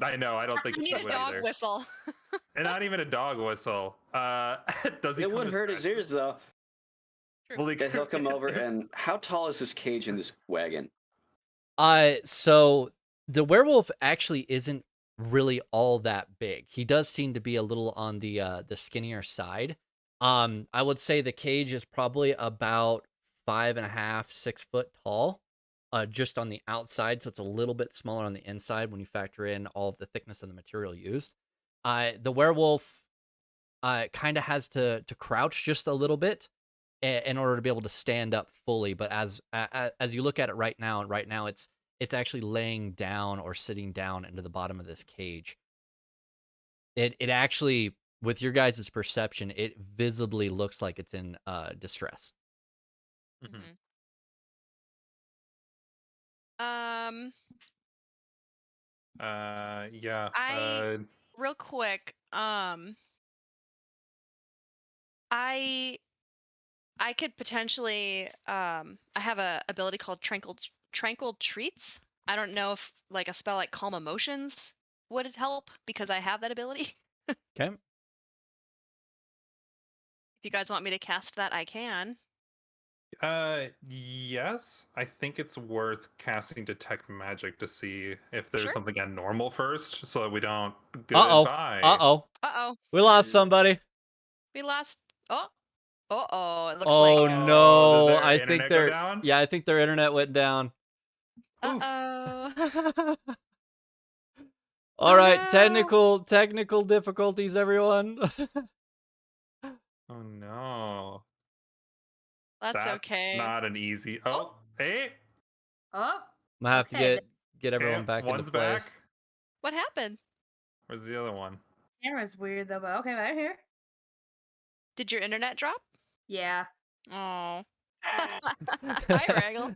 I know. I don't I think need he a would dog either. whistle. And not even a dog whistle. Does he? It come wouldn't to hurt his scratch? ears though. Well, That he'll come over and how tall is this cage in this wagon? So the werewolf actually isn't really all that big. He does seem to be a little on the skinnier side. I would say the cage is probably about 5.5, 6 foot tall, just on the outside. So it's a little bit smaller on the inside when you factor in all of the thickness of the material used. The werewolf kind of has to crouch just a little bit in order to be able to stand up fully. But as you look at it right now, it's actually laying down or sitting down into the bottom of this cage. It actually, with your guys' perception, it visibly looks like it's in distress. Mhm. Yeah. Real quick, I could potentially I have a ability called tranquil treats. I don't know if like a spell like calm emotions would help because I have that ability. Okay. If you guys want me to cast that, I can. Yes. I think it's worth casting detect magic to see if there's Sure. something abnormal first, so that we don't. Uh-oh. Goodbye. Uh-oh. We lost somebody. We lost. Oh. Uh-oh. It looks Oh like no. Did their I think internet go down? I think their internet went down. uh-oh. All right, no. technical difficulties, everyone. Oh no. That's okay. Not an easy. Oh, hey. Oh. I'm gonna have Okay, to get everyone Okay, back into one's place. back. What happened? Where's the other one? Camera's weird though, but okay, right here. Did your internet drop? Yeah. Oh. Hi, Raggle.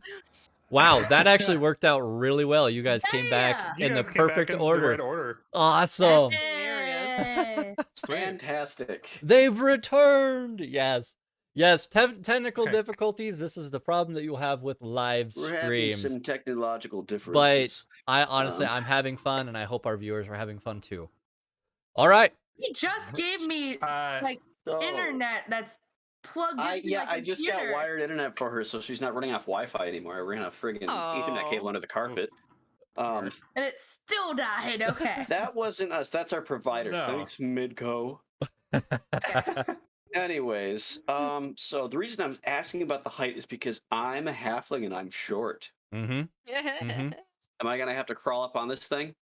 Wow, that actually worked out really well. You guys came back Yeah. in the You guys came back perfect in order. the right order. Awesome. Yay. Fantastic. They've returned. Yes. Technical Okay. difficulties. This is the problem that you'll have with live We're having streams. some technological But differences. I honestly, I'm having fun, and I hope our viewers are having fun too. All right. He just gave me like So, internet that's plugged into my computer. I just got wired internet for her, so she's not running off Wi-Fi anymore. I ran a friggin' Ethernet cable under the carpet. Smart. And it still died. Okay. That wasn't us. That's our provider. No. Thanks, Midco. Anyways, so the reason I was asking about the height is because I'm a halfling and I'm short. Mm-hmm. Am I gonna have to crawl up on this thing?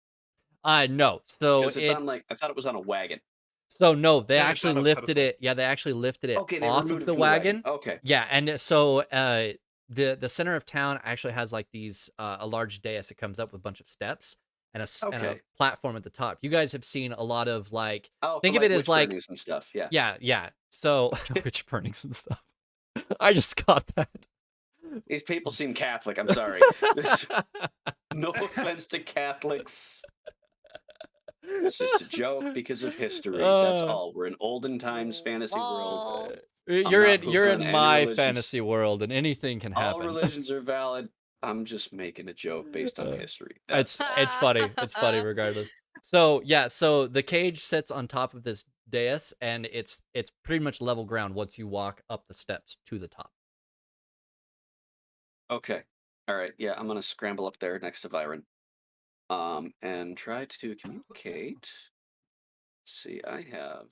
No. So Because it's on I thought it was on a wagon. So no, they Yeah, it's actually on a lifted pedestal. it. Yeah, they actually lifted it Okay, they off removed of it the from wagon. Okay. Yeah, and so the center of town actually has like these a large dais that comes up with a bunch of steps and a platform at the top. You guys have seen a lot of like think of it as like witch burnings and stuff. Yeah. Yeah. So witch burnings and stuff. I just got that. These people seem Catholic. I'm sorry. No offense to Catholics. It's just a joke because of history. That's all. We're in olden times fantasy world. You're in my religions. fantasy world, and anything can happen. All religions are valid. I'm just making a joke based on history. It's funny. It's funny regardless. So yeah, so the cage sits on top of this dais, and it's pretty much level ground once you walk up the steps to the top. Okay. All right, yeah, I'm gonna scramble up there next to Vyran. And try to communicate. See, I have.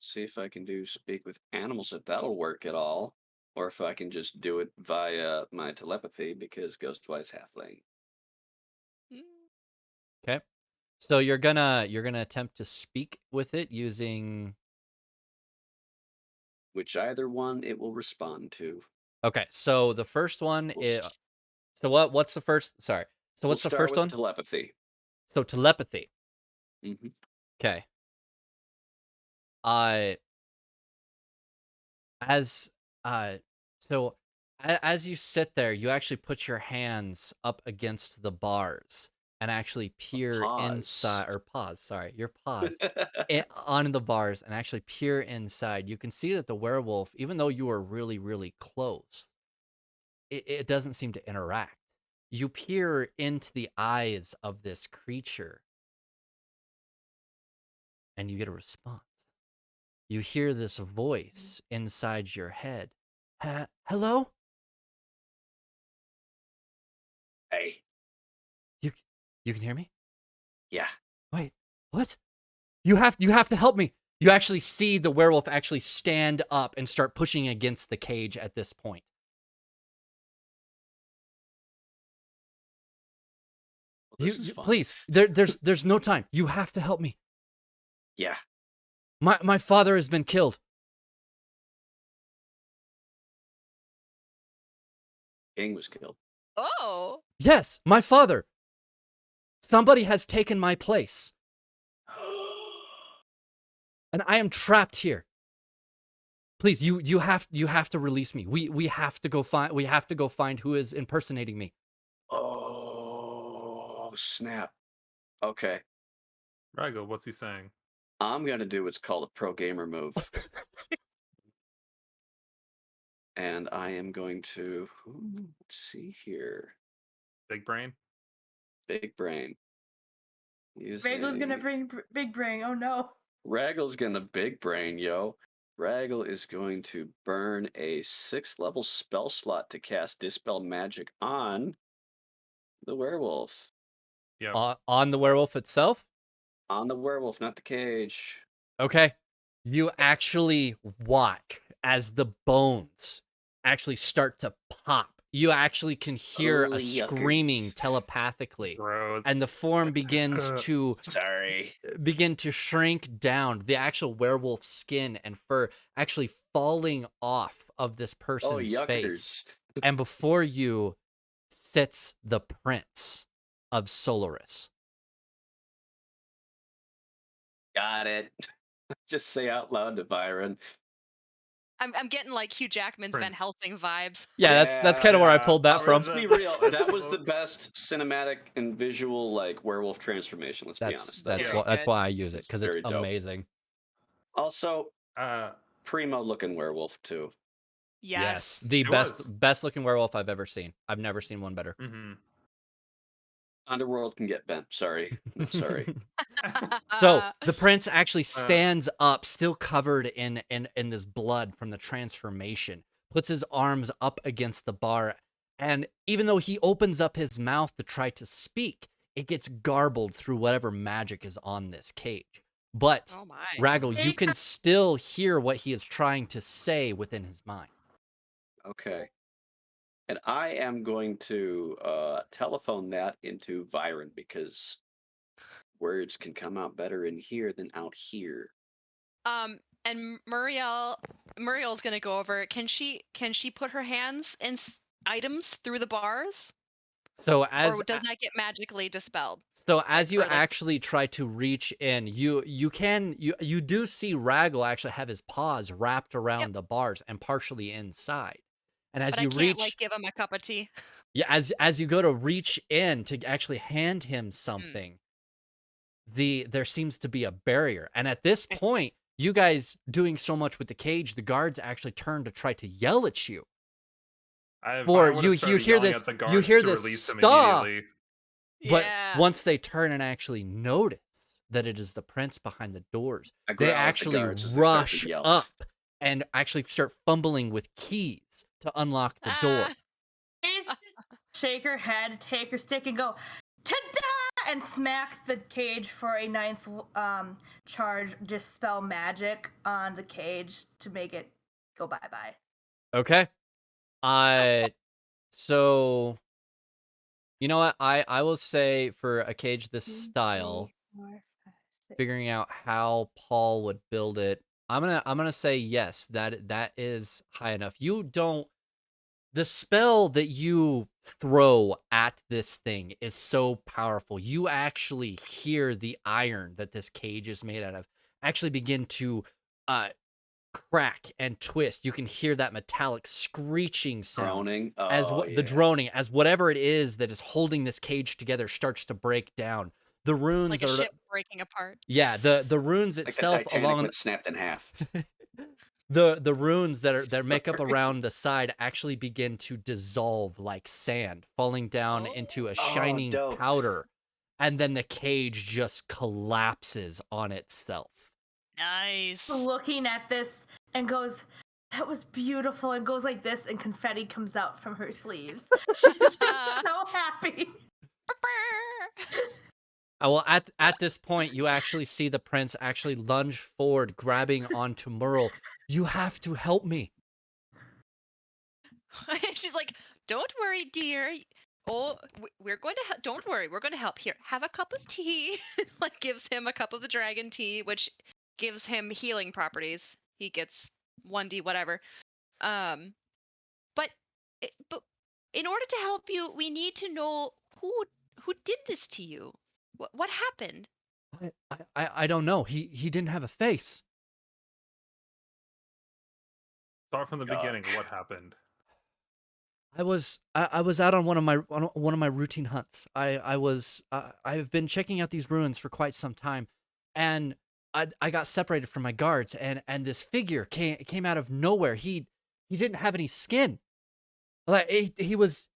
See if I can do speak with animals, if that'll work at all, or if I can just do it via my telepathy because Ghostwise Halfling. Okay. So you're gonna attempt to speak with it using. Which either one it will respond to. Okay. So the first one We'll is. s- So what's the first? Sorry. So we'll what's the start first with one? telepathy. So telepathy. Hmm. Okay. Uh, as so as you sit there, you actually put your hands up against the bars and actually peer inside, or pause. Sorry, your paws on the bars and actually peer inside. You can see that the werewolf, even though you are really, really close, it doesn't seem to interact. You peer into the eyes of this creature, and you get a response. You hear this voice inside your head. Hello? Hey. You can hear me? Yeah. Wait, what? You have to help me. You actually see the werewolf actually stand up and start pushing against the cage at this point. Well, this is fun. Please, there's no time. You have to help me. Yeah. My father has been killed. King was killed. Oh. Yes, my father. Somebody has taken my place. And I am trapped here. Please, you have to release me. We have to go find who is impersonating me. Oh, snap. Okay. Ragel, what's he saying? I'm going to do what's called a pro gamer move. And I am going to, let's see here. Big brain? Big brain. Ragel's gonna bring big brain. Oh no. Raggle's gonna big brain, yo. Raggle is going to burn a 6th level spell slot to cast Dispel Magic on the werewolf. Yeah. On the werewolf itself? On the werewolf, not the cage. Okay. You actually watch as the bones actually start to pop. You actually can hear a screaming telepathically. Gross. And the form begins to begin to shrink down. The actual werewolf skin and fur actually falling off of this person's face. And before you sits the prince of Soloris. Got it. Just say out loud to Vyran. I'm getting like Hugh Jackman's Van Helsing vibes. Yeah, that's kind of where I pulled that from. Let's be real. That was the best cinematic and visual like werewolf transformation. Let's be honest. That's why I use it, because it's very dope. amazing. Also, primo looking werewolf too. Yes. The best looking werewolf I've ever seen. I've never seen one better. Mm-hmm. Underworld can get bent. Sorry. No, sorry. So the prince actually stands up, still covered in this blood from the transformation, puts his arms up against the bar, and even though he opens up his mouth to try to speak, it gets garbled through whatever magic is on this cage. But, Raggle, you can still hear what he is trying to say within his mind. Okay. And I am going to telephone that into Vyran because words can come out better in here than out here. And Muriel's gonna go over. Can she put her hands in items through the bars? So or does that get magically dispelled? So as you actually try to reach in, you do see Raggle actually have his paws wrapped around the bars and partially inside. And as but you I can't, reach, like, give him a cup of tea. Yeah, as you go to reach in to actually hand him something, there seems to be a barrier. And at this point, you guys doing so much with the cage, the guards actually turn to try to yell at you. You hear this stop. But once they turn and actually notice that it is the prince behind the doors, they actually rush up and actually start fumbling with keys to unlock the door. She's just shake her head, take her stick, and go, ta-da! And smack the cage for a 9th charge. Just spell magic on the cage to make it go bye-bye. Okay. So you know what? I will say for a cage this style, 3, 4, 5, 6. figuring out how Paul would build it, I'm gonna say yes, that is high enough. You don't the spell that you throw at this thing is so powerful. You actually hear the iron that this cage is made out of actually begin to crack and twist. You can hear that metallic screeching sound Droning. as Oh, the droning, as whatever it is that is holding this cage together starts to break down. The runes Like a are ship breaking apart. yeah, the runes like the itself Titanic along when it snapped in half. the runes that make up around the side actually begin to dissolve like sand, falling down into a shining dope. powder, and then the cage just collapses on itself. Nice. Looking at this and goes, that was beautiful, and goes like this, and confetti comes out from her sleeves. She's just so happy. Well, at this point, you actually see the prince actually lunge forward, grabbing onto Merle. You have to help me. She's like, "Don't worry, dear. Oh, we're going to don't worry. We're going to help. Here, have a cup of tea." Like gives him a cup of the dragon tea, which gives him healing properties. He gets 1d whatever. But in order to help you, we need to know who did this to you. What happened? I don't know. He didn't have a face. Start from the beginning. What happened? I was out on one of my routine hunts. I've been checking out these ruins for quite some time, and I got separated from my guards, and this figure came out of nowhere. He didn't have any skin. Like he was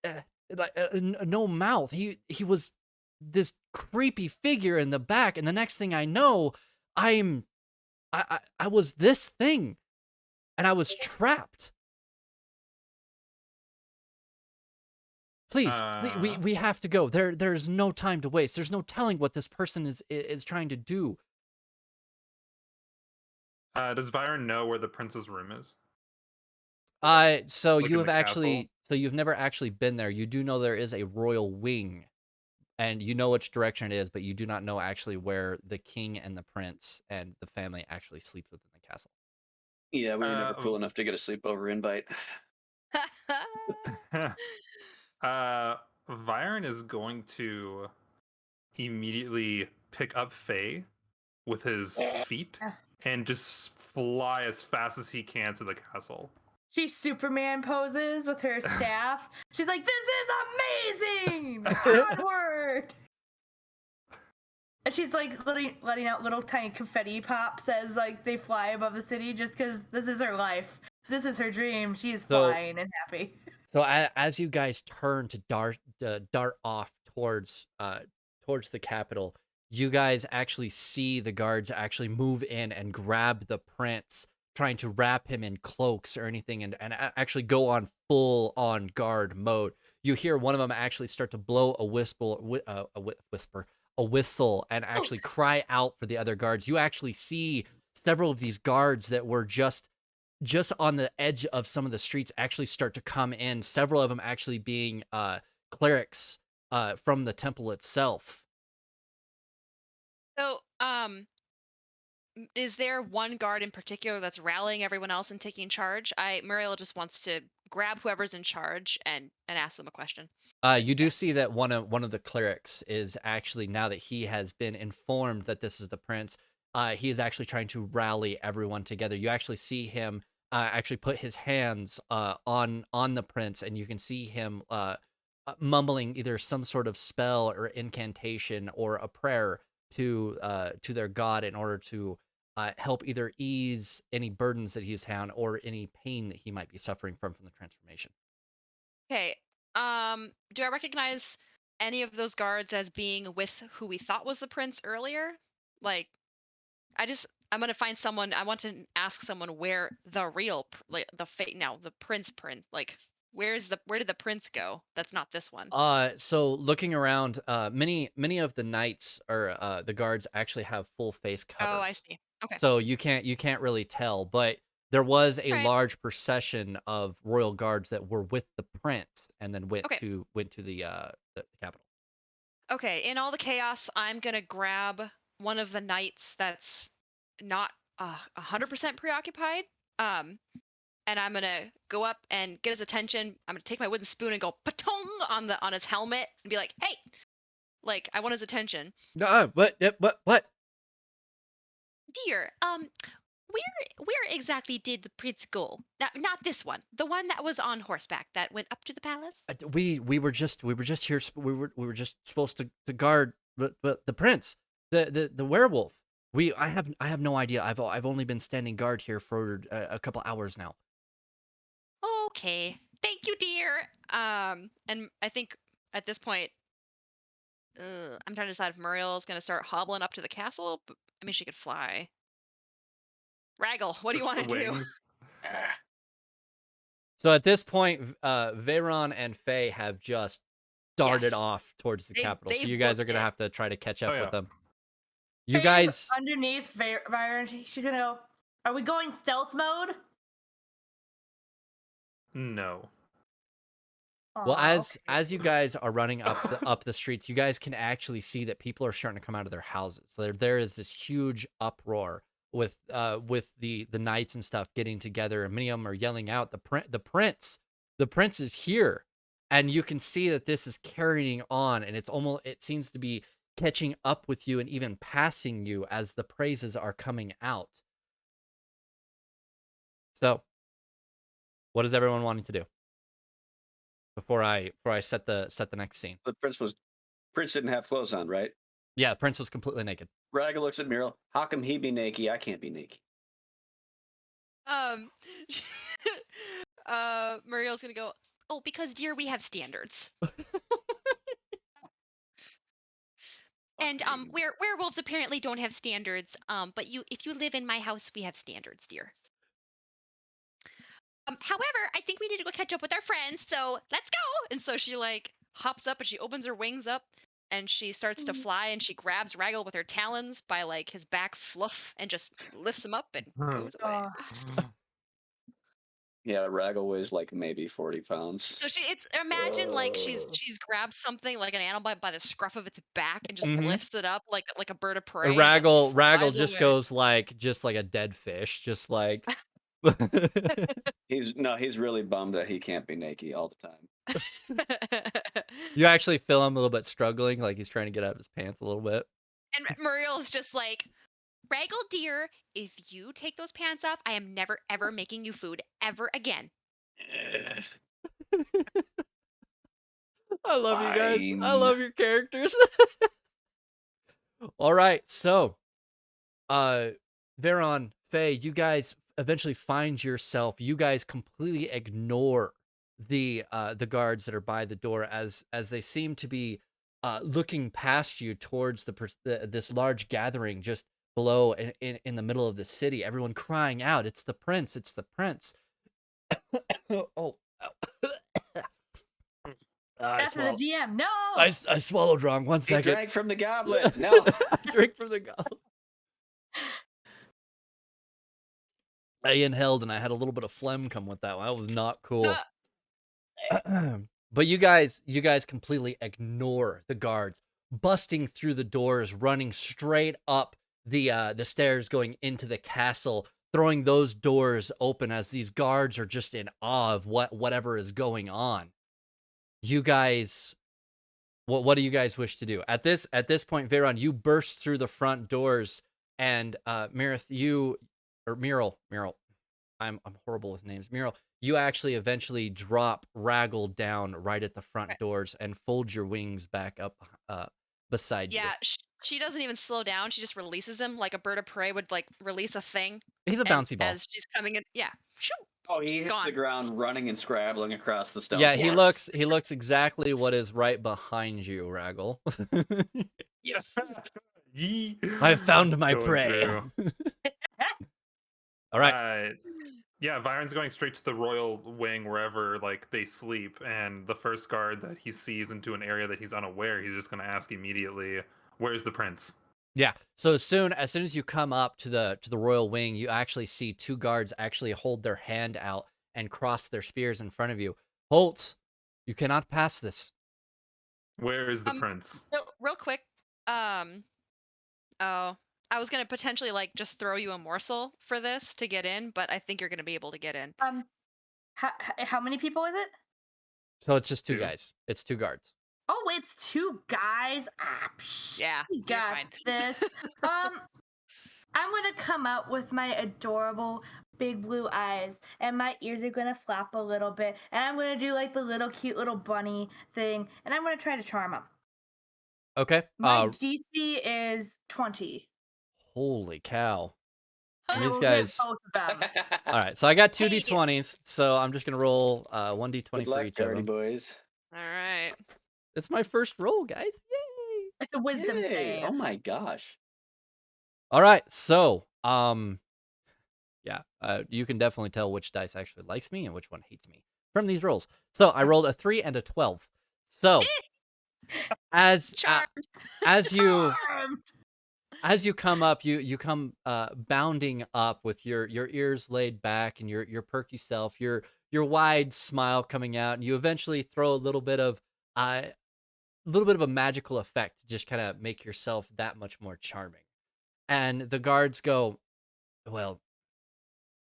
no mouth. He was this creepy figure in the back, and the next thing I know, I was this thing, and I was trapped. Please, we have to go. There's no time to waste. There's no telling what this person is trying to do. Does Vyran know where the prince's room is? So Like you in have the actually, castle? so you've never actually been there. You do know there is a royal wing, and you know which direction it is, but you do not know actually where the king and the prince and the family actually sleeps within the castle. Yeah, we were never cool enough to get a sleepover invite. Vyran is going to immediately pick up Faye with his feet and just fly as fast as he can to the castle. She Superman poses with her staff. She's like, "This is amazing! Onward!" And she's like letting out little tiny confetti pops as like they fly above the city, just because this is her life. This is her dream. She's flying and happy. So as you guys turn to dart off towards the capital, you guys actually see the guards actually move in and grab the prince, trying to wrap him in cloaks or anything, and actually go on full on guard mode. You hear one of them actually start to blow a whistle, and actually cry out for the other guards. You actually see several of these guards that were just on the edge of some of the streets actually start to come in. Several of them actually being clerics from the temple itself. So, is there one guard in particular that's rallying everyone else and taking charge? Muriel just wants to grab whoever's in charge and ask them a question. You do see that one of the clerics is actually, now that he has been informed that this is the prince, he is actually trying to rally everyone together. You actually see him actually put his hands on the prince, and you can see him mumbling either some sort of spell or incantation or a prayer to their god in order to help either ease any burdens that he's had or any pain that he might be suffering from the transformation. Okay. Do I recognize any of those guards as being with who we thought was the prince earlier? Like, gonna find someone. I want to ask someone where the real, like the the prince, like where did the prince go? That's not this one. So looking around, many of the knights or the guards actually have full face Oh, I covers. see. Okay. So you can't really tell, but there was a All right. large procession of royal guards that were with the prince and then went Okay. to the capital. Okay, in all the chaos, I'm gonna grab one of the knights that's not 100% preoccupied. Um, and I'm gonna go up and get his attention. I'm gonna take my wooden spoon and go patong on his helmet and be like, "Hey, like I want his attention, What? dear. Where exactly did the prince go? Not this one. The one that was on horseback that went up to the palace. We were just here. We were just supposed to guard, but the prince, the werewolf. I have no idea. I've only been standing guard here for a couple hours now. Okay, thank you, dear. And I think at this point, I'm trying to decide if Muriel's gonna start hobbling up to the castle. But I mean, she could fly. Raggle, what do you Push want the to do? wings. So at this point, Vyran and Faye have just darted Yes. off towards the capital. So they've you guys are booked gonna it. have to try to catch up Oh, with yeah. them. You Faye's guys, underneath Vyran. She's gonna go. Are we going stealth mode? No. well, Aw, as okay. you guys are running up the streets, you guys can actually see that people are starting to come out of their houses. So there is this huge uproar with the knights and stuff getting together, and many of them are yelling out, the prince is here. And you can see that this is carrying on, and it seems to be catching up with you and even passing you as the praises are coming out. So, what is everyone wanting to do before I set the next scene? The prince didn't have clothes on, right? Yeah, the prince was completely naked. Raga looks at Muriel. How come he be naked? I can't be naked. Muriel's gonna go. Oh, because dear, we have standards. And werewolves apparently don't have standards. But if you live in my house, we have standards, dear. However, I think we need to go catch up with our friends. So let's go. And so she like hops up and she opens her wings up and she starts to fly and she grabs Raggle with her talons by like his back fluff and just lifts him up and goes away. Yeah, Raga weighs like maybe 40 pounds. So imagine like she's grabbed something like an animal by the scruff of its back and just Mhm. lifts it up like a bird of prey. Raggle flies just away. goes like a dead fish, just like. He's really bummed that he can't be naked all the time. You actually feel him a little bit struggling, like he's trying to get out of his pants a little bit. And Muriel's just like, Raggle dear, if you take those pants off, I am never ever making you food ever again. I love you guys. I Fine. love your characters. All right, so Vyran, Faye, you guys eventually find yourself. You guys completely ignore the guards that are by the door as they seem to be looking past you towards this large gathering just below in the middle of the city. Everyone crying out, "It's the prince! It's the prince!" Oh. That's for the GM. No. I swallowed wrong. 1 He second. drank from the goblet. No. Drink from the goblet. I inhaled and I had a little bit of phlegm come with that one. That was not cool. But you guys completely ignore the guards busting through the doors, running straight up the stairs going into the castle, throwing those doors open as these guards are just in awe of whatever is going on. You guys, what do you guys wish to do at this point? Vyran, you burst through the front doors, and Muriel, I'm horrible with names. Muriel, you actually eventually drop Raggle down right at the front doors and fold your wings back up beside you. Yeah, she doesn't even slow down. She just releases him like a bird of prey would like release a thing. He's a bouncy ball. As she's coming in, yeah. Shoo, Oh, he she's hits gone. the ground running and scrabbling across the stone. Yeah, he floors. looks exactly what is right behind you, Raggle. Yes. I found my Going prey. through. All right. Yeah, Vyran's going straight to the royal wing wherever like they sleep, and the first guard that he sees into an area that he's unaware, he's just going to ask immediately, "Where's the prince?" Yeah. So as soon as you come up to the royal wing, you actually see two guards actually hold their hand out and cross their spears in front of you. Holt, you cannot pass this. Where is the prince? Real quick. Oh, I was gonna potentially like just throw you a morsel for this to get in, but I think you're gonna be able to get in. How many people is it? So it's just two Two. guys. It's two guards. Oh, it's two guys. Yeah, We you're got fine. this. I'm gonna come out with my adorable big blue eyes, and my ears are gonna flap a little bit, and I'm gonna do like the little cute little bunny thing, and I'm gonna try to charm him. Okay. My DC is 20. Holy cow. And These I will guys. hit both of them. All right. So I got two Hey. D20s. So I'm just gonna roll 1D20 Good for luck, each of dirty them. boys. All right. It's my first roll, guys. Yay! It's a wisdom Yay. save. Oh my gosh. All right. So yeah, you can definitely tell which dice actually likes me and which one hates me from these rolls. So I rolled a 3 and a 12. So as you Charmed. as you come up, you come bounding up with your ears laid back and your perky self, your wide smile coming out, and you eventually throw a little bit of a magical effect to just kind of make yourself that much more charming. And the guards go, well,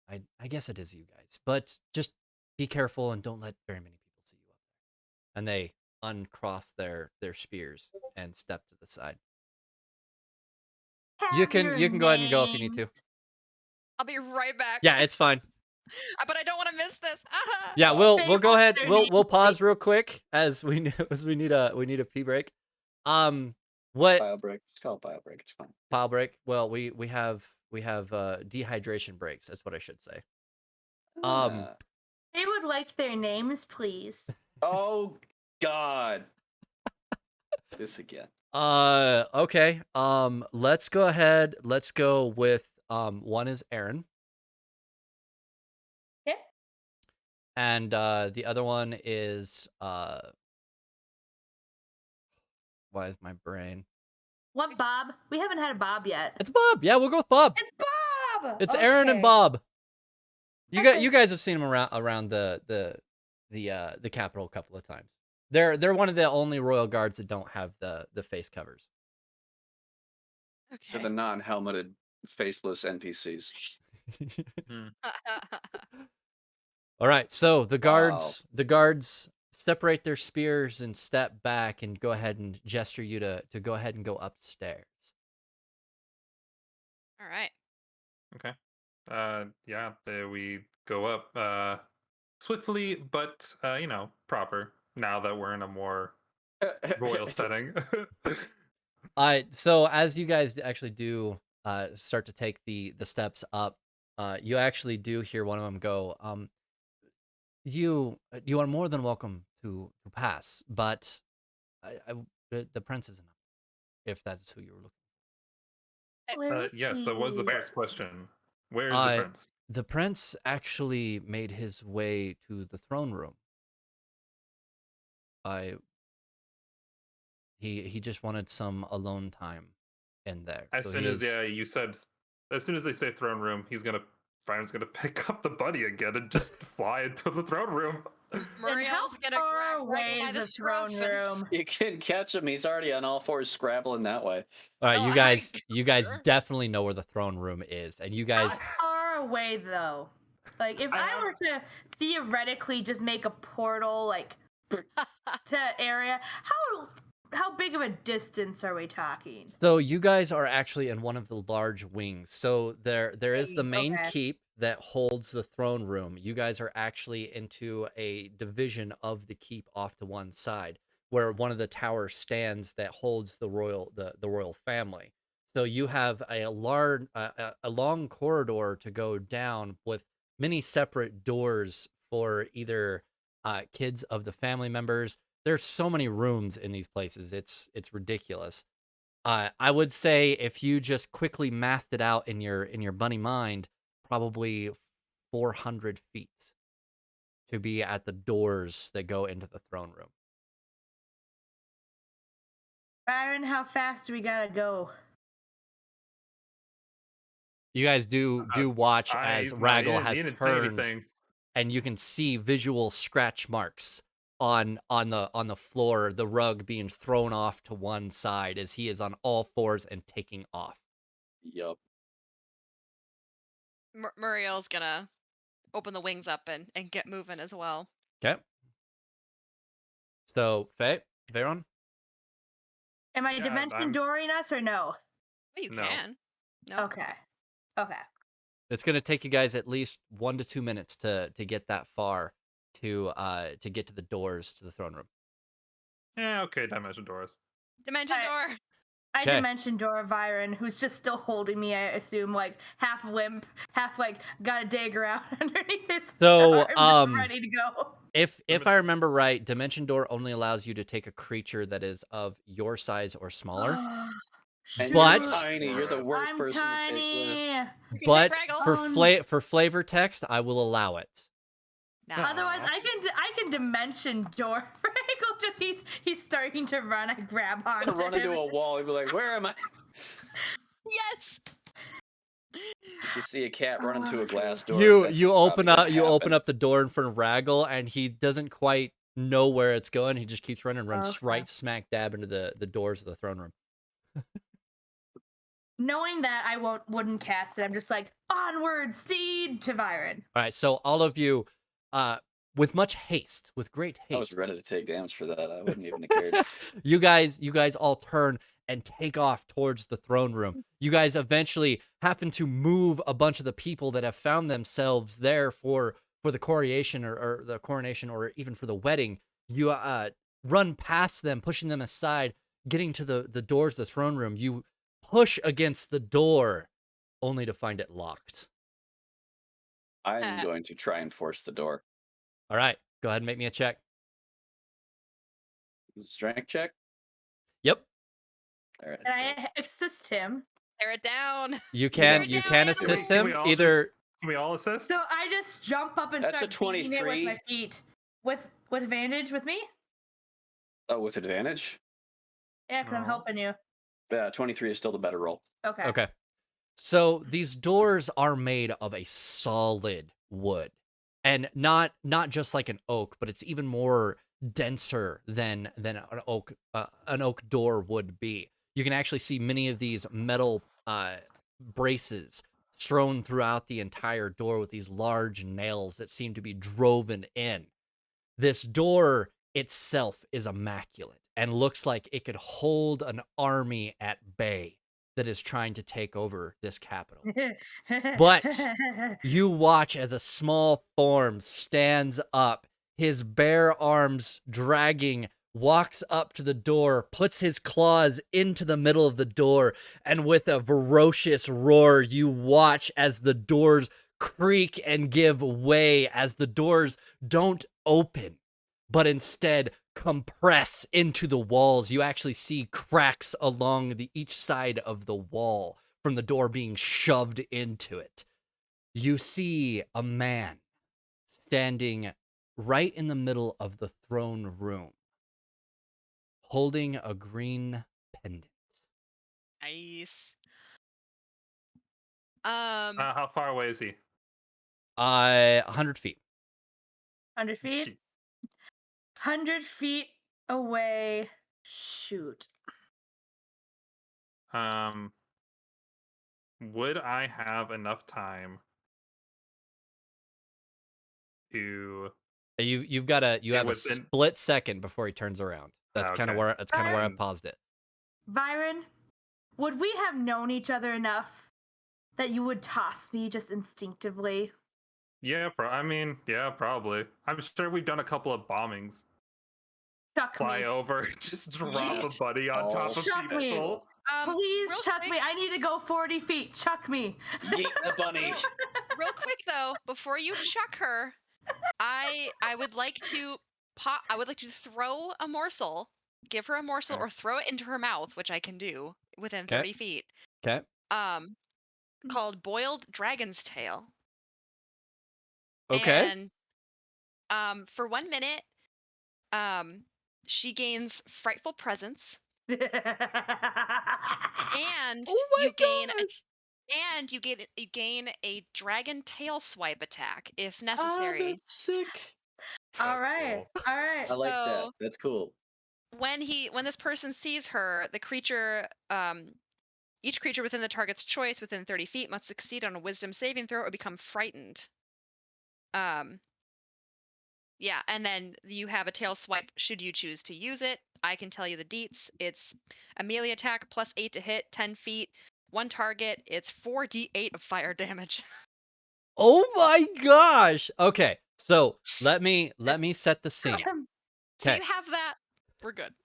I guess it is you guys, but just be careful and don't let very many people see you up there. And they uncross their spears and step to the side. You Have can your go ahead and go if you need to. names. I'll be right back. Yeah, it's fine. But I don't want to miss this. Yeah, we'll go Fables ahead. their We'll names, pause real quick as we need a pee break. What Bio break. Just call it bio break. It's fine. pile break? Well, we have dehydration breaks. That's what I should say. They would like their names, please. Oh God. This again. Okay. Let's go ahead. Let's go with one is Aaron. Yeah. And the other one is why is my brain? What, Bob? We haven't had a Bob yet. It's Bob. Yeah, we'll go with Bob. It's Bob. It's Aaron and Okay. Bob. You Okay. you guys have seen them around the Capitol a couple of times. They're one of the only royal guards that don't have the face covers. They're Okay. the non-helmeted, faceless NPCs. All right, so the Wow. guards separate their spears and step back and go ahead and gesture you to go ahead and go upstairs. All right. Okay. Yeah, there we go up swiftly, but proper. Now that we're in a more royal setting. So as you guys actually do start to take the steps up, you actually do hear one of them go, you are more than welcome to pass, but the prince isn't up, if that's who you were looking Where is Yes, that was the he? first question. Where is I- the prince? for. The prince actually made his way to the throne room. He just wanted some alone time in there. As So soon he as is- you said, as soon as they say throne room, Byron's gonna pick up the bunny again and just fly into the throne room. Muriel's gonna far grab away right by is the the throne scruff and- room? You can catch him. He's already on all fours scrabbling that way. All right, Oh, you guys sure. definitely know where the throne room is, and you guys. How far away though? Like if I were to theoretically just make a portal like to area, how big of a distance are we talking? So you guys are actually in one of the large wings. So there is the main Okay. keep that holds the throne room. You guys are actually into a division of the keep off to one side, where one of the towers stands that holds the royal family. So you have a long corridor to go down with many separate doors for either kids of the family members. There's so many rooms in these places. It's ridiculous. I would say if you just quickly mathed it out in your bunny mind, probably 400 feet to be at the doors that go into the throne room. Byron, how fast do we gotta go? You guys do watch as Raggle has he didn't say turned, anything. and you can see visual scratch marks on the floor, the rug being thrown off to one side as he is on all fours and taking off. Yup. Muriel's gonna open the wings up and get moving as well. Okay. So, Vyran? Am I Yeah, dimension dooring us or no? Oh, you No. can. No. Okay. Okay. It's going to take you guys at least 1 to 2 minutes to get that far to get to the doors to the throne room. Yeah, okay, Dimension Doors. Dimension Alright. door. I Okay. dimension door Vyran, who's just still holding me, I assume, like half limp, half like got a dagger out underneath his So, arm, ready to go. If I remember right, Dimension Door only allows you to take a creature that is of your size or smaller. And But- you're tiny. You're the worst I'm person to take with. tiny. You can But take Raggle. for flavor text, I will allow it. Nah. Otherwise, I can dimension door. Raggle just he's starting to run. I grab I'm onto gonna run him. into a wall and be like, "Where am I?" Yes. You see a cat run into a glass door. You that's you what's open probably up gonna happen. the door in front of Raggle, and he doesn't quite know where it's going. He just keeps running and runs Okay. right smack dab into the doors of the throne room. Knowing that I wouldn't cast it, I'm just like onward, steed to Vyran. All right, so all of you, with much haste, with great I was haste, ready to take damage for that. I wouldn't even have cared. you guys all turn and take off towards the throne room. You guys eventually happen to move a bunch of the people that have found themselves there for the coronation or the coronation or even for the wedding. You run past them, pushing them aside, getting to the doors of the throne room. You push against the door, only to find it locked. I'm going to try and force the door. All right, go ahead and make me a check. Strength check. Yep, All right. And I assist him. Tear it down. you Tear can it you down, can Anna. assist Can him we all either. Can we all assist? So I just jump up and That's start a beating it with 23. my feet. With advantage with me? Oh, with advantage. Yeah, because I'm No. helping you. 23 is still the better roll. Okay. Okay. So these doors are made of a solid wood. And not just like an oak, but it's even more denser than an oak door would be. You can actually see many of these metal braces thrown throughout the entire door with these large nails that seem to be driven in. This door itself is immaculate and looks like it could hold an army at bay that is trying to take over this capital. But you watch as a small form stands up, his bare arms dragging, walks up to the door, puts his claws into the middle of the door, and with a ferocious roar, you watch as the doors creak and give way, as the doors don't open, but instead compress into the walls. You actually see cracks along each side of the wall from the door being shoved into it. You see a man standing right in the middle of the throne room, holding a green pendant. Nice. How far away is he? 100 feet. 100 feet? Shit. 100 feet away. Shoot. Would I have enough time to? You have a within- split second before he turns around. That's kind of Okay. where I paused it. Vyran, would we have known each other enough that you would toss me just instinctively? Yeah, yeah, probably. I'm sure we've done a couple of bombings. Chuck Fly me. over, just drop a Yeet. buddy on top of Chuck me. people. Please real chuck quick- me. I need to go 40 feet. Chuck me. Yeet the bunny. Real quick though, before you chuck her, I would like to throw a morsel, give her a morsel, Okay. or throw it into her mouth, which I can do within Okay. 30 feet. Okay. Called boiled dragon's tail. Okay. And for 1 minute, she gains frightful presence, and Oh you gain my gosh. you gain a dragon tail swipe attack if Ah, necessary. that's sick. All That's right. cool. All right. I like that. So That's cool. when this person sees her, the creature each creature within the target's choice within 30 feet must succeed on a wisdom saving throw or become frightened. Um, yeah, and then you have a tail swipe should you choose to use it. I can tell you the deets. It's a melee attack +8 to hit, 10 feet, one target. It's 4d8 of fire damage. Oh my gosh. Okay. So let me set the scene. So Okay. you have that. We're good.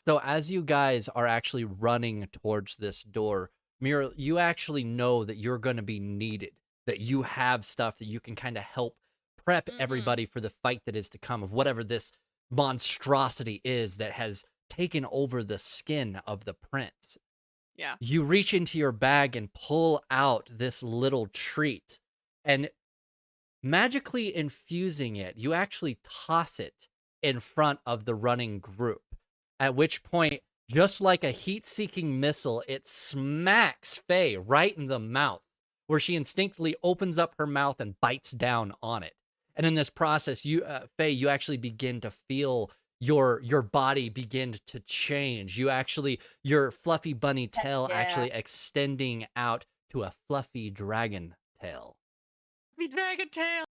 So as you guys are actually running towards this door, Mira, you actually know that you're going to be needed, that you have stuff that you can kind of help prep Mhm. everybody for the fight that is to come of whatever this monstrosity is that has taken over the skin of the prince. Yeah. You reach into your bag and pull out this little treat, and magically infusing it, you actually toss it in front of the running group. At which point, just like a heat-seeking missile, it smacks Faye right in the mouth, where she instinctively opens up her mouth and bites down on it. And in this process, you, Faye, you actually begin to feel your body begin to change. Your fluffy bunny tail yeah. actually extending out to a fluffy dragon tail. Be dragon tail.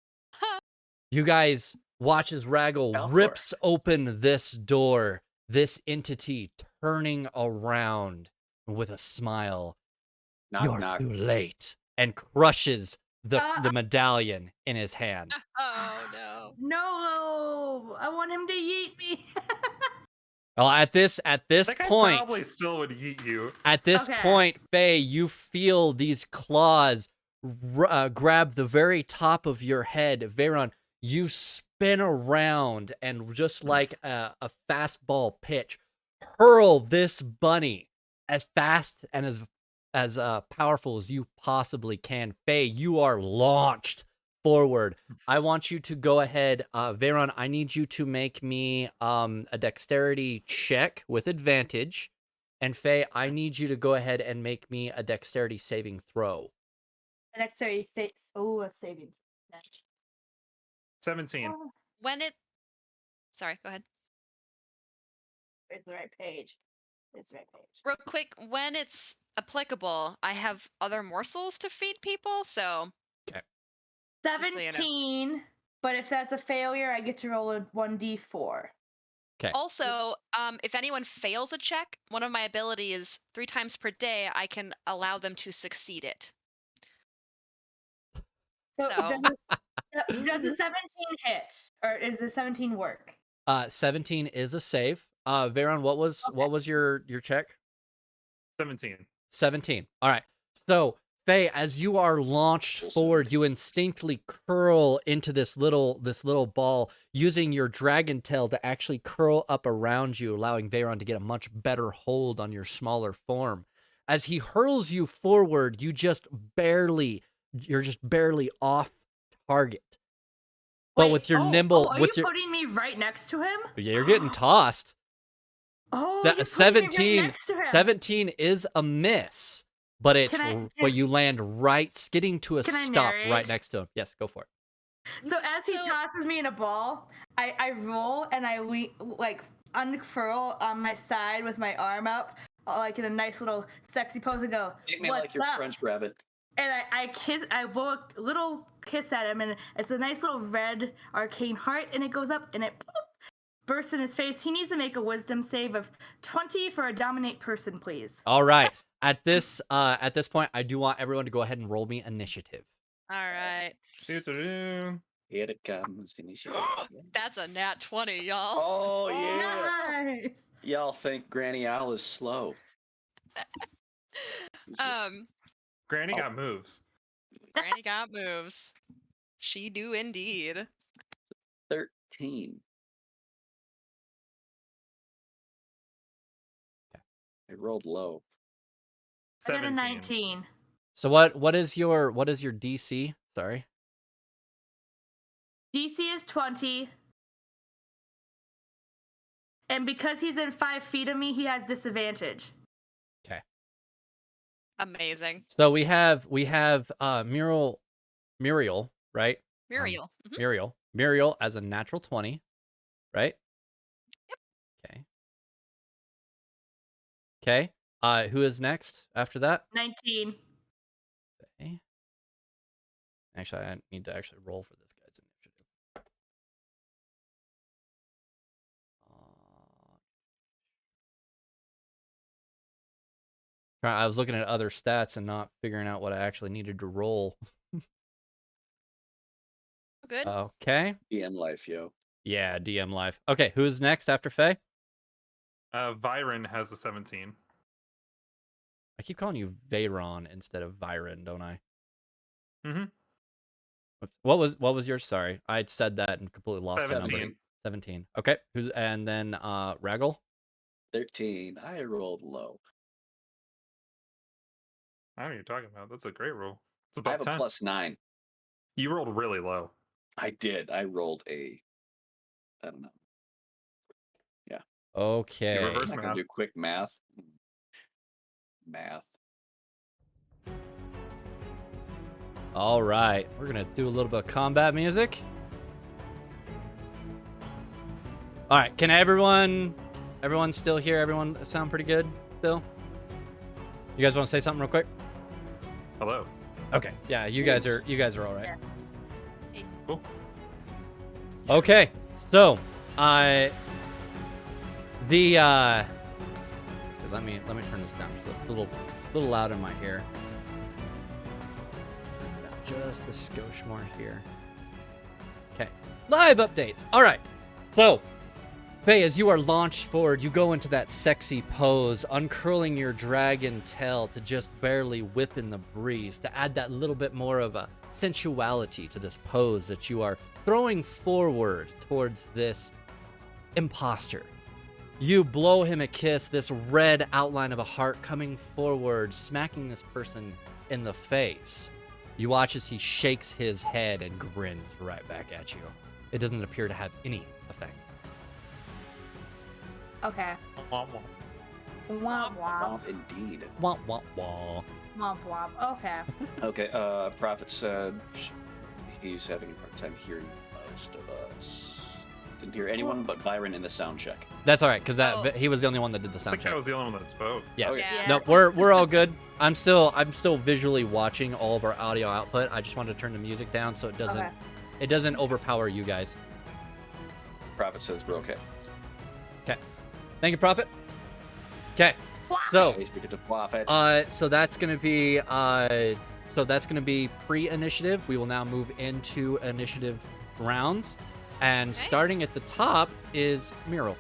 You guys watch as Raggle Falcor. rips open this door, this entity turning around with a smile. Knock, You're knock. too late, and crushes the Uh, medallion in his hand. Oh no. No, I want him to yeet me. Well, at this That guy point, probably still would eat you. at this Okay. point, Faye, you feel these claws grab the very top of your head. Vyran, you spin around and just like a fastball pitch, hurl this bunny as fast and as powerful as you possibly can. Faye, you are launched forward. I want you to go ahead, Vyran. I need you to make me a dexterity check with advantage. And Faye, I need you to go ahead and make me a dexterity saving throw. Dexterity fix. Oh, a saving. 17. Oh, When it Sorry, go ahead. where's the right page? It's the right page. Real quick, when it's applicable, I have other morsels to feed people, so Just so you know. 17. But if that's a failure, I get to roll a 1d4. also, if anyone fails a check, one of my abilities 3 times per day, I can allow them to succeed it. So So- does the 17 hit, or is the 17 work? 17 is a save. Vyran, what was your check? 17. 17. All right. So, Faye, as you are launched forward, you instinctively curl into this little ball, using your dragon tail to actually curl up around you, allowing Vyran to get a much better hold on your smaller form. As he hurls you forward, you're just barely off target. But with your nimble, are with you your putting me right next to him? yeah, you're getting tossed. Oh, Se- you're putting me 17 right next to him. 17 is a miss, but it's Can I- but you land right, skidding to a Can I stop right narrate? next to him. Yes, go for it. So as he So- tosses me in a ball, I roll and I like unfurl on my side with my arm up, like in a nice little sexy pose, and go, Make me "What's like your up?" French rabbit. And I blow a little kiss at him, and it's a nice little red arcane heart, and it goes up and it bursts in his face. He needs to make a wisdom save of 20 for a dominate person, please. All right. At this point, I do want everyone to go ahead and roll me initiative. All right. Doo-doo-doo. Here it comes. Initiative. That's a nat 20, y'all. Oh, yeah. Nice. Y'all think Granny Owl is slow. Granny Oh. got moves. Granny got moves. She do indeed. 13. I rolled low. I got a 17. 19. So what is your DC? Sorry. DC is 20. And because he's in 5 feet of me, he has disadvantage. Okay. Amazing. So we have Muriel, right? Muriel. Muriel as a natural 20, right? Yep. Okay. Okay. Who is next after that? 19. Okay. Actually, I need to actually roll for this guy's initiative. I was looking at other stats and not figuring out what I actually needed to roll. Good. Okay. DM life, yo. Yeah, DM life. Okay, who's next after Faye? Vyran has a 17. I keep calling you Vyran instead of Vyran, don't I? Mm-hmm. Oops. What was yours? Sorry, I'd said that and completely lost the number. 17. 17. Okay. And then Raggle? 13. I rolled low. I don't know what you're talking about. That's a great roll. It's I about have a 10. +9. You rolled really low. I did. I rolled a. I don't know. Yeah. Okay. reverse- I'm not gonna do quick math. Math. All right. We're gonna do a little bit of combat music. All right. Can everyone still hear? Everyone sound pretty good still? You guys want to say something real quick? Hello. Okay. Yeah. You guys are all right. Yeah. Cool. Okay. So, let me turn this down just a little loud in my ear. Just a skosh more here. Okay. Live updates. All right. So, Faye, as you are launched forward, you go into that sexy pose, uncurling your dragon tail to just barely whip in the breeze, to add that little bit more of a sensuality to this pose that you are throwing forward towards this imposter. You blow him a kiss, this red outline of a heart coming forward, smacking this person in the face. You watch as he shakes his head and grins right back at you. It doesn't appear to have any effect. Okay. Womp womp. Womp womp. Indeed. Wah, wah, wah. Womp womp. Okay. Okay. Prophet said he's having a hard time hearing most of us. Didn't hear anyone but Vyran in the sound check. That's all right, because Oh. he was the only one that did the I sound think check. I was the only one that spoke. Yeah. Okay. Yeah. No, we're all good. I'm still visually watching all of our audio output. I just wanted to turn the music down so it doesn't overpower you guys. Prophet says we're okay. Thank you, Prophet. Okay. So, Hey, speaking to Prophet. so that's gonna be pre-initiative. We will now move into initiative rounds, and Okay. starting at the top is Muriel.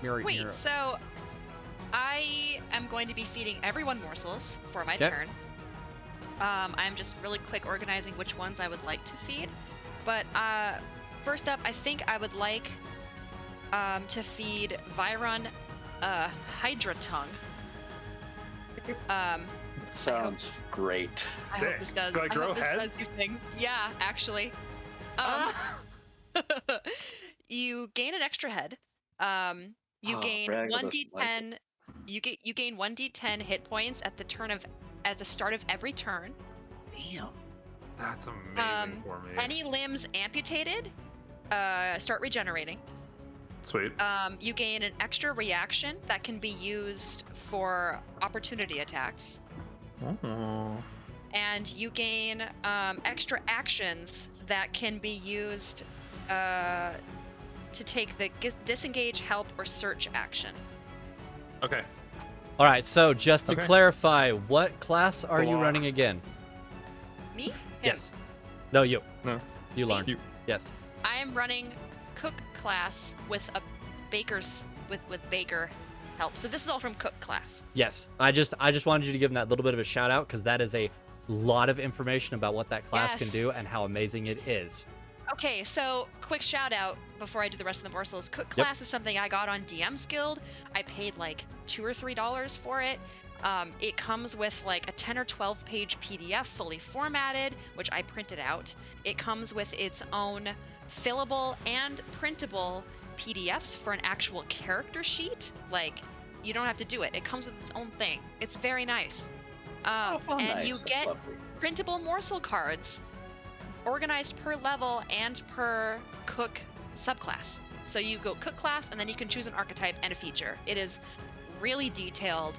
Wait, Muriel. so I am going to be feeding everyone morsels for my Okay. turn. I'm just really quick organizing which ones I would like to feed. But first up, I think I would like to feed Vyran Hydra Tongue. Sounds great. I hope this does. Do I grow hope this heads? does your thing. Yeah, actually. You gain an extra head. You Oh, gain Bragg one doesn't like d10. You gain 1d10 hit points at the start of every turn. Damn. That's amazing for me. Any limbs amputated start regenerating. Sweet. You gain an extra reaction that can be used for opportunity attacks. Oh. And you gain extra actions that can be used to take the disengage, help, or search action. Okay. All right. So just to Okay. clarify, what class are a you lot. running again? Me? Him. Yes. No, you. No. You Me. learned. You. Yes. I am running cook class with a baker's with baker help. So this is all from cook class. Yes. I just wanted you to give him that little bit of a shout out because that is a lot of information about what that class can Yes. do and how amazing it is. Okay, so quick shout out before I do the rest of the morsels. Cook class is something I got on DM's Guild. I paid like $2 or $3 for it. It comes with like a 10 or 12 page PDF fully formatted, which I printed out. It comes with its own fillable and printable PDFs for an actual character sheet. Like, you don't have to do it. It comes with its own thing. It's very nice. And nice. you That's get lovely. printable morsel cards organized per level and per cook subclass. So you go cook class and then you can choose an archetype and a feature. It is really detailed.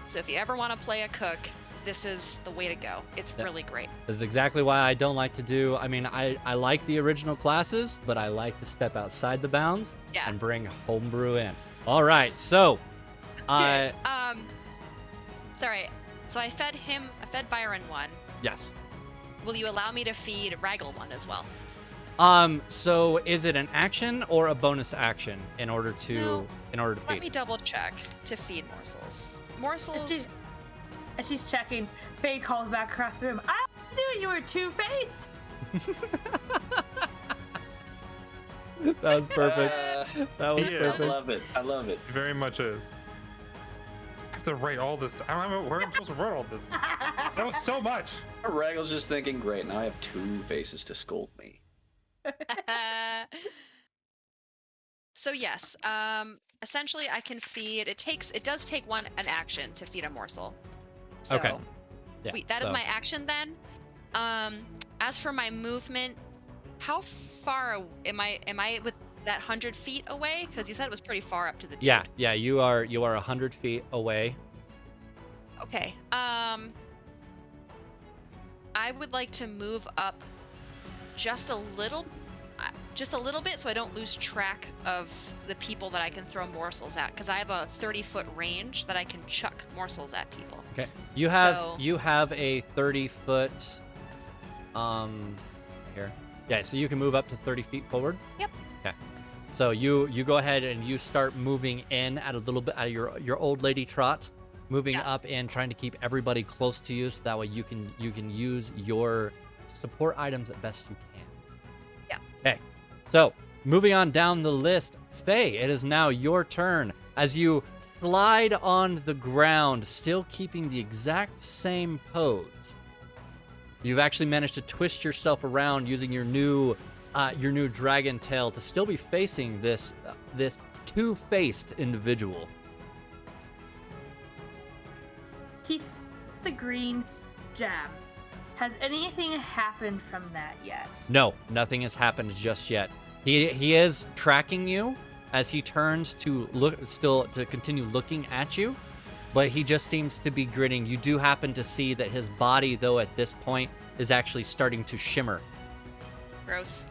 So if you ever want to play a cook, this is the way to go. It's really great. This is exactly why I don't like to do. I mean, I like the original classes, but I like to step outside the bounds and bring homebrew in. All right, so sorry. So I fed Vyran one. Yes. Will you allow me to feed Raggle one as well? So is it an action or a bonus action in order to feed? Let me double check to feed morsels. Morsels. As she's checking, Faye calls back across the room. I knew you were two-faced. That was perfect. That was perfect. I love it. I love it. It very much is. I have to write all this. I don't know where I'm supposed to write all this. That was so much. Raggle's just thinking, great, now I have two faces to scold me. So yes, essentially I can feed. It does take an action to feed a morsel. So, Okay. Yeah, sweet. That is my action then. As for my movement, how far am I with that 100 feet away? Because you said it was pretty far up to the dude. Yeah. You are 100 feet away. Okay. I would like to move up just a little bit so I don't lose track of the people that I can throw morsels at, because I have a 30-foot range that I can chuck morsels at people. Okay. You have a 30-foot here. Yeah, so you can move up to 30 feet forward. Yep. Okay. So you go ahead and you start moving in at a little bit at your old lady trot, moving up and trying to keep everybody close to you, so that way you can use your support items as best you can. Yeah. Okay. So moving on down the list, Faye, it is now your turn as you slide on the ground, still keeping the exact same pose. You've actually managed to twist yourself around using your new dragon tail to still be facing this two-faced individual. He's the green jam. Has anything happened from that yet? No, nothing has happened just yet. He is tracking you as he turns to continue looking at you, but he just seems to be grinning. You do happen to see that his body, though, at this point is actually starting to shimmer. Gross.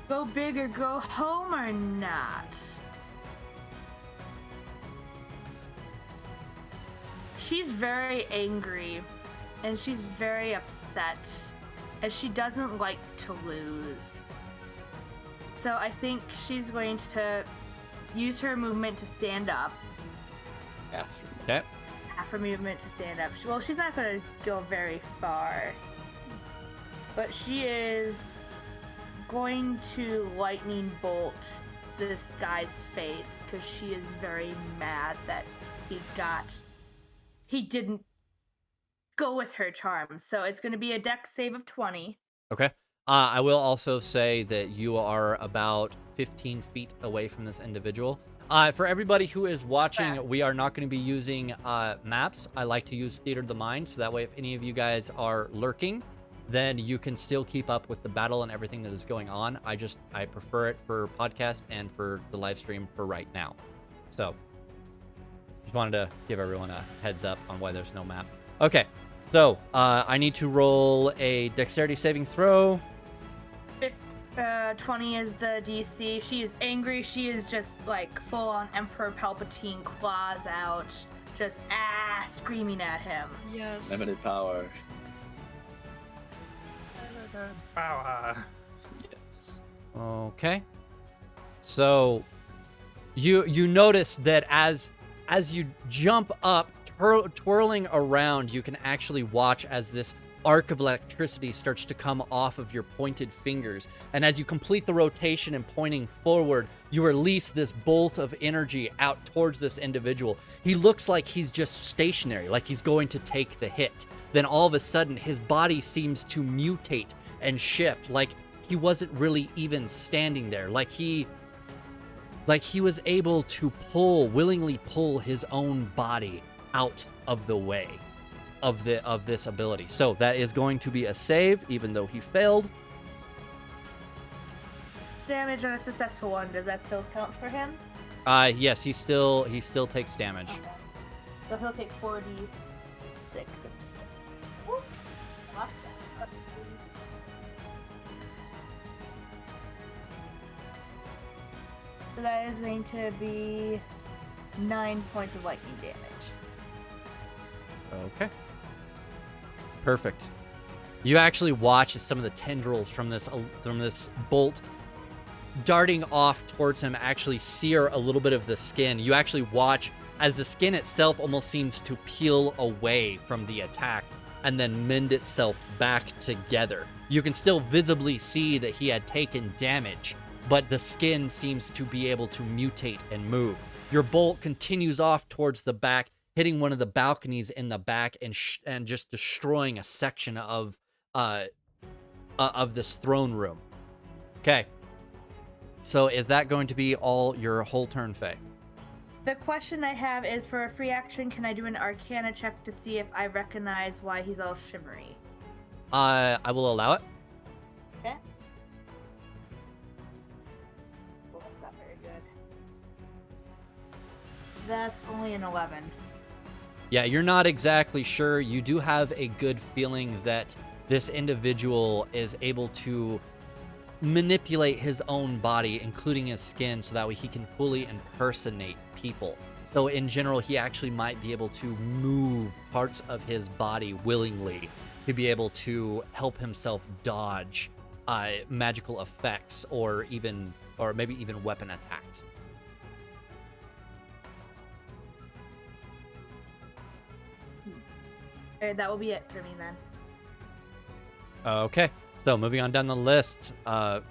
Go big or go home or not? She's very angry and she's very upset as she doesn't like to lose. So I think she's going to use her movement to stand up. Okay. Half her movement to stand up. Well, she's not going to go very far. But she is going to lightning bolt this guy's face because she is very mad that he didn't go with her charm. So it's going to be a dex save of 20. Okay. I will also say that you are about 15 feet away from this individual. For everybody who is watching, we are not going to be using maps. I like to use Theater of the Mind, so that way if any of you guys are lurking, then you can still keep up with the battle and everything that is going on. I prefer it for podcast and for the live stream for right now. So just wanted to give everyone a heads up on why there's no map. Okay, so I need to roll a dexterity saving throw. 20 is the DC. She is angry. She is just like full on Emperor Palpatine, claws out, just screaming at him. Yes. Limited power. Power. Yes. Okay. So you notice that as you jump up, twirling around, you can actually watch as this arc of electricity starts to come off of your pointed fingers. And as you complete the rotation and pointing forward, you release this bolt of energy out towards this individual. He looks like he's just stationary, like he's going to take the hit. Then all of a sudden, his body seems to mutate and shift, like he wasn't really even standing there, like he was able to willingly pull his own body out of the way of this ability. So that is going to be a save, even though he failed. Damage on a successful one, does that still count for him? Yes, he still takes damage. Okay. So he'll take 4d6 instead. Whoop. Lost that. So that is going to be 9 points of lightning damage. Okay. Perfect. You actually watch as some of the tendrils from this bolt darting off towards him actually sear a little bit of the skin. You actually watch as the skin itself almost seems to peel away from the attack and then mend itself back together. You can still visibly see that he had taken damage, but the skin seems to be able to mutate and move. Your bolt continues off towards the back, hitting one of the balconies in the back and just destroying a section of this throne room. Okay. So is that going to be all your whole turn, Faye? The question I have is, for a free action, can I do an Arcana check to see if I recognize why he's all shimmery? I will allow it. Okay. Well, that's not very good. That's only an 11. Yeah, you're not exactly sure. You do have a good feeling that this individual is able to manipulate his own body, including his skin, so that way he can fully impersonate people. So in general, he actually might be able to move parts of his body willingly to be able to help himself dodge magical effects or maybe even weapon attacks. That will be it for me then. Okay, so moving on down the list, Vyran.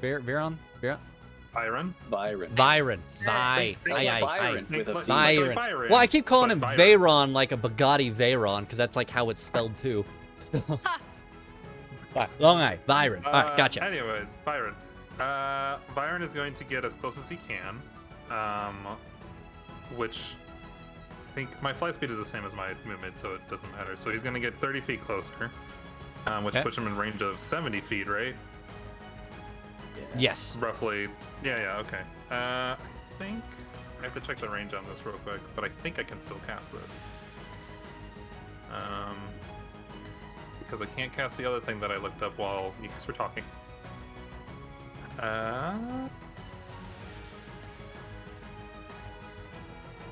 Byron. Byron. Well, I keep calling him Vyran like a Bugatti Veyron, because that's like how it's spelled too. Long eye, Vyran. All right, gotcha. Anyways, Byron. Byron is going to get as close as he can, which I think my flight speed is the same as my movement, so it doesn't matter. So he's going to get 30 feet closer, which puts him in range of 70 feet, right? Yeah. Yes. Roughly. Yeah, okay. I think I have to check the range on this real quick, but I think I can still cast this. Because I can't cast the other thing that I looked up while you guys were talking.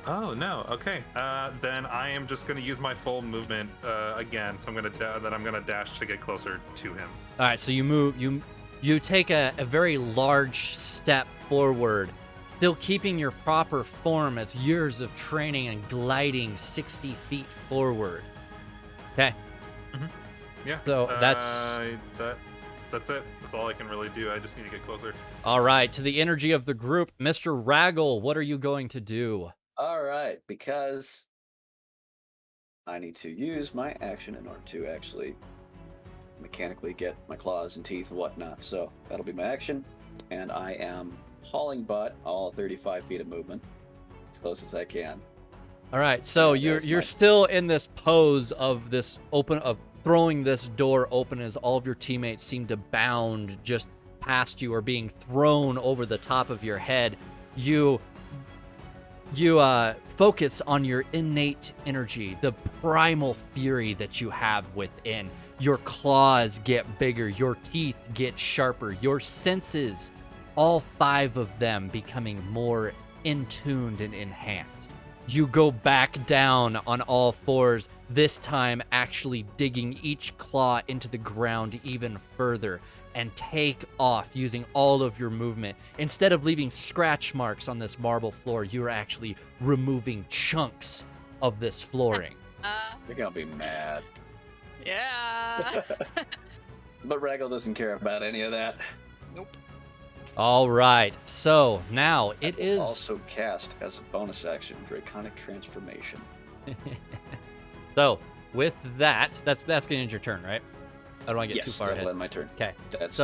Oh no. Okay. Then I am just going to use my full movement again. So I'm gonna dash to get closer to him. All right. So you move. You take a very large step forward, still keeping your proper form as years of training and gliding 60 feet forward. Okay. Mm-hmm. Yeah. So that's it. That's all I can really do. I just need to get closer. all right. To the energy of the group, Mr. Raggle, what are you going to do? All right, because I need to use my action in order to actually mechanically get my claws and teeth and whatnot. So that'll be my action, and I am hauling butt all 35 feet of movement as close as I can. All right. So you're still in this pose of throwing this door open as all of your teammates seem to bound just past you or being thrown over the top of your head. You focus on your innate energy, the primal fury that you have within. Your claws get bigger, your teeth get sharper, your senses, all 5 of them becoming more in-tuned and enhanced. you go back down on all fours, this time actually digging each claw into the ground even further, and take off using all of your movement. Instead of leaving scratch marks on this marble floor, you're actually removing chunks of this flooring. You're gonna be mad. Yeah. But Raggle doesn't care about any of that. Nope. All right, so now it is... Also cast as a bonus action, Draconic Transformation. So, with that, that's gonna end your turn, right? I don't want to get too far that'll ahead. end my turn. Okay. That's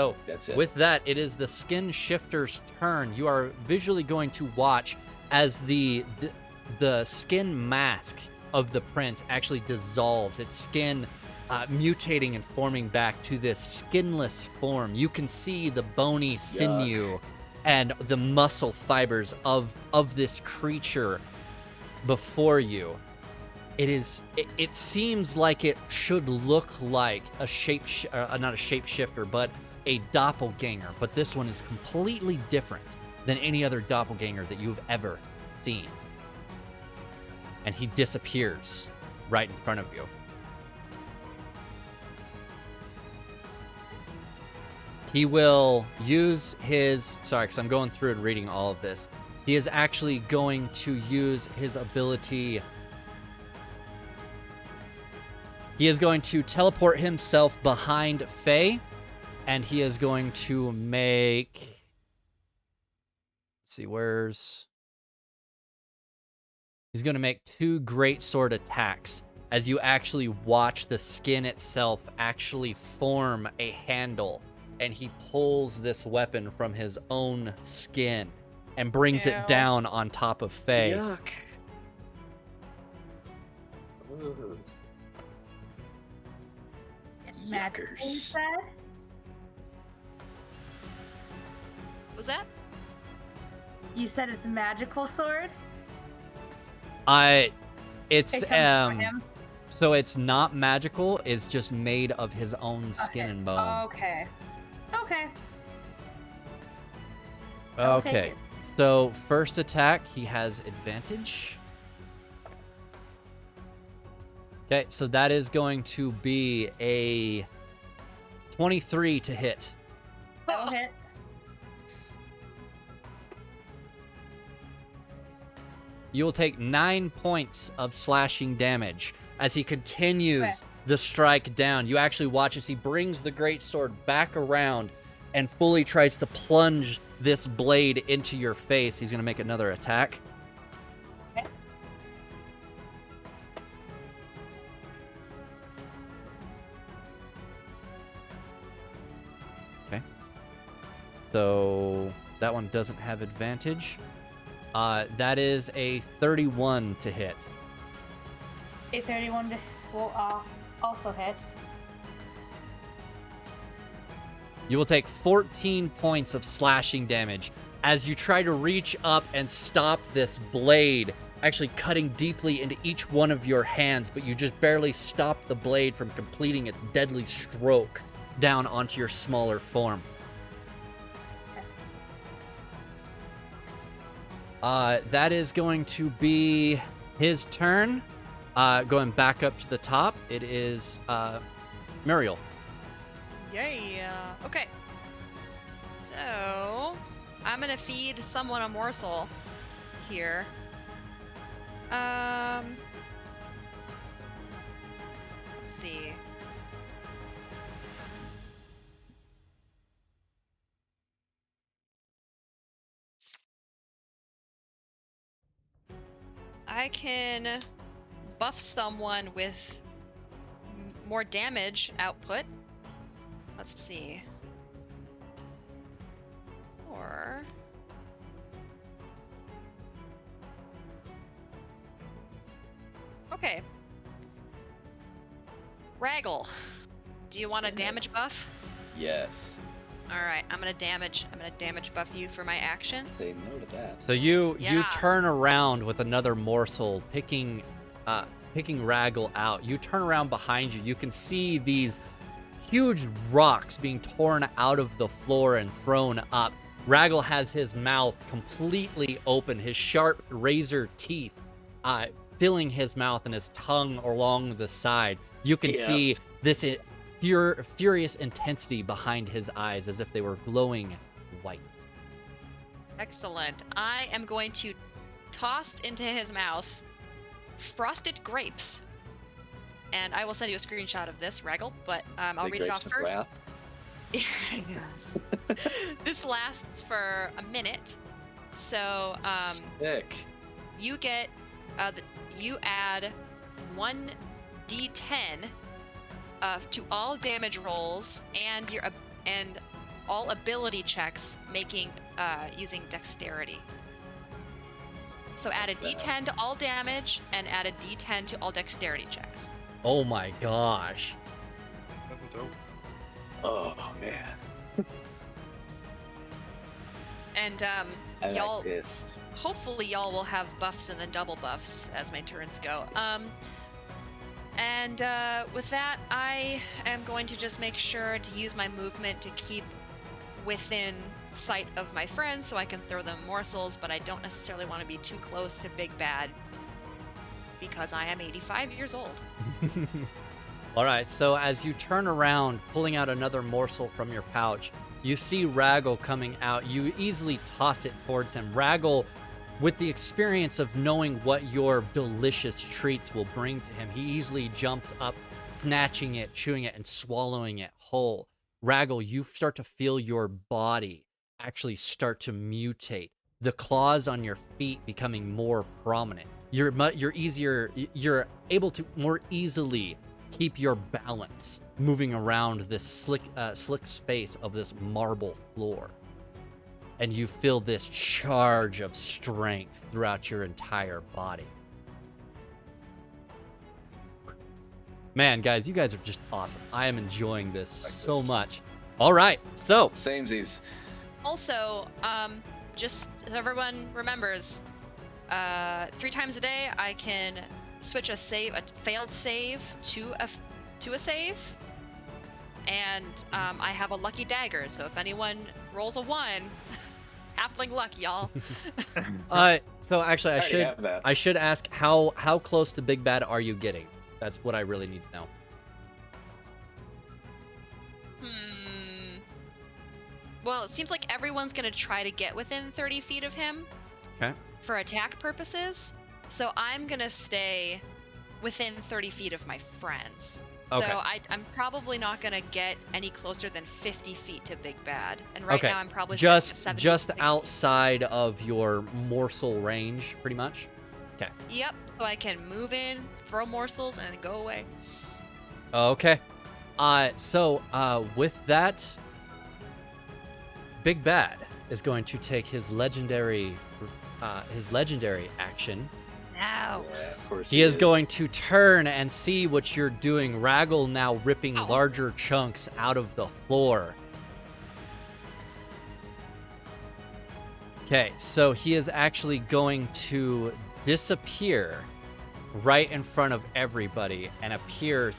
it. With that, it is the skin shifter's turn. You are visually going to watch as the skin mask of the prince actually dissolves. Its skin mutating and forming back to this skinless form. You can see the bony sinew and the muscle fibers of this creature before you. It seems like it should look like a not a shapeshifter, but a doppelganger. But this one is completely different than any other doppelganger that you've ever seen. And he disappears right in front of you. He will use his... Sorry, because I'm going through and reading all of this. He is actually going to use his ability... He is going to teleport himself behind Faye, and he is going to make... Let's see, where's... He's going to make 2 great sword attacks as you actually watch the skin itself actually form a handle, and he pulls this weapon from his own skin and brings it down on top of Faye. Yuck. Ugh. It's magical, you Yuckers. said? Was that? You said it's a magical sword? It's It comes from him? so it's not magical, it's just made of his own skin and bone. Okay. Okay. take Okay. it. So first attack, he has advantage. Okay, so that is going to be a 23 to hit. That'll hit. You will take 9 points of slashing damage as he continues the strike down. You actually watch as he brings the great sword back around and fully tries to plunge this blade into your face. He's going to make another attack. Okay. Okay. So that one doesn't have advantage. That is a 31 to hit. A 31 will also hit. You will take 14 points of slashing damage as you try to reach up and stop this blade, actually cutting deeply into each one of your hands, but you just barely stop the blade from completing its deadly stroke down onto your smaller form. That is going to be his turn. Going back up to the top, it is Muriel. Yeah. Okay. So, I'm gonna feed someone a morsel here. Let's see. I can buff someone with more damage output. Let's see. Or... Okay. Raggle, do you want a damage buff? Yes. Alright, I'm gonna damage buff you for my action. Say no to that. So you Yeah. turn around with another morsel, picking Raggle out. You turn around behind you. You can see these huge rocks being torn out of the floor and thrown up. Raggle has his mouth completely open, his sharp razor teeth filling his mouth and his tongue along the side. You can see this furious intensity behind his eyes as if they were glowing white. Excellent. I am going to toss into his mouth frosted grapes. And I will send you a screenshot of this, Raggle, but I'll read it off first. This lasts for a minute. So Sick. you get you add 1d10 to all damage rolls and all ability checks making using dexterity. So add a d10 to all damage and add a d10 to all dexterity checks. Oh my gosh. That's dope. Oh man. And I y'all, like this. hopefully y'all will have buffs and then double buffs as my turns go. And with that, I am going to just make sure to use my movement to keep within sight of my friends so I can throw them morsels, but I don't necessarily want to be too close to Big Bad because I am 85 years old. All right, so as you turn around, pulling out another morsel from your pouch, you see Raggle coming out. You easily toss it towards him. Raggle, with the experience of knowing what your delicious treats will bring to him, he easily jumps up, snatching it, chewing it, and swallowing it whole. Raggle, you start to feel your body actually start to mutate. The claws on your feet becoming more prominent. You're able to more easily keep your balance moving around this slick space of this marble floor. And you feel this charge of strength throughout your entire body. Man, guys, you guys are just awesome. I am enjoying this so much. All right, so Samesies. Also, just so everyone remembers, 3 times a day I can switch a failed save to a save, and I have a lucky dagger. So if anyone rolls a 1, halfling luck, y'all. So actually, have that. I should ask how close to Big Bad are you getting? That's what I really need to know. Well, it seems like everyone's gonna try to get within 30 feet of him. Okay. For attack purposes. So I'm gonna stay within 30 feet of my friends. Okay. So I'm probably not gonna get any closer than 50 feet to Big Bad. And right now I'm probably just 70, 60. outside of your morsel range, pretty much. Okay. Yep. So I can move in, throw morsels, and then go away. Okay. So with that, Big Bad is going to take his legendary action. No. Yeah, of course He is going to turn and see what you're doing. Raggle now ripping larger chunks out of the floor. Okay, so he is actually going to disappear right in front of everybody and appear.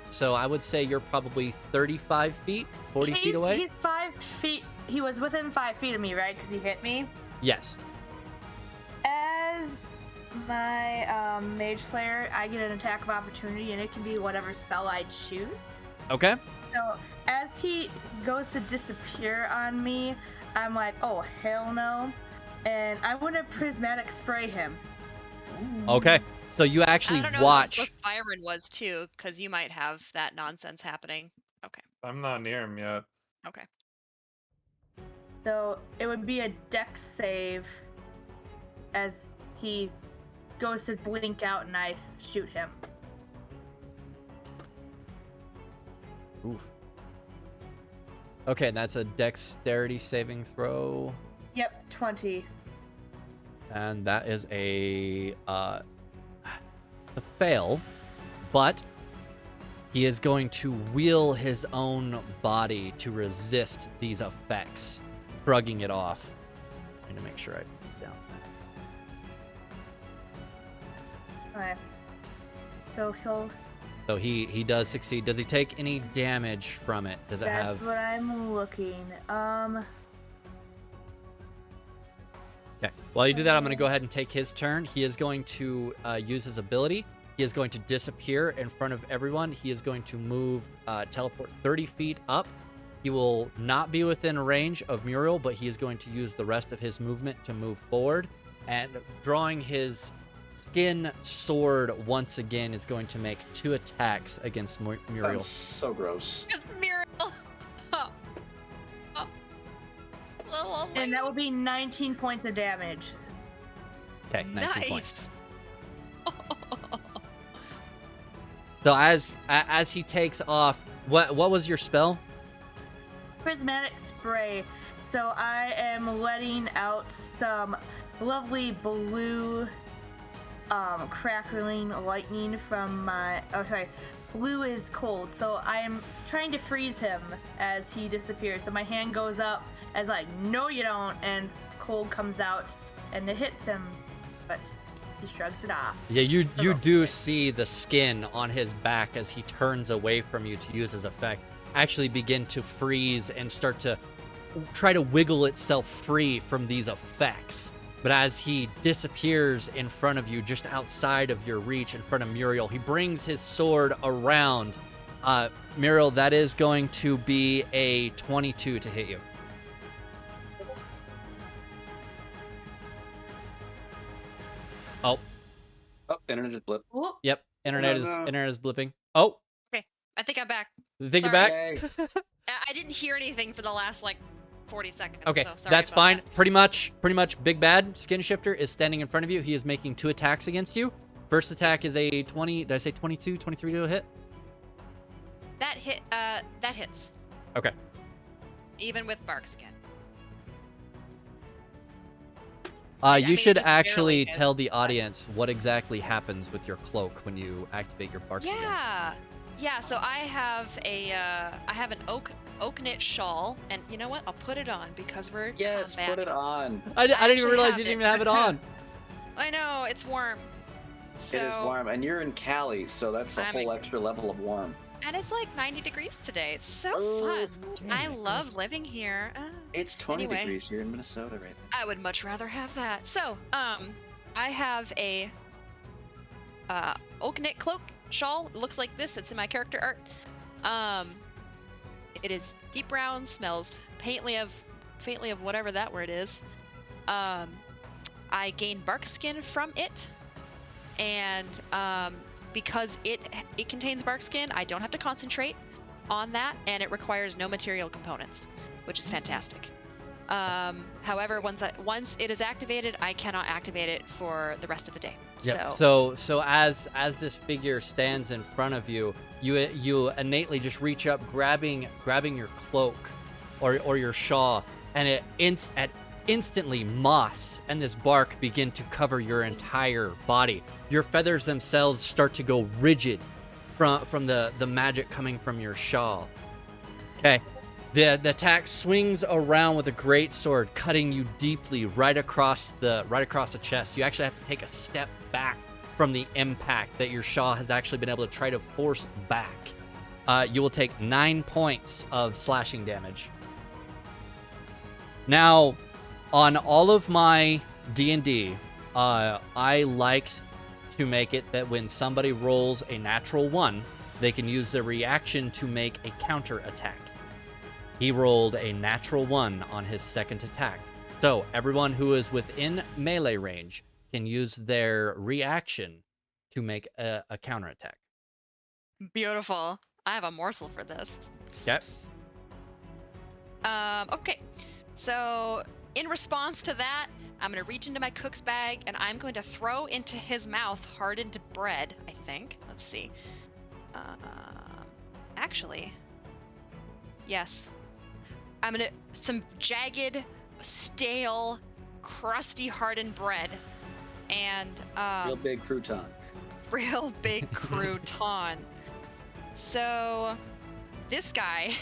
So I would say you're probably 35 feet, 40 feet away. He's 5 feet. He was within 5 feet of me, right? Because he hit me. Yes. As my Mage Slayer, I get an attack of opportunity, and it can be whatever spell I choose. Okay. So as he goes to disappear on me, I'm like, oh, hell no. And I want to prismatic spray him. Okay. So you actually I don't know watch. what Vyran was too, because you might have that nonsense happening. Okay. I'm not near him yet. Okay. So it would be a dex save as he goes to blink out and I shoot him. Oof. Okay, that's a dexterity saving throw. Yep, 20. And that is a fail, but he is going to wheel his own body to resist these effects, shrugging it off. I need to make sure I put down that. Okay. So So he does succeed. Does he take any damage from it? Does it that's have? what I'm looking. Okay. While you do that, I'm going to go ahead and take his turn. He is going to use his ability. He is going to disappear in front of everyone. He is going to move, teleport 30 feet up. He will not be within range of Muriel, but he is going to use the rest of his movement to move forward. And drawing his skin sword once again is going to make 2 attacks against Muriel. That's so gross. It's Muriel. Oh. Oh. Little And that will be 19 points of damage. Okay, 19 nice. points. So as he takes off, what was your spell? Prismatic spray. So I am letting out some lovely blue crackling lightning from my blue is cold, so I'm trying to freeze him as he disappears. So my hand goes up as like, no you don't, and cold comes out and it hits him, but he shrugs it off. Yeah, you do see the skin on his back as he turns away from you to use his effect actually begin to freeze and start to try to wiggle itself free from these effects. But as he disappears in front of you, just outside of your reach, in front of Muriel, he brings his sword around. Muriel, that is going to be a 22 to hit you. Oh. Oh, internet just blipped. Whoop. Yep. Internet is blipping. Oh. Okay, I think I'm back. You think you're Sorry. back? Yay. I didn't hear anything for the last 40 seconds. Okay, so sorry that's about fine. that. Pretty much Big Bad Skin Shifter is standing in front of you. He is making 2 attacks against you. First attack is a 20, did I say 22, 23 to a hit? That hits. Okay. Even with bark skin. You mean, should just barely actually hit. tell the audience what exactly happens with your cloak when you activate your bark skin. Yeah, so I have an oak knit shawl, and you know what? I'll put it on because we're Yes, put combat. it on. I didn't even actually realize have you didn't it. even have it on. I know, it's warm. So, It is warm, and you're in Cali, so that's a I'm whole in- extra level of warm. and it's like 90 degrees today. It's so Oh, fun. I love living here. It's 20 Anyway. degrees here in Minnesota right now. I would much rather have that. So, I have a oak knit cloak shawl. It looks like this. It's in my character art. It is deep brown, smells faintly of whatever that word is. I gain bark skin from it, and because it contains bark skin, I don't have to concentrate on that, and it requires no material components, which is fantastic. However, once it is activated, I cannot activate it for the rest of the day. Yep. So So as this figure stands in front of you, you innately just reach up, grabbing your cloak or your shawl, and it instantly moss and this bark begin to cover your entire body. Your feathers themselves start to go rigid from the magic coming from your shawl. Okay. The attack swings around with a great sword, cutting you deeply right across the chest. You actually have to take a step back from the impact that your shawl has actually been able to try to force back. You will take 9 points of slashing damage. Now, on all of my D&D, I like to make it that when somebody rolls a natural 1, they can use their reaction to make a counter attack. He rolled a natural 1 on his second attack. So everyone who is within melee range can use their reaction to make a counterattack. beautiful. I have a morsel for this. Okay. Okay. So in response to that, I'm gonna reach into my cook's bag and I'm going to throw into his mouth hardened bread. I think. Let's see. Actually, yes. I'm gonna some jagged, stale, crusty hardened bread, and Real big crouton. real big crouton. So this guy,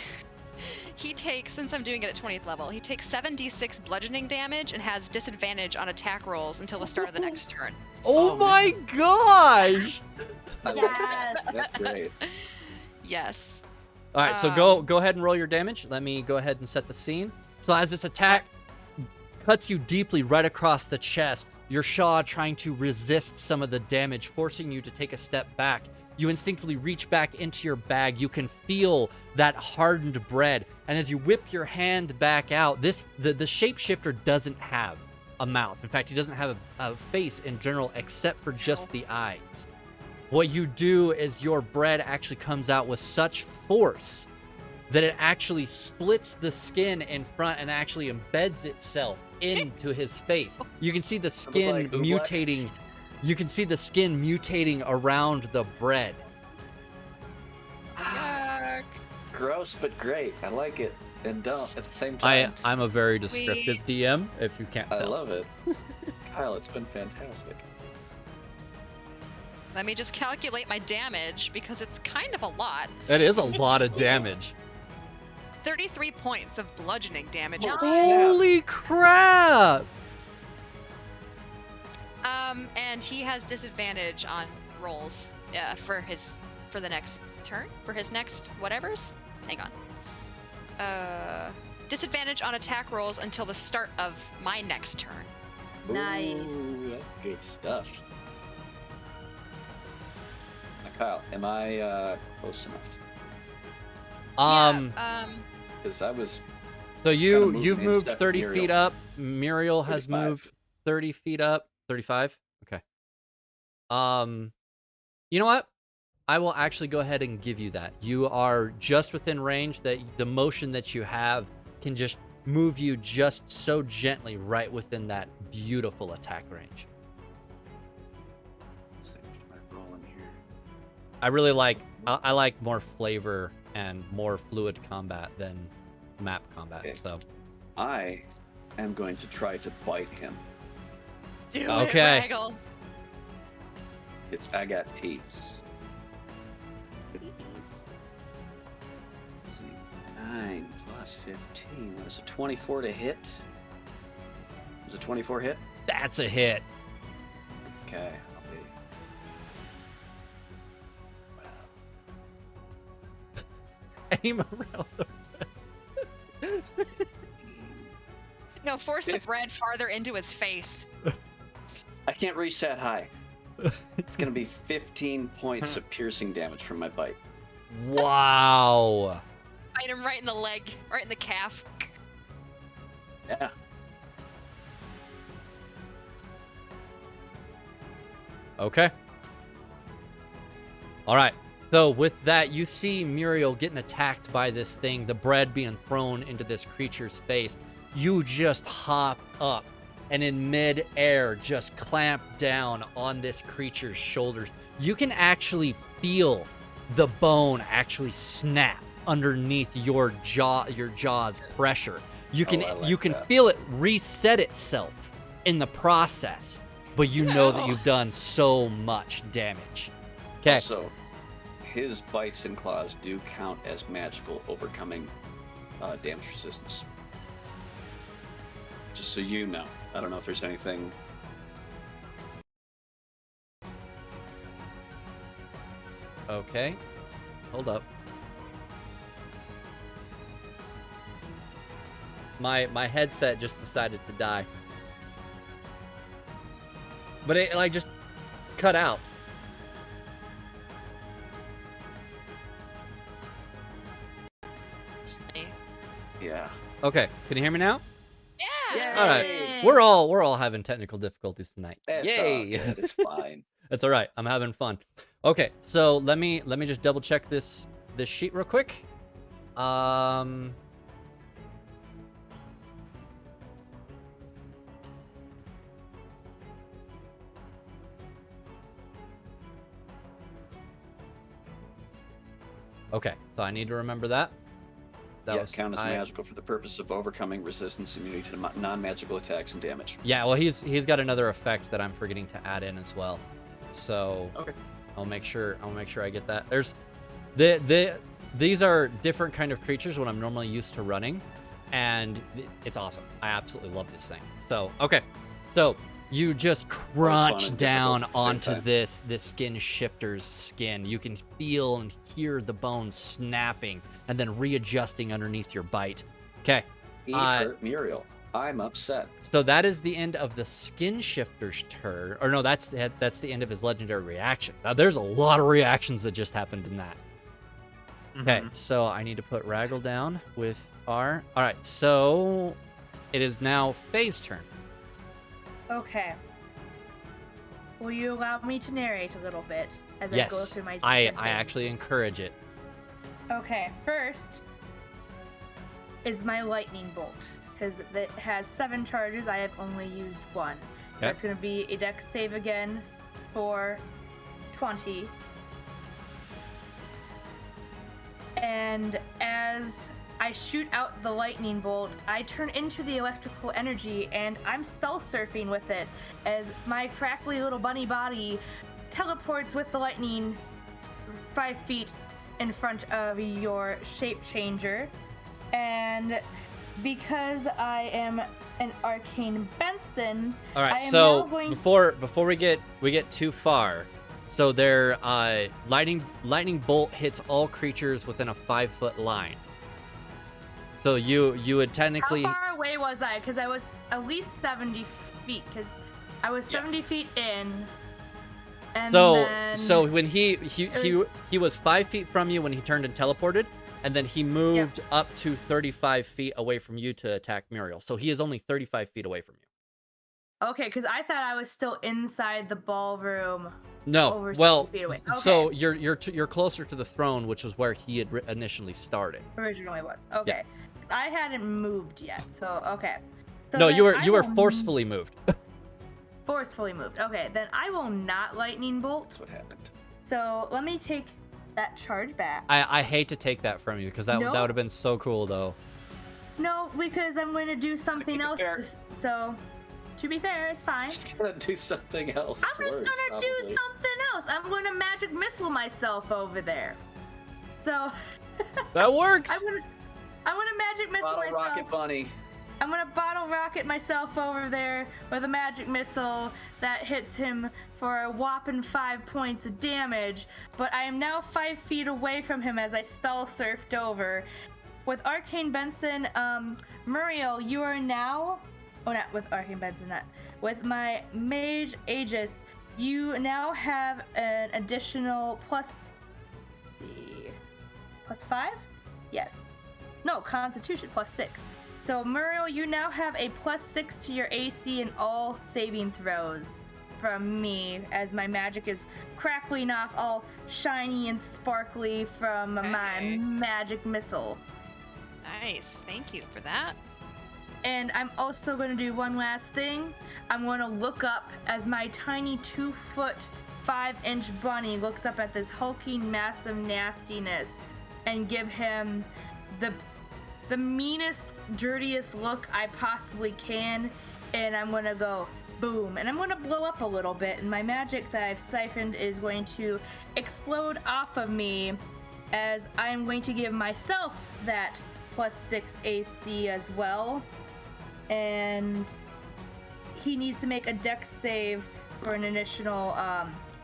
he takes, since I'm doing it at 20th level, he takes 7d6 bludgeoning damage and has disadvantage on attack rolls until the start of the next turn. Oh my gosh! I like that. Yes. That's great. Yes. All right, so go ahead and roll your damage. Let me go ahead and set the scene. So as this attack cuts you deeply right across the chest, your jaw trying to resist some of the damage, forcing you to take a step back. You instinctively reach back into your bag. You can feel that hardened bread. And as you whip your hand back out, the shapeshifter doesn't have a mouth. In fact, he doesn't have a face in general except for just the eyes. What you do is your bread actually comes out with such force that it actually splits the skin in front and actually embeds itself into his face. You can see the skin mutating. You can see the skin mutating around the bread. Yuck. Gross, but great. I like it. And don't at the same time. I'm a very descriptive DM, if you can't tell. I love it. Kyle, it's been fantastic. Let me just calculate my damage because it's kind of a lot. It is a lot of damage. 33 points of bludgeoning damage. Holy crap! And he has disadvantage on rolls for the next turn, for his next whatevers. Hang on. Disadvantage on attack rolls until the start of my next turn. Nice. Ooh, that's good stuff. Now, Kyle, am I close enough? Because I was. So moving you've in moved step 30 with feet up. Muriel has 35. moved 30 feet up. 35? Okay. You know what? I will actually go ahead and give you that. You are just within range that the motion that you have can just move you just so gently right within that beautiful attack range. Let's see, what am I rolling here? I really like I like more flavor and more fluid combat than map combat. Okay. So I am going to try to bite him. Do Okay. it, Waggle. I got teeth. 9 plus 15. That was a 24 to hit. Was a 24 hit? that's a hit. Okay, I'll be. Aim around the No, force the bread farther into his face. I can't reach that high. It's gonna be 15 points of piercing damage from my bite. Wow. Bite him right in the leg, right in the calf. Yeah. Okay. All right. So with that, you see Muriel getting attacked by this thing, the bread being thrown into this creature's face. You just hop up and in mid-air just clamp down on this creature's shoulders. You can actually feel the bone actually snap underneath your jaw's pressure. You can that. feel it reset itself in the process, but you know that you've done so much damage. Okay. Also, his bites and claws do count as magical overcoming damage resistance. Just so you know. I don't know if there's anything. Okay. Hold up. My headset just decided to die. But it like just cut out. Yeah. Okay, can you hear me now? Yeah. All right. We're all having technical difficulties tonight. It's Yay. all good, it's fine. That's all right. I'm having fun. Okay, so let me just double check this sheet real quick. Okay, so I need to remember that. Count as magical for the purpose of overcoming resistance immunity to non-magical attacks and damage. Yeah, well, he's got another effect that I'm forgetting to add in as well. So Okay. I'll make sure I get that. There's these are different kind of creatures what I'm normally used to running, and it's awesome. I absolutely love this thing. So okay, so you just crunch and down difficult at the same onto time. this skin shifter's skin. You can feel and hear the bones snapping and then readjusting underneath your bite. Okay. He hurt Muriel. I'm upset. So that is the end of the Skin Shifter's turn. Or no, that's the end of his legendary reaction. Now, there's a lot of reactions that just happened in that. Okay, so I need to put Raggle down with R. All right, so it is now Faye's turn. Okay. Will you allow me to narrate a little bit as I go Yes, through my I campaign? actually encourage it. Okay, first is my lightning bolt, because it has 7 charges. I have only used 1. So Okay. that's going to be a dex save again for 20. And as I shoot out the lightning bolt, I turn into the electrical energy, and I'm spell surfing with it as my crackly little bunny body teleports with the lightning 5 feet in front of your shape changer. And because I am an arcane Benson, All I right, am so now going before we get too far, so their lightning bolt hits all creatures within a 5-foot line. So you would technically. How far away was I? Because I was at least 70 feet. Because I was 70 feet in. And then So when he was 5 feet from you when he turned and teleported, and then he moved up to 35 feet away from you to attack Muriel. So he is only 35 feet away from you. Okay, because I thought I was still inside the ballroom. No, Over 60 well, feet away. so Okay. you're closer to the throne, which was where he had initially started. Originally was. Okay. I hadn't moved yet, so okay. So No, then you I were will forcefully moved. forcefully moved. Okay, then I will not lightning bolt. That's what happened. So let me take that charge back. I hate to take that from you because that No. would have been so cool though. No, because I'm going to do something keep it else. fair. So, to be fair, it's fine. Just gonna do something else. I'm just worse, gonna do probably. something else. I'm going to magic missile myself over there. So, That works. I'm gonna magic missile Bottle myself. rocket bunny. I'm gonna bottle rocket myself over there with a magic missile that hits him for a whopping 5 points of damage. But I am now 5 feet away from him as I spell surfed over. With Arcane Benson, Muriel, you are now. Oh, not with Arcane Benson, not. With my Mage Aegis, you now have an additional plus. Let's see. Plus 5? Yes. No, Constitution, plus 6. So, Muriel, you now have a plus 6 to your AC in all saving throws from me, as my magic is crackling off all shiny and sparkly from my Okay. magic missile. Nice. Thank you for that. And I'm also going to do one last thing. I'm going to look up as my tiny 2-foot, 5-inch bunny looks up at this hulking, massive nastiness and give him the meanest, dirtiest look I possibly can. And I'm going to go boom. And I'm going to blow up a little bit. And my magic that I've siphoned is going to explode off of me as I'm going to give myself that plus 6 AC as well. And he needs to make a dex save for an additional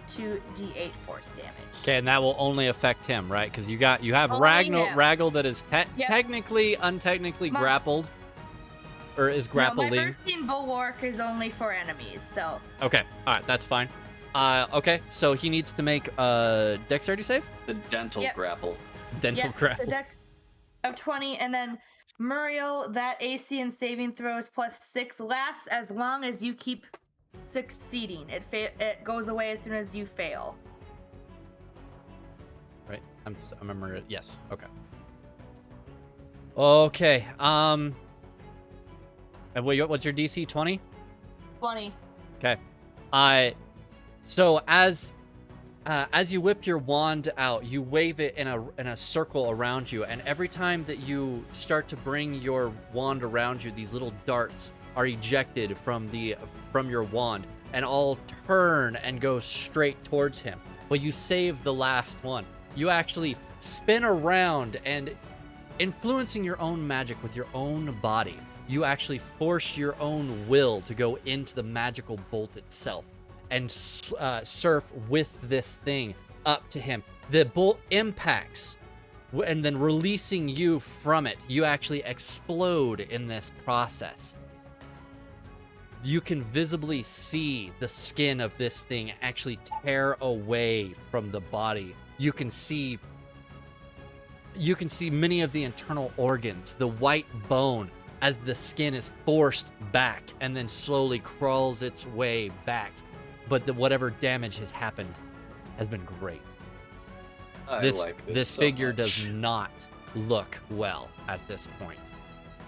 2d8 force damage. Okay, and that will only affect him, right? Because you have Only him. Raggle that is Yep. technically, untechnically My- grappled, or is No, grappling. my bursting bulwark is only for enemies, so Okay, all right, that's fine. Okay, so he needs to make a dexterity save. The dental Yep. grapple. Dental yeah, grapple. so dex of 20, and then Muriel, that AC and saving throws plus 6 lasts as long as you keep succeeding. It goes away as soon as you fail. Right, I'm remembering it. Yes. Okay. Okay. And what's your DC? 20. 20. Okay. So as you whip your wand out, you wave it in a circle around you, and every time that you start to bring your wand around you, these little darts are ejected from your wand and all turn and go straight towards him. Well, you save the last one. You actually spin around and, influencing your own magic with your own body, you actually force your own will to go into the magical bolt itself and surf with this thing up to him. The bolt impacts, and then releasing you from it, you actually explode in this process. you can visibly see the skin of this thing actually tear away from the body. You can see many of the internal organs, the white bone, as the skin is forced back and then slowly crawls its way back. But whatever damage has happened has been great. This so figure much. does not look well at this point.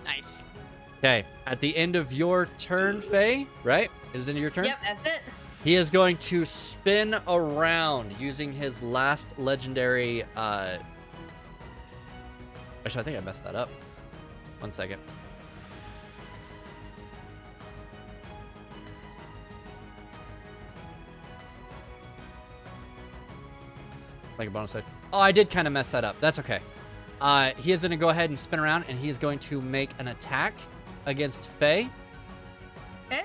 Nice. Okay, at the end of your turn, Faye, right? It is into your turn? Yep, that's it. He is going to spin around using his last legendary. Actually, I think I messed that up. 1 second. Like a bonus side. Oh, I did kind of mess that up. That's okay. He is going to go ahead and spin around, and he is going to make an attack against Faye. Okay.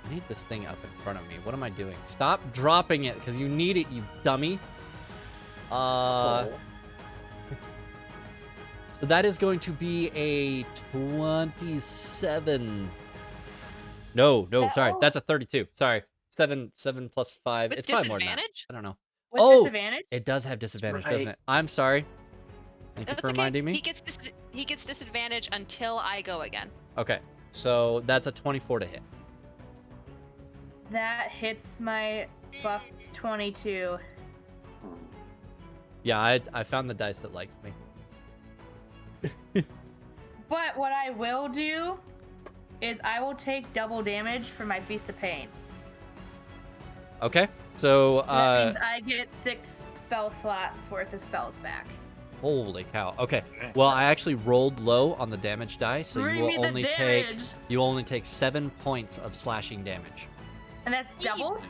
I need this thing up in front of me. What am I doing? Stop dropping it, because you need it, you dummy. So that is going to be a 27. No, sorry. That's a 32. Sorry. 7 plus 5. With It's probably more than that. disadvantage? I don't know. With Oh! disadvantage? It does have disadvantage, right. doesn't it? I'm sorry. Thank you That's for okay. reminding me. He gets disadvantage until I go again. Okay. So that's a 24 to hit. That hits my buffed 22. Yeah, I found the dice that likes me. But what I will do is I will take double damage for my Feast of Pain. Okay. So That means I get 6 spell slots worth of spells back. holy cow. Okay. Well, I actually rolled low on the damage die, so Bring you me will the only take 7 points of slashing damage. And that's double?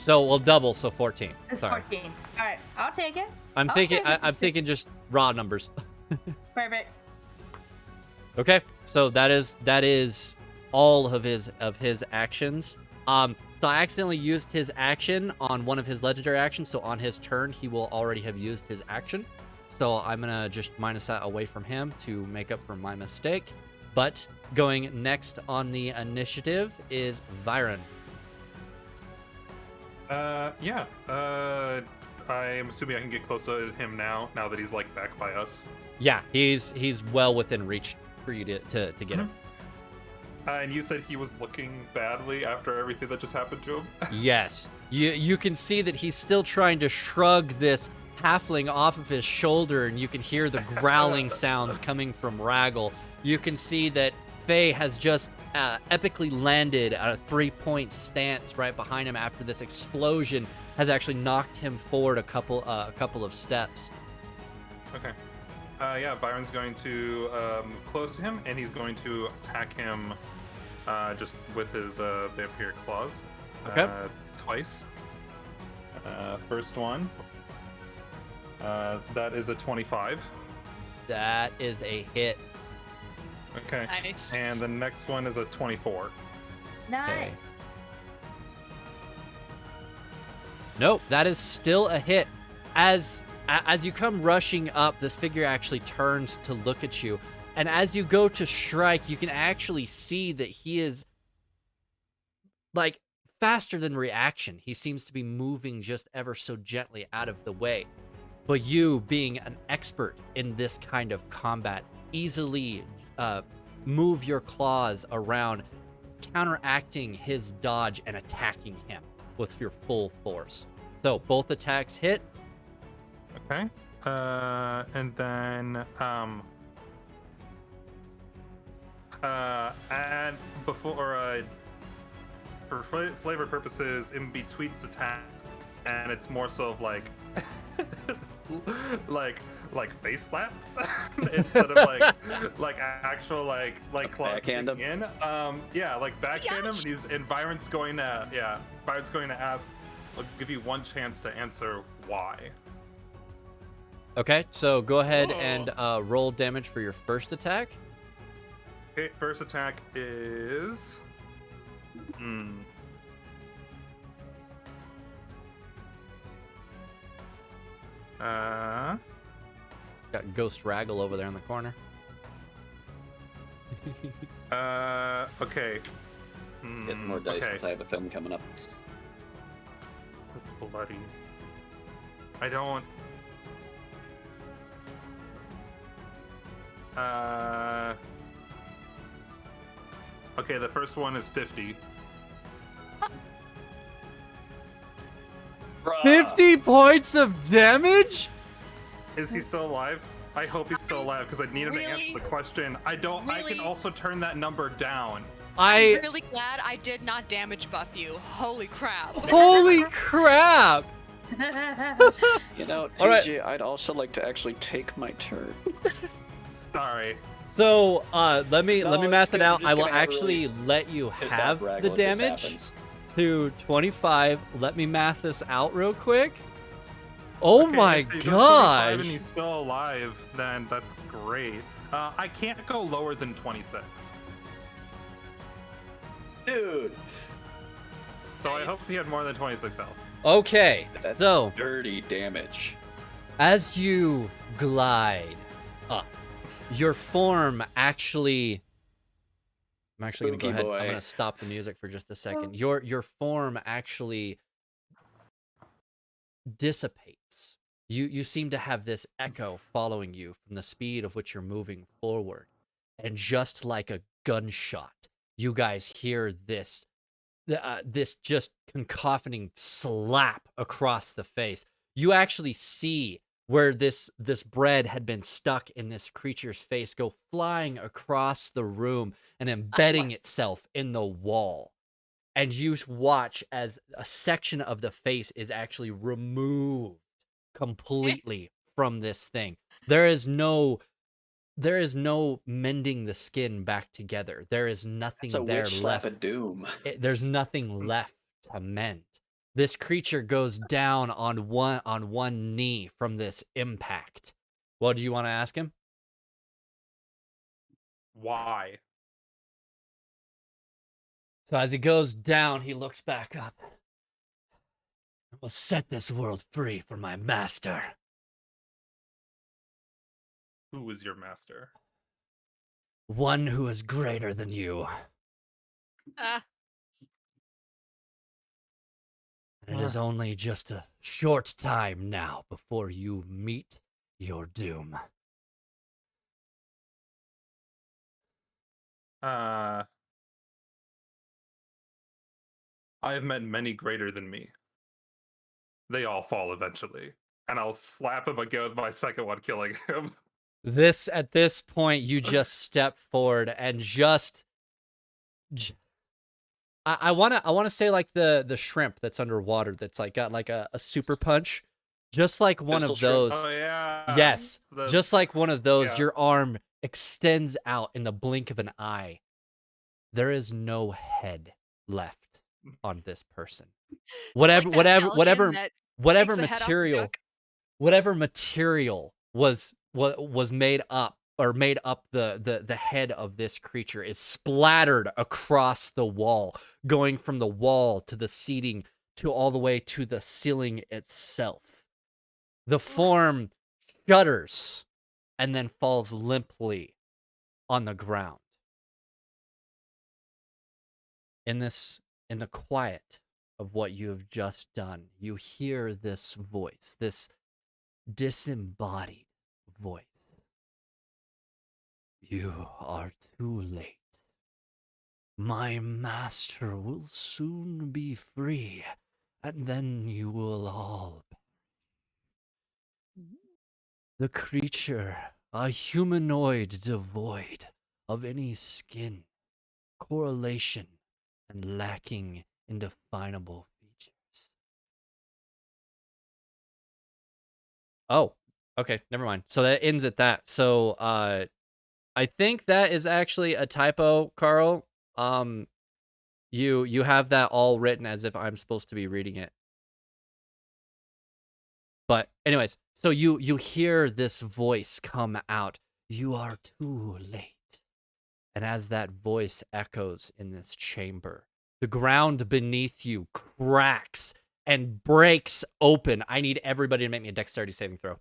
So we'll double, so 14. It's Sorry. 14. Alright, I'll take it. I'm I'll thinking take it. I'm thinking just raw numbers. Perfect. Okay. So that is all of his actions. So I accidentally used his action on one of his legendary actions, so on his turn he will already have used his action. So I'm gonna just minus that away from him to make up for my mistake. But going next on the initiative is Vyran. Yeah. I'm assuming I can get close to him now that he's like back by us. Yeah, he's well within reach for you to get him. And you said he was looking badly after everything that just happened to him? Yes. You can see that he's still trying to shrug this halfling off of his shoulder, and you can hear the growling sounds coming from Raggle. You can see that Faye has just epically landed at a 3-point stance right behind him after this explosion has actually knocked him forward a couple of steps. Okay. Yeah, Byron's going to move close to him, and he's going to attack him just with his vampire claws. Okay. Twice. First one. That is a 25. That is a hit. Okay. Nice. And the next one is a 24. Nice. Nope, that is still a hit. As you come rushing up, this figure actually turns to look at you. And as you go to strike, you can actually see that he is like faster than reaction. He seems to be moving just ever so gently out of the way. But you, being an expert in this kind of combat, easily move your claws around, counteracting his dodge and attacking him with your full force. So both attacks hit. Okay. And then and before for flavor purposes, in between attack, and it's more so of like like face slaps instead of like actual like claws backhand him? in. Yeah, like backhand him, and Byron's going to ask. I'll give you one chance to answer why. Okay, so go ahead and roll damage for your first attack. Okay, first attack is. Got Ghost Raggle over there in the corner. Okay. Get more dice Okay. because I have a film coming up. Bloody. I don't. Okay, the first one is 50. 50 points of damage? Is he still alive? I hope he's still alive because I need him to answer Really? the question. I don't. I Really? can also turn that number down. I'm really glad I did not damage buff you. Holy crap. Holy crap! You know, All right. TJ, I'd also like to actually take my turn. Sorry. So, let me No, math it's it good. out. I'm I just will gonna have a actually let you Pissed off have Raggle the if this damage happens. to 25. Let me math this out real quick. Oh Okay, my if he does 25 gosh! and he's still alive, then that's great. I can't go lower than 26. Dude, So I hope he had more than 26 health. Okay, that's so dirty damage. as you glide up, your form actually. I'm actually gonna go Spooky ahead. boy. I'm gonna stop the music for just a second. Your form actually dissipates. You seem to have this echo following you from the speed of which you're moving forward, and just like a gunshot, you guys hear this this just cacophony slap across the face. You actually see where this bread had been stuck in this creature's face go flying across the room and embedding itself in the wall. And you watch as a section of the face is actually removed completely from this thing. There is no mending the skin back together. There is nothing It's a there witch slap left. of doom. There's nothing left to mend. This creature goes down on one knee from this impact. What do you want to ask him? Why? So as he goes down, he looks back up. I will set this world free for my master. Who is your master? One who is greater than you. And it is only just a short time now before you meet your doom. I have met many greater than me. They all fall eventually. And I'll slap him again with my second one, killing him. At this point, you just step forward and I wanna say like the shrimp that's underwater that's like got like a super punch. Just like one Pistol of shrimp. those. Oh, yeah. Yes. Just like one of those, yeah. your arm extends out in the blink of an eye. There is no head left on this person. Whatever Like that pelican whatever that whatever takes the head off the material duck. whatever material was made up or made up the head of this creature is splattered across the wall, going from the wall to the seating to all the way to the ceiling itself. The form shudders and then falls limply on the ground. In the quiet of what you have just done, you hear this voice, this disembodied voice. You are too late. My master will soon be free, and then you will all perish. The creature, a humanoid devoid of any skin, correlation, and lacking in definable features. Oh, okay, never mind. So that ends at that. So I think that is actually a typo, Carl. You have that all written as if I'm supposed to be reading it. But anyways, so you hear this voice come out. You are too late. And as that voice echoes in this chamber, the ground beneath you cracks and breaks open. I need everybody to make me a dexterity saving throw.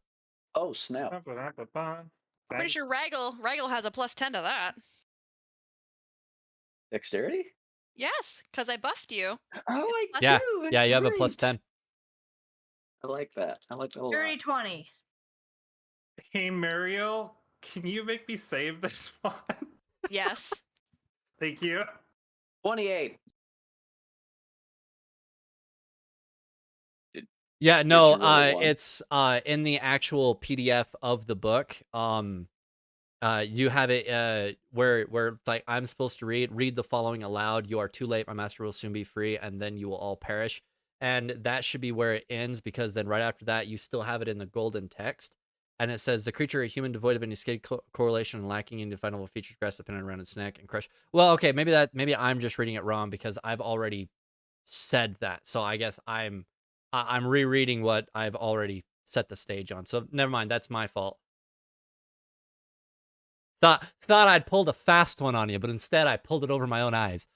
Oh, snap. I'm pretty sure Raggle has a +10 to that. Dexterity? Yes, because I buffed you. Oh, I Plus- Yeah, do. yeah, That's you have a right. +10. I like that. I like that a lot. Dirty 20. Hey, Mariel, can you make me save this one? Yes. Thank you. 28. Yeah, Did no, you roll a one? it's in the actual PDF of the book. You have it where it's like I'm supposed to read the following aloud. You are too late. My master will soon be free, and then you will all perish. And that should be where it ends, because then right after that, you still have it in the golden text, and it says the creature, a human devoid of any skid correlation and lacking any definable features, grasp the pendant around its neck and crush. Well, okay, maybe I'm just reading it wrong because I've already said that. So I guess I'm rereading what I've already set the stage on. So never mind, that's my fault. Thought I'd pulled a fast one on you, but instead I pulled it over my own eyes.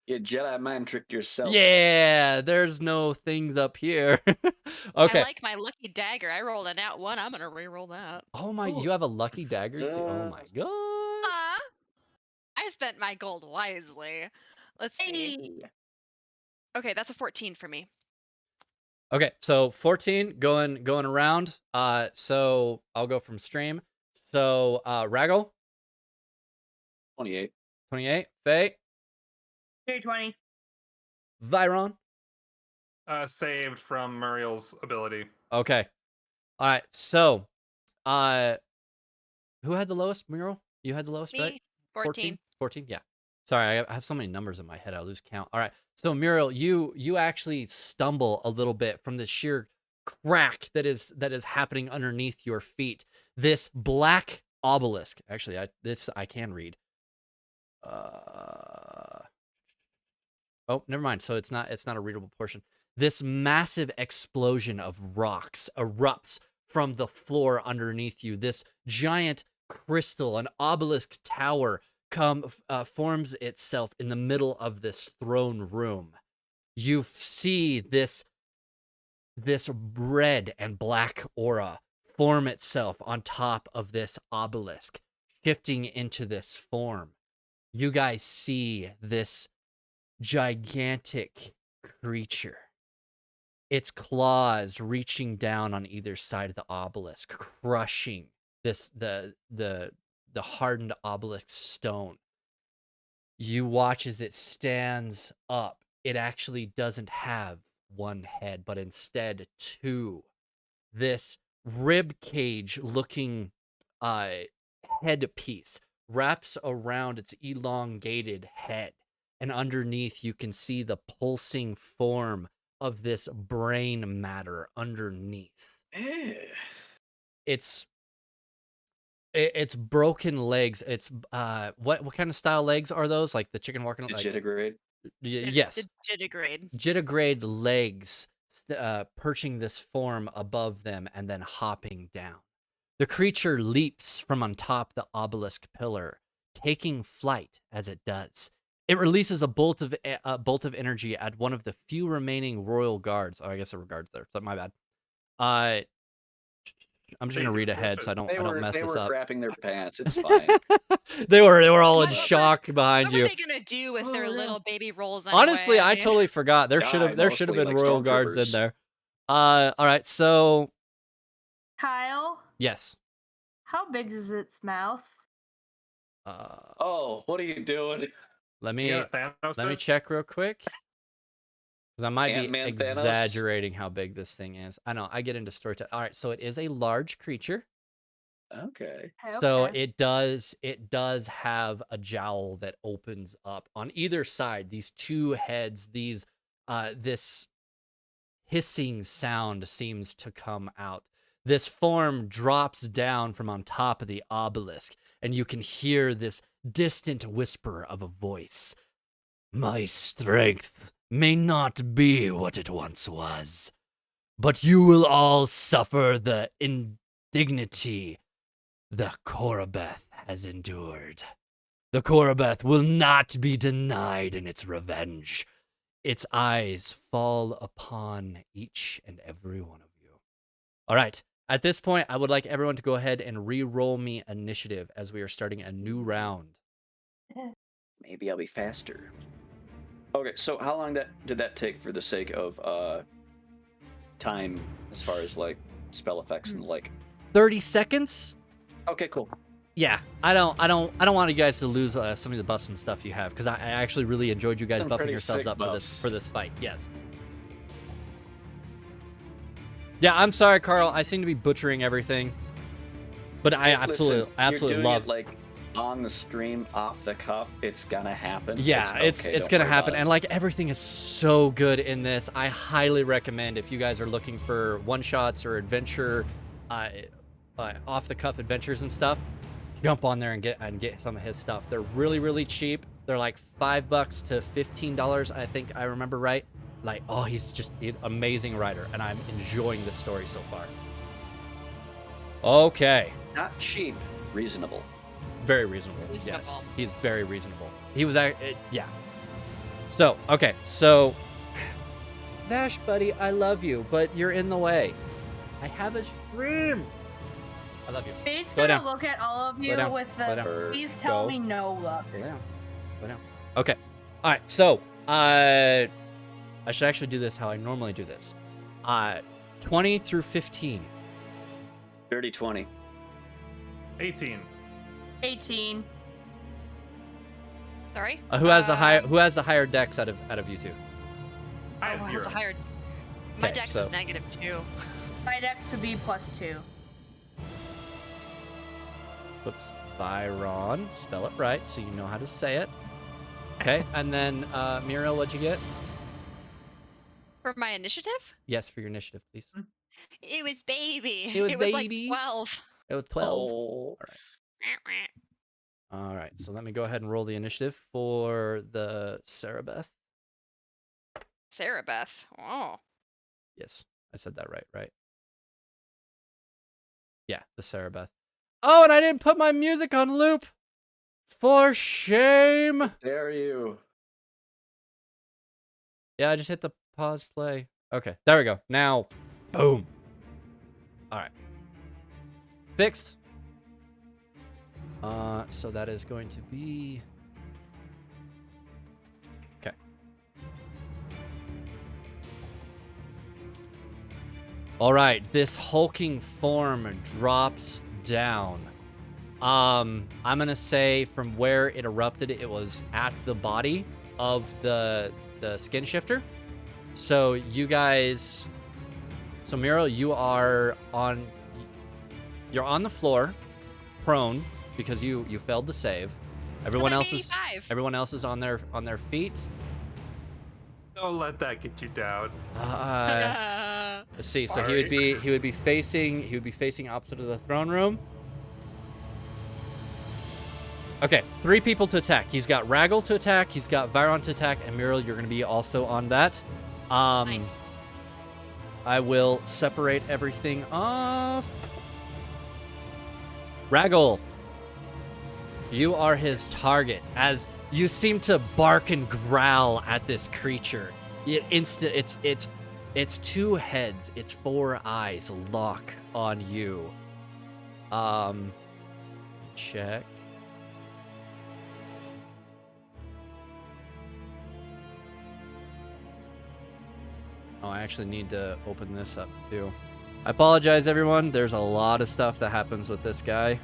You Jedi mind tricked yourself. Yeah, there's no things up here. Okay. I like my lucky dagger. I rolled a nat 1. I'm gonna re-roll that. Oh my, Ooh. you have a lucky dagger too? Oh my gosh. I spent my gold wisely. Let's see. Hey. Okay, that's a 14 for me. Okay, so 14 going around. So I'll go from stream. So Raggle, 28. 28, Faye, Dirty 20. Vyran. Saved from Muriel's ability. Okay. All right. So who had the lowest, Muriel? You had the lowest, Me, right? 14. 14, yeah. Sorry, I have so many numbers in my head, I lose count. All right, so Muriel, you actually stumble a little bit from the sheer crack that is happening underneath your feet. This black obelisk. Actually, I can read. Oh, never mind. So it's not a readable portion. This massive explosion of rocks erupts from the floor underneath you. This giant crystal, an obelisk tower, forms itself in the middle of this throne room. You see this red and black aura form itself on top of this obelisk, shifting into this form. You guys see this gigantic creature, its claws reaching down on either side of the obelisk, crushing the hardened obelisk stone. You watch as it stands up. It actually doesn't have one head, but instead two. This rib cage looking headpiece wraps around its elongated head, and underneath you can see the pulsing form of this brain matter underneath. It's broken legs. It's what kind of style legs are those? Like the chicken walking? Like, Digitigrade. Yes. Digitigrade. Digitigrade legs perching this form above them and then hopping down. The creature leaps from on top the obelisk pillar, taking flight as it does. It releases a bolt of energy at one of the few remaining royal guards. Oh, I guess there were guards there. So my bad. I'm just gonna read ahead so I don't mess this up. They were crapping their pants. It's fine. they were all in What shock behind What you. were they gonna do with their Oh, yeah. little baby rolls anyway? Honestly, I mean, totally forgot. There should have mostly, been like royal guards in stormtroopers. there. All right, so Kyle, yes. how big is its mouth? Oh, what are you doing? Let You me got a Thanos let me it? check real quick, because I might be Ant-Man Thanos? exaggerating how big this thing is. I know I get into storytelling. All right, so it is a large creature. Okay. So Okay. it does have a jowl that opens up on either side. These two heads, this hissing sound seems to come out. This form drops down from on top of the obelisk, and you can hear this distant whisper of a voice. My strength may not be what it once was, but you will all suffer the indignity the Korabeth has endured. The Korabeth will not be denied in its revenge. Its eyes fall upon each and every one of you. All right. At this point, I would like everyone to go ahead and re-roll me initiative as we are starting a new round. Maybe I'll be faster. Okay, so how long did that take for the sake of time as far as like spell effects and the like? 30 seconds? Okay, cool. Yeah, I don't want you guys to lose some of the buffs and stuff you have, because I actually really enjoyed you guys Some buffing pretty yourselves sick up buffs. for this fight. Yes. Yeah, I'm sorry, Carl. I seem to be butchering everything, but I Listen, absolutely you're doing love it like on the stream, off the cuff. It's gonna happen. Yeah, it's okay, don't gonna worry happen, about it. and like everything is so good in this. I highly recommend if you guys are looking for one shots or adventure, off the cuff adventures and stuff, jump on there and get some of his stuff. They're really cheap. They're like $5 to $15, I think I remember right. Like, oh, he's an amazing writer, and I'm enjoying this story so far. Okay. Not cheap, reasonable. Very reasonable. Yes, Reasonable. he's very reasonable. He was, yeah. So, okay, so, Vash, buddy, I love you, but you're in the way. I have a stream. I love you. Faye's Go gonna down. look at all of you down. with Go the down. please tell Go. me no look. Go down. Go down. Okay. All right. So, I should actually do this how I normally do this. 20 through 15. Dirty 20. 18. 18. Sorry. Who has the higher dex out of you two? I have Oh, 0. that's a higher. My Okay, dex so- is -2. My dex would be +2. Whoops. Vyran. Spell it right so you know how to say it. Okay. And then, Muriel, what'd you get? For my initiative, Yes, for your initiative, please. it was baby. It was like baby. 12. It was 12. Oh. All right. So let me go ahead and roll the initiative for the Sarabeth. Sarah Beth. Oh. Yes, I said that right? Yeah, the Sarabeth. Oh, and I didn't put my music on loop. For shame. Dare you? Yeah, I just hit the pause play. Okay, there we go. Now, boom. All right. Fixed. So that is going to be... Okay. All right, this hulking form drops down. I'm gonna say from where it erupted, it was at the body of the skin shifter. So you guys, so Muriel, you're on the floor, prone because you failed to save. Everyone else is 185. on their feet. Don't let that get you down. Let's see. So he would be facing opposite of the throne room. Okay, 3 people to attack. He's got Raggle to attack, he's got Vyran to attack, and Muriel, you're going to be also on that. Nice. I will separate everything off. Raggle, you are his target as you seem to bark and growl at this creature. It's 2 heads, it's 4 eyes lock on you. Check. Oh, I actually need to open this up too. I apologize, everyone. There's a lot of stuff that happens with this guy.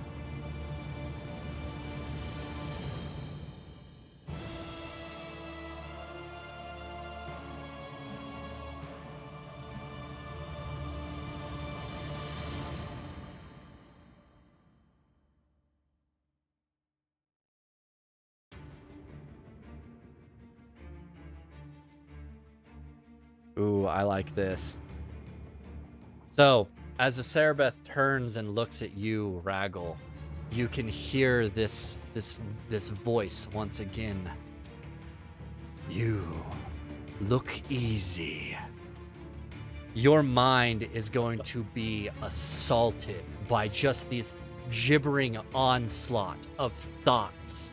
Ooh, I like this. So, as the Sarabeth turns and looks at you, Raggle, you can hear this voice once again. You look easy. Your mind is going to be assaulted by just this gibbering onslaught of thoughts.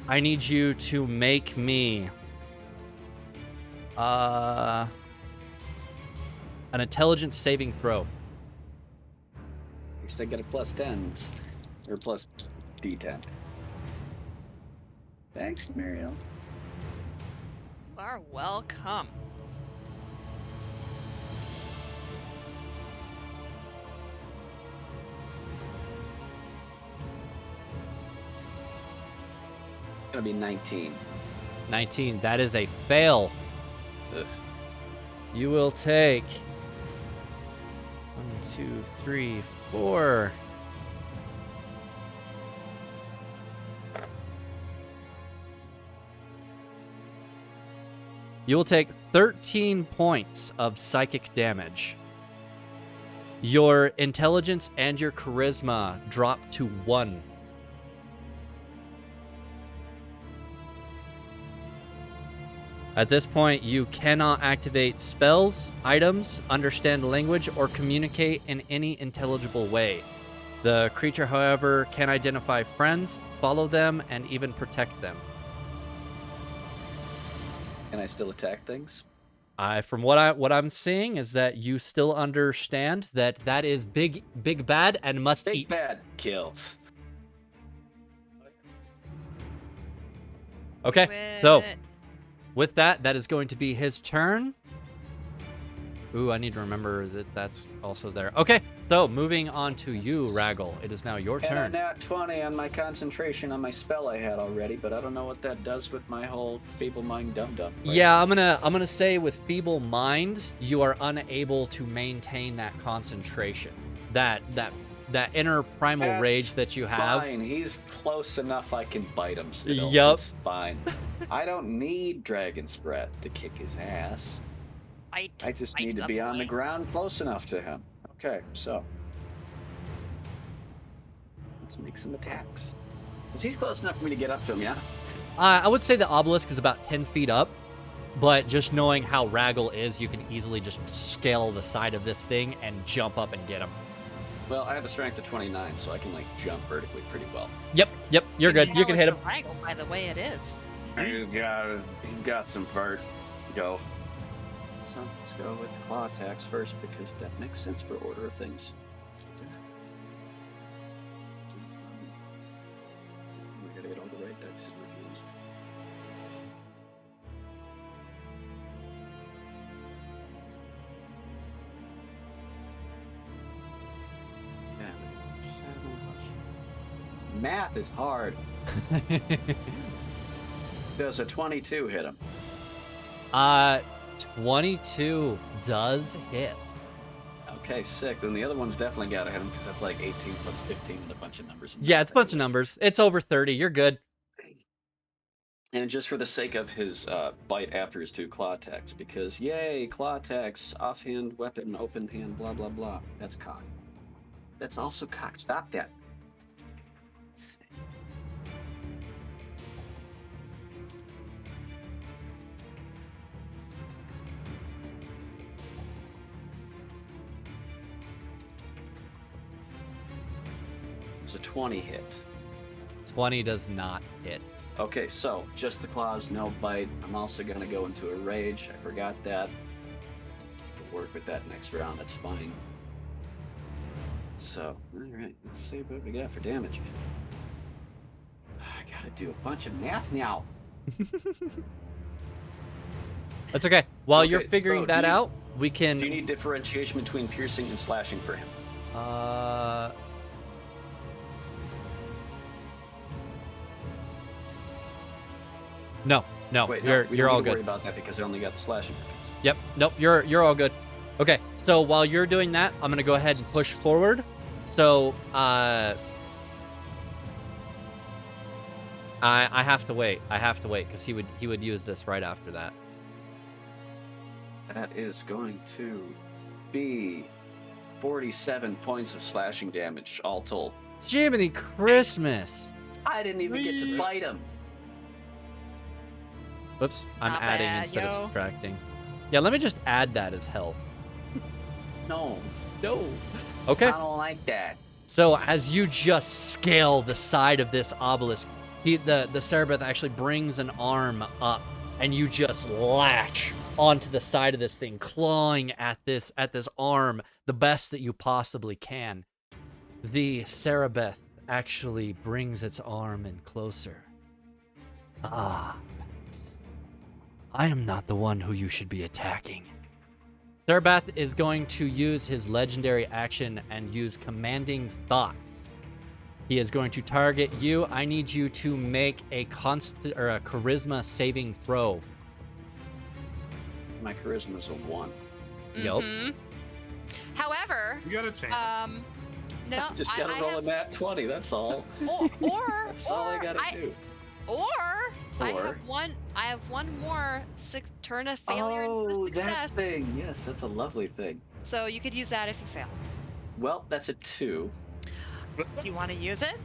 I need you to make me an intelligence saving throw. least I get a plus 10s. Or plus D10. Thanks, Muriel. You are welcome. Gonna be 19. 19. That is a fail. Ugh. You will take 1, 2, 3, 4. You will take 13 points of psychic damage. Your intelligence and your charisma drop to 1. At this point, you cannot activate spells, items, understand language, or communicate in any intelligible way. The creature, however, can identify friends, follow them, and even protect them. Can I still attack things? From what I'm seeing is that you still understand that is big bad and must Big eat. bad kills. Okay, so with that is going to be his turn. Ooh, I need to remember that that's also there. Okay, so moving on to you, Raggle. It is now your And a turn. nat 20 on my concentration on my spell I had already, but I don't know what that does with my whole feeble mind dum-dum. Yeah, I'm gonna say with feeble mind, you are unable to maintain that concentration. That inner primal That's rage that you have. Fine, he's close enough I can bite him still. Yup. It's fine. I don't need Dragon's Breath to kick his ass. I just need to be on the ground close enough to him. Okay, so let's make some attacks. 'Cause he's close enough for me to get up to him, yeah? I would say the obelisk is about 10 feet up, but just knowing how Raggle is, you can easily just scale the side of this thing and jump up and get him. Well, I have a strength of 29, so I can like jump vertically pretty well. Yep, you're good. You can hit him. Wrangle by the way it is. He's got some vert. Go. So let's go with the claw attacks first because that makes sense for order of things. We gotta get all the right decks in reviews. Math is hard. Does a 22 hit him? 22 does hit. Okay, sick. Then the other one's definitely got to hit him because that's like 18 plus 15 and a bunch of numbers. Yeah, it's a bunch of numbers. It's over 30. You're good. And just for the sake of his bite after his 2 claw attacks, because yay, claw attacks, offhand, weapon, open hand, blah, blah, blah. That's cock. That's also cock. Stop that. It's a 20 hit. 20 does not hit. Okay, so just the claws, no bite. I'm also going to go into a rage. I forgot that. We'll work with that next round. That's fine. So, alright. Let's see what we got for damage. I gotta do a bunch of math now. That's okay. While Okay, you're figuring so that out, we can... Do you need differentiation between piercing and slashing for him? No. Wait, you're all Don't good. worry about that because I only got the slashing. Yep. Nope. You're all good. Okay. So while you're doing that, I'm gonna go ahead and push forward. So I have to wait. Because he would use this right after that. That is going to be 47 points of slashing damage all told. Jiminy Christmas. I didn't even get to bite him. Whoops. I'm Not adding bad, instead of yo. subtracting. Yeah. Let me just add that as health. No, Okay. I don't like that. So as you just scale the side of this obelisk, the Cerebreth actually brings an arm up, and you just latch onto the side of this thing, clawing at this arm the best that you possibly can. the Cerebeth actually brings its arm in closer. Ah, I am not the one who you should be attacking. Cerebeth is going to use his legendary action and use Commanding Thoughts. He is going to target you. I need you to make a charisma saving throw. My charisma's a 1. Yup. However, You got a chance. no, Just gotta roll a nat 20, that's all. or That's all I gotta do. Or I Or? have one more turn of failure into Oh, success. that thing. Yes, that's a lovely thing. So you could use that if you fail. Well, that's a 2. Do you want to use it?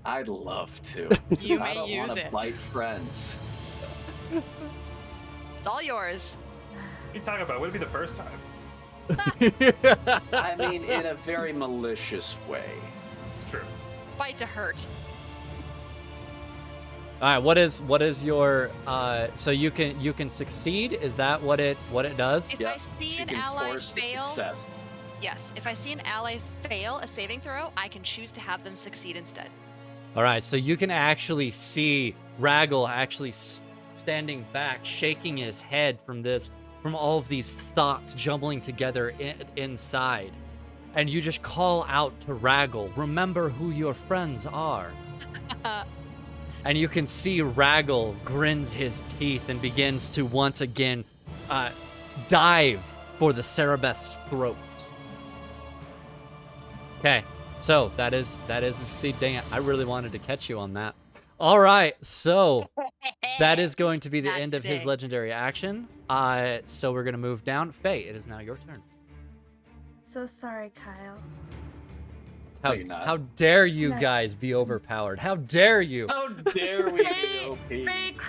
I'd love to. You I may don't use want to it. bite friends. It's all yours. What are you talking about? Would it be the first time? I mean, in a very malicious way. It's true. Bite to hurt. All right, what is your so you can succeed? Is that what it does? If Yep, I see she an can ally force the fail, success. yes. If I see an ally fail a saving throw, I can choose to have them succeed instead. All right, so you can actually see Raggle actually standing back, shaking his head from all of these thoughts jumbling together inside. And you just call out to Raggle, remember who your friends are. And you can see Raggle grins his teeth and begins to once again dive for the Cerebeth's throats. Okay, so that is a succeed. Dang it, I really wanted to catch you on that. All right, so that is going to be the Not end of his today. legendary action. So we're gonna move down. Faye, it is now your turn. So sorry, Kyle. No, you're not. How dare you No. guys be overpowered? How dare you? How dare we be OP?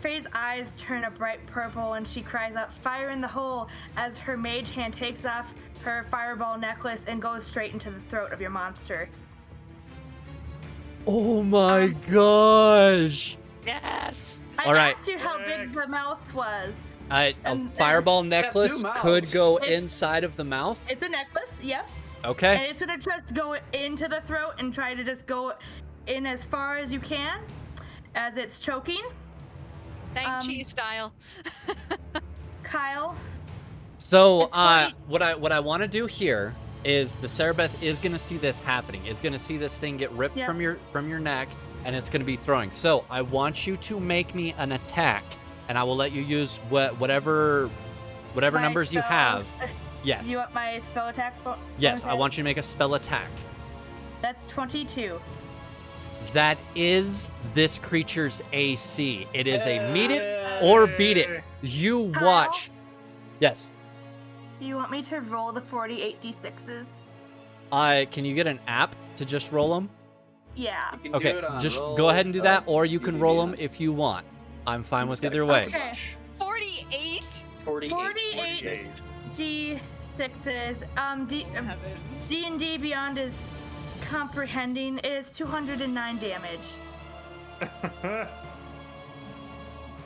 Faye's eyes turn a bright purple and she cries out, "Fire in the hole!" as her mage hand takes off her fireball necklace and goes straight into the throat of your monster. Oh my gosh! Yes. I All right. asked you how big the mouth was. A And- fireball two necklace could mouths. go It's- inside of the mouth. It's a necklace, yep. Okay. And it's gonna just go into the throat and try to just go in as far as you can as it's choking. Thank cheese style. Kyle, So, It's funny. what I want to do here is the Cerebeth is gonna see this happening. Is gonna see this thing get ripped Yep. from your neck, and it's gonna be throwing. So I want you to make me an attack, and I will let you use whatever my numbers you spell- have. Yes. You want my spell attack? Yes, I bonus? want you to make a spell attack. That's 22. That is this creature's AC. It is a meet it or beat it. You Kyle? watch. Yes. Do you want me to roll the 48 d6s? Can you get an app to just roll them? Yeah. You can do Okay, it on just roll, go ahead and do that, or you can roll them UDD. if you want. I'm fine You with just either gotta way. count a Okay. bunch. 48. 48. D6s. Heavens. D&D Beyond is comprehending. It is 209 damage.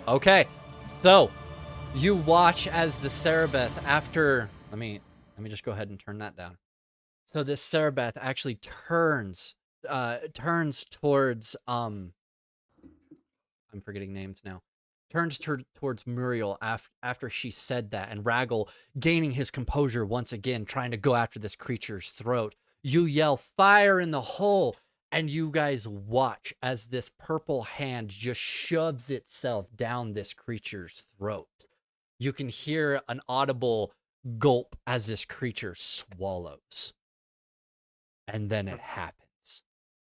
Okay, so you watch as the Cerebeth after. Let me just go ahead and turn that down. So this Cerebeth actually turns towards I'm forgetting names now. Turns towards Muriel after she said that, and Raggle gaining his composure once again, trying to go after this creature's throat. You yell, "Fire in the hole!" And you guys watch as this purple hand just shoves itself down this creature's throat. You can hear an audible gulp as this creature swallows. And then it happens.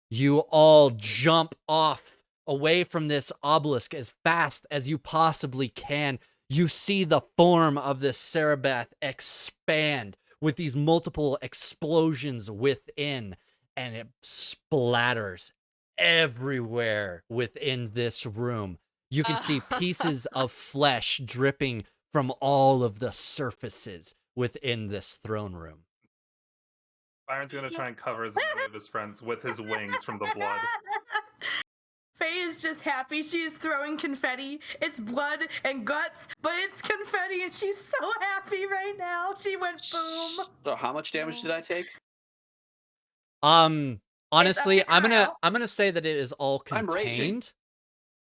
You all jump off away from this obelisk as fast as you possibly can. You see the form of this Cerebeth expand with these multiple explosions within, and it splatters everywhere within this room. You can see pieces of flesh dripping from all of the surfaces within this throne room. Byron's gonna try and cover as many of his friends with his wings from the blood. Faye is just happy. She's throwing confetti. It's blood and guts, but it's confetti, and she's so happy right now. She went boom. So how much damage did I take? Honestly, to Kyle. I'm gonna say that it is all I'm raging. contained.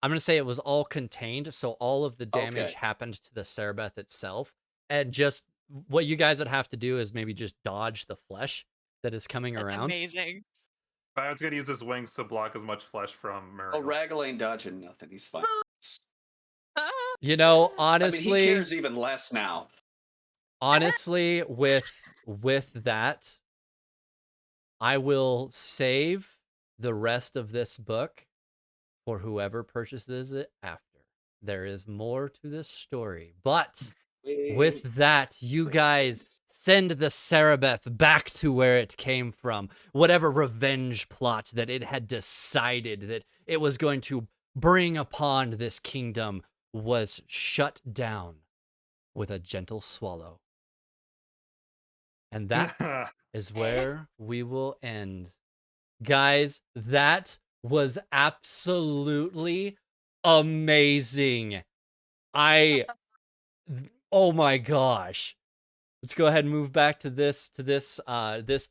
I'm gonna say it was all contained, so all of the damage Okay. happened to the Cerebeth itself, and just what you guys would have to do is maybe just dodge the flesh that is coming That's around. amazing. I was gonna use his wings to block as much flesh from Oh, Muriel. Raggle ain't dodging nothing. He's fine. You know, I mean, he honestly, cares even less now. honestly, with that, I will save the rest of this book for whoever purchases it after. There is more to this story, but with that, you Wait, guys send the Cerebeth back to where it came from. Whatever revenge plot that it had decided that it was going to bring upon this kingdom was shut down with a gentle swallow. And that is where we will end. Guys, that was absolutely amazing. Oh my gosh. Let's go ahead and move back to this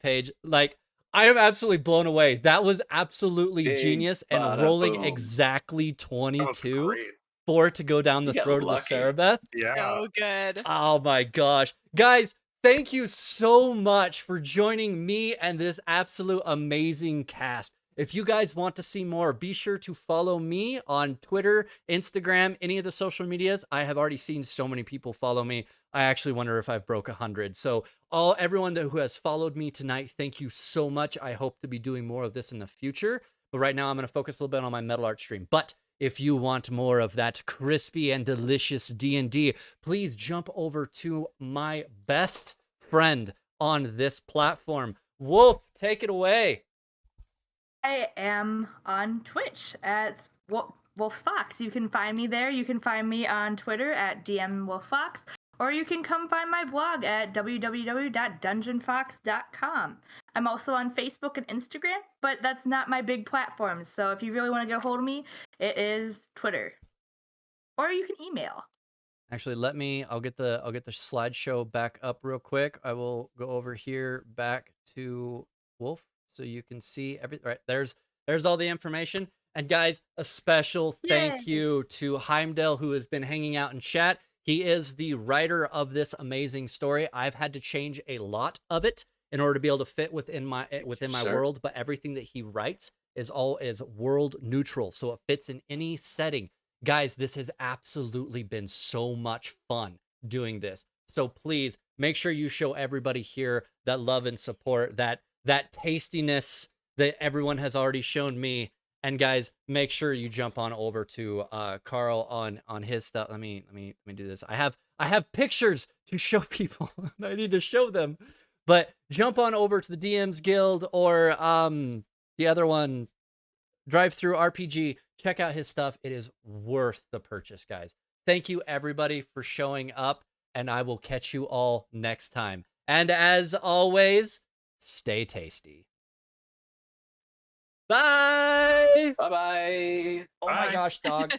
page. Like, I am absolutely blown away. That was absolutely Big genius and bada rolling boom. exactly That was 22 great. for it to go down the You got throat of the lucky. Cerebeth. Yeah. So good. Oh my gosh. Guys, thank you so much for joining me and this absolute amazing cast. If you guys want to see more, be sure to follow me on Twitter, Instagram, any of the social medias. I have already seen so many people follow me. I actually wonder if I've broke 100. So everyone who has followed me tonight, thank you so much. I hope to be doing more of this in the future. But right now I'm going to focus a little bit on my metal art stream. But if you want more of that crispy and delicious D&D, please jump over to my best friend on this platform. Wolf, take it away. I am on Twitch at Wolf's Fox. You can find me there. You can find me on Twitter at DMWolfFox, or you can come find my blog at www.dungeonfox.com. I'm also on Facebook and Instagram, but that's not my big platforms. So if you really want to get a hold of me, it is Twitter, or you can email. Actually, I'll get the slideshow back up real quick. I will go over here back to Wolf so you can see everything. Right, there's all the information. And guys, a special thank Yay. you to Heimdall, who has been hanging out in chat. He is the writer of this amazing story. I've had to change a lot of it in order to be able to fit within my Sure. world, but everything that he writes is world neutral, so it fits in any setting. Guys, this has absolutely been so much fun doing this. So please make sure you show everybody here that love and support, that tastiness that everyone has already shown me. And guys, make sure you jump on over to Carl on his stuff. Let me do this. I have pictures to show people. I need to show them. But jump on over to the DMs Guild or the other one, Drive Through RPG. Check out his stuff. It is worth the purchase, guys. Thank you, everybody, for showing up, and I will catch you all next time. And as always, stay tasty. Bye! Bye-bye. Oh my Bye. gosh, dog.